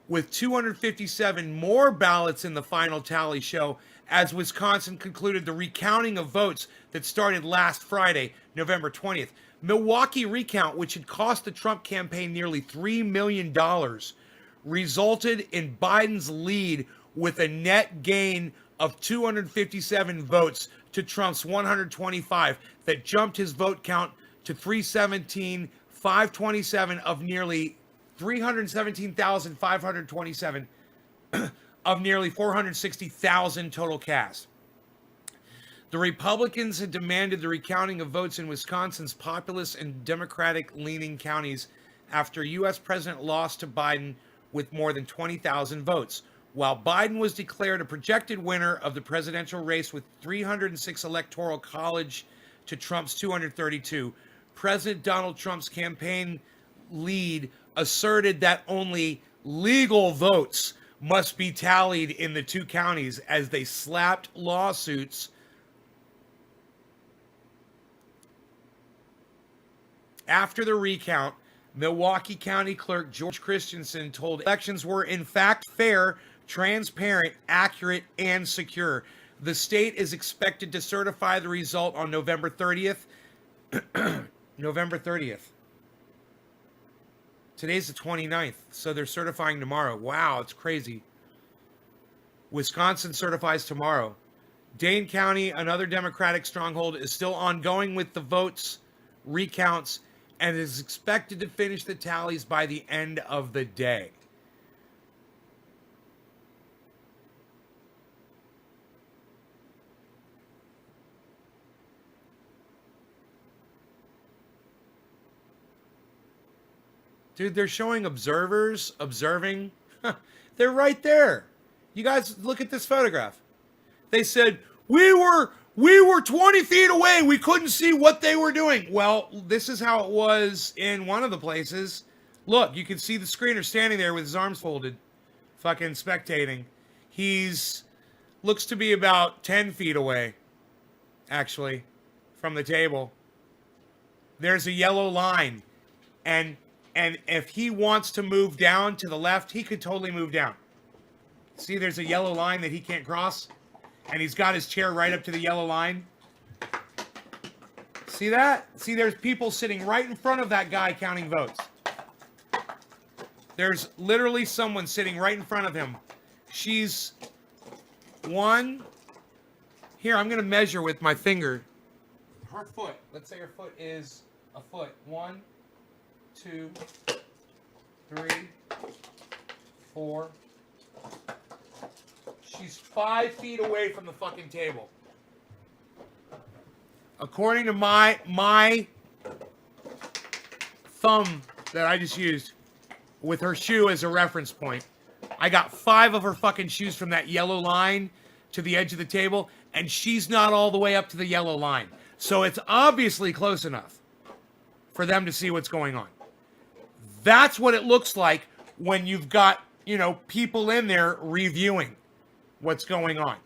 with 257 more ballots in the final tally show as Wisconsin concluded the recounting of votes that started last Friday, November 20th. Milwaukee recount, which had cost the Trump campaign nearly $3 million, resulted in Biden's lead with a net gain of 257 votes to Trump's 125 that jumped his vote count to 527 of nearly 317,527 of nearly 460,000 total cast. The Republicans had demanded the recounting of votes in Wisconsin's populous and Democratic-leaning counties after U.S. President lost to Biden with more than 20,000 votes. While Biden was declared a projected winner of the presidential race with 306 electoral college to Trump's 232, President Donald Trump's campaign lead asserted that only legal votes must be tallied in the two counties as they slapped lawsuits after the recount. Milwaukee County Clerk George Christensen told elections were in fact fair, transparent, accurate, and secure. The state is expected to certify the result on November 30th. November 30th. Today's the 29th, so they're certifying tomorrow. Wow, it's crazy. Wisconsin certifies tomorrow. Dane County, another Democratic stronghold, is still ongoing with the votes recounts and is expected to finish the tallies by the end of the day. Dude, they're showing observers observing. They're right there. You guys look at this photograph. They said, we were 20 feet away. We couldn't see what they were doing. Well, this is how it was in one of the places. Look, you can see the screener standing there with his arms folded, fucking spectating. He's looks to be about 10 feet away, actually, from the table. There's a yellow line. And if he wants to move down to the left, he could totally move down. See, there's a yellow line that he can't cross. And he's got his chair right up to the yellow line. See that? See, there's people sitting right in front of that guy counting votes. There's literally someone sitting right in front of him. She's one. Here, I'm going to measure with my finger. Her foot. Let's say her foot is a foot. 1, 2, 3, 4. She's 5 feet away from the fucking table. According to my thumb that I just used with her shoe as a reference point, I got 5 of her fucking shoes from that yellow line to the edge of the table, and she's not all the way up to the yellow line. So it's obviously close enough for them to see what's going on. That's what it looks like when you've got, people in there reviewing what's going on.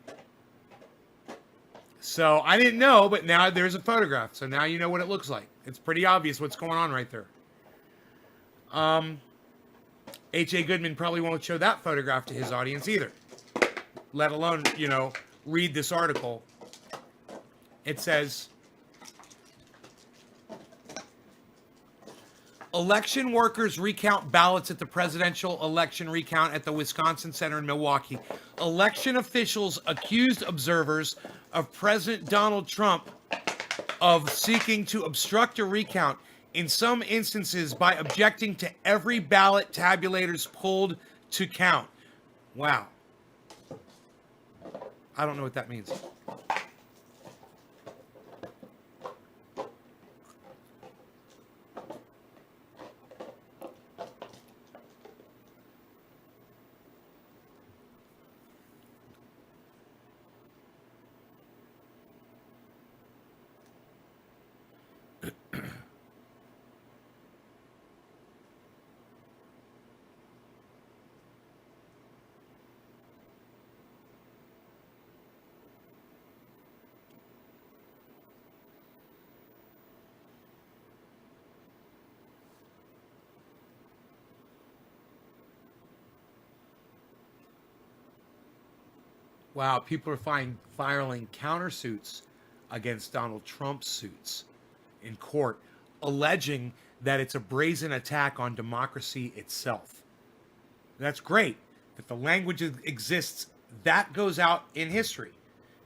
So I didn't know, but now there's a photograph. So now you know what it looks like. It's pretty obvious what's going on right there. H.A. Goodman probably won't show that photograph to his audience either. Let alone, read this article. It says, election workers recount ballots at the presidential election recount at the Wisconsin Center in Milwaukee. Election officials accused observers of President Donald Trump of seeking to obstruct a recount, in some instances by objecting to every ballot tabulators pulled to count. Wow. I don't know what that means. Wow, people are filing countersuits against Donald Trump's suits in court, alleging that it's a brazen attack on democracy itself. That's great that the language exists. That goes out in history.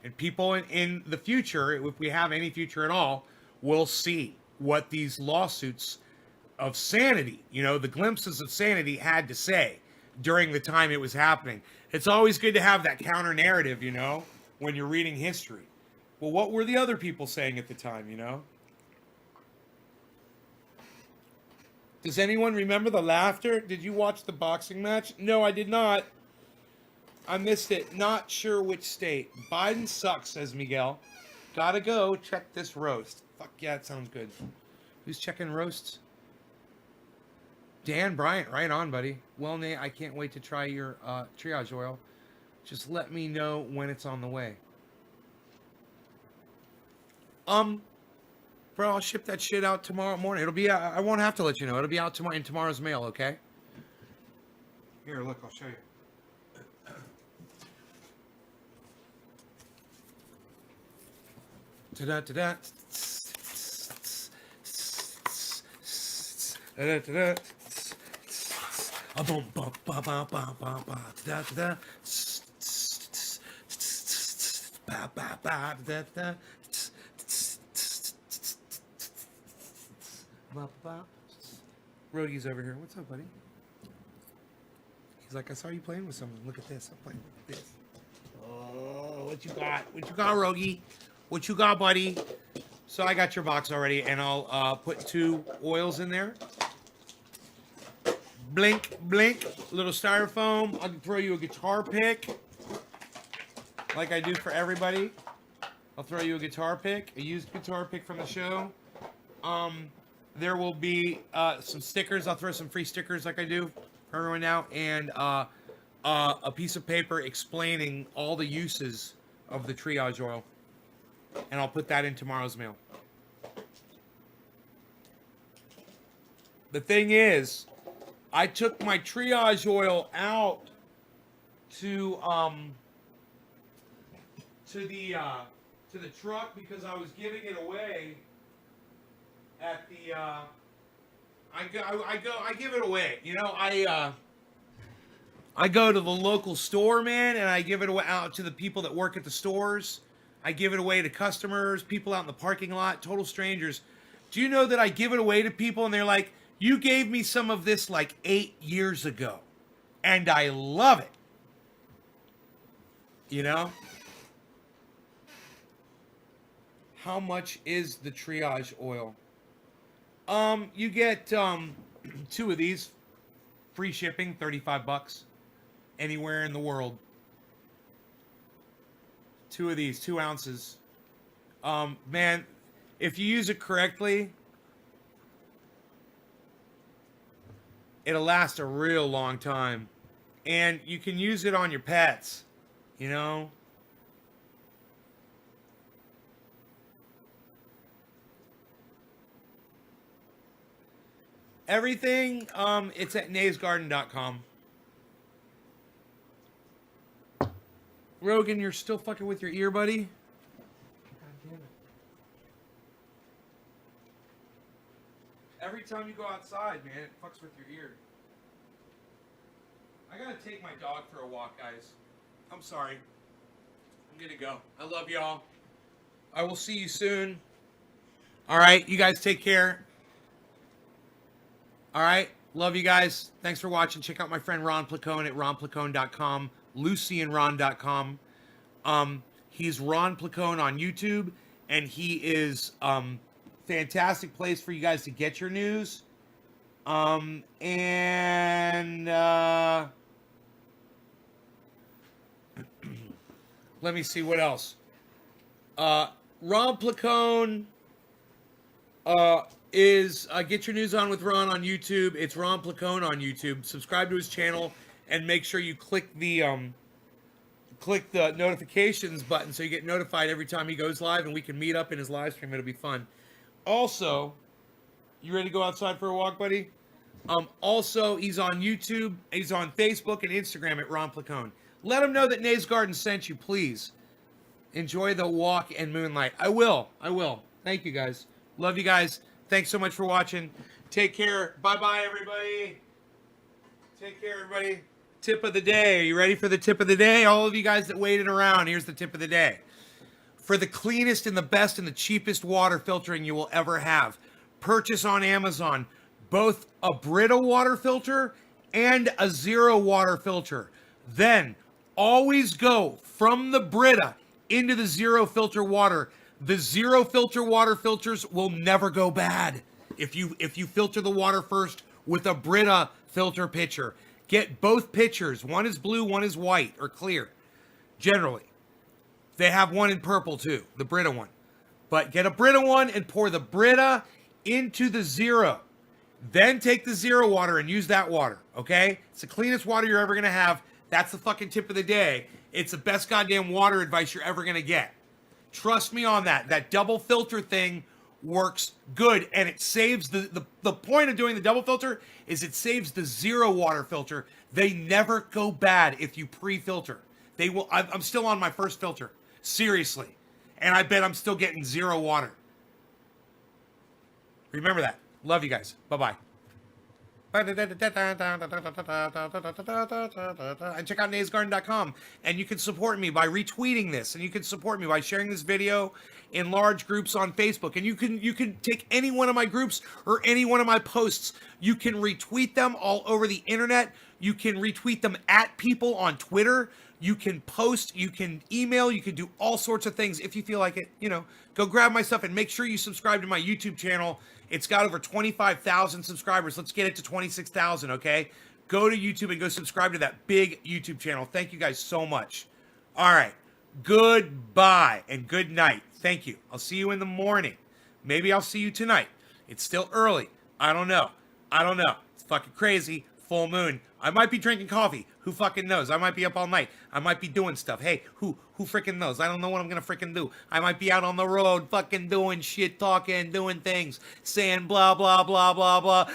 And people in the future, if we have any future at all, will see what these lawsuits of sanity, the glimpses of sanity had to say during the time it was happening. It's always good to have that counter narrative, when you're reading history. Well, what were the other people saying at the time, Does anyone remember the laughter? Did you watch the boxing match? No, I did not. I missed it. Not sure which state. Biden sucks, says Miguel. Gotta go check this roast. Fuck yeah, it sounds good. Who's checking roasts? Dan Bryant, right on, buddy. Well, Nate, I can't wait to try your triage oil. Just let me know when it's on the way. Bro, I'll ship that shit out tomorrow morning. It'll be, I won't have to let you know. It'll be out tomorrow in tomorrow's mail, okay? Here, look, I'll show you. Da-da-da-da. Da-da-da-da. ba ba ba da da. Ba ba. Roadie's over here. What's up, buddy? He's like, I saw you playing with someone. Look at this. I'm playing with this. Oh, what you got? What you got, Rogie? What you got, buddy? So I got your box already, and I'll put 2 oils in there. Blink, blink. Little styrofoam. I'll throw you a guitar pick, like I do for everybody. I'll throw you a guitar pick, a used guitar pick from the show. There will be some stickers. I'll throw some free stickers like I do for everyone now, and a piece of paper explaining all the uses of the triage oil. And I'll put that in tomorrow's mail. The thing is, I took my triage oil out to the truck because I was giving it away at the I give it away. You know, I go to the local store, man, and I give it away out to the people that work at the stores. I give it away to customers, people out in the parking lot, total strangers. Do you know that I give it away to people and they're like, you gave me some of this like 8 years ago, and I love it. You know? How much is the triage oil? You get 2 of these, free shipping, $35, anywhere in the world. 2 of these, 2 ounces. Man, if you use it correctly, it'll last a real long time. And you can use it on your pets, you know? Everything, it's at naysgarden.com. Rogan, you're still fucking with your ear, buddy? God damn it. Every time you go outside, man, it fucks with your ear. I gotta take my dog for a walk, guys. I'm sorry. I'm gonna go. I love y'all. I will see you soon. Alright, you guys take care. Alright, love you guys. Thanks for watching. Check out my friend Ron Placone at ronplacone.com. LucyandRon.com. He's Ron Placone on YouTube, and he is fantastic place for you guys to get your news. Let me see what else. Ron Placone is Get Your News On with Ron on YouTube. It's Ron Placone on YouTube. Subscribe to his channel and make sure you click the notifications button so you get notified every time he goes live, and we can meet up in his live stream. It'll be fun. Also, you ready to go outside for a walk, buddy? Also, he's on YouTube. He's on Facebook and Instagram at Ron Placone. Let him know that Nays Garden sent you, please. Enjoy the walk and moonlight. I will. Thank you, guys. Love you guys. Thanks so much for watching. Take care. Bye-bye, everybody. Take care, everybody. Tip of the day. Are you ready for the tip of the day? All of you guys that waited around, here's the tip of the day. For the cleanest and the best and the cheapest water filtering you will ever have, purchase on Amazon both a Brita water filter and a Zero water filter. Then always go from the Brita into the Zero filter water. The Zero filter water filters will never go bad if you filter the water first with a Brita filter pitcher. Get both pitchers. One is blue, one is white or clear. Generally. They have one in purple too, the Brita one. But get a Brita one and pour the Brita into the Zero. Then take the Zero water and use that water, okay? It's the cleanest water you're ever going to have. That's the fucking tip of the day. It's the best goddamn water advice you're ever going to get. Trust me on that. That double filter thing works good, and it saves the point of doing the double filter is it saves the Zero water filter. They never go bad if you pre-filter. They will. I'm still on my first filter, seriously, and I bet I'm still getting Zero water. Remember that. Love you guys. Bye-bye. And check out naysgarden.com. And you can support me by retweeting this, and you can support me by sharing this video in large groups on Facebook. And you can take any one of my groups or any one of my posts. You can retweet them all over the internet. You can retweet them at people on Twitter. You can post, you can email, you can do all sorts of things if you feel like it. Go grab my stuff and make sure you subscribe to my YouTube channel. It's got over 25,000 subscribers. Let's get it to 26,000, okay? Go to YouTube and go subscribe to that big YouTube channel. Thank you guys so much. All right. Goodbye and good night. Thank you. I'll see you in the morning. Maybe I'll see you tonight. It's still early. I don't know. It's fucking crazy. Full moon. I might be drinking coffee. Who fucking knows? I might be up all night. I might be doing stuff. Hey, who freaking knows? I don't know what I'm gonna freaking do. I might be out on the road fucking doing shit, talking, doing things, saying blah, blah, blah, blah, blah.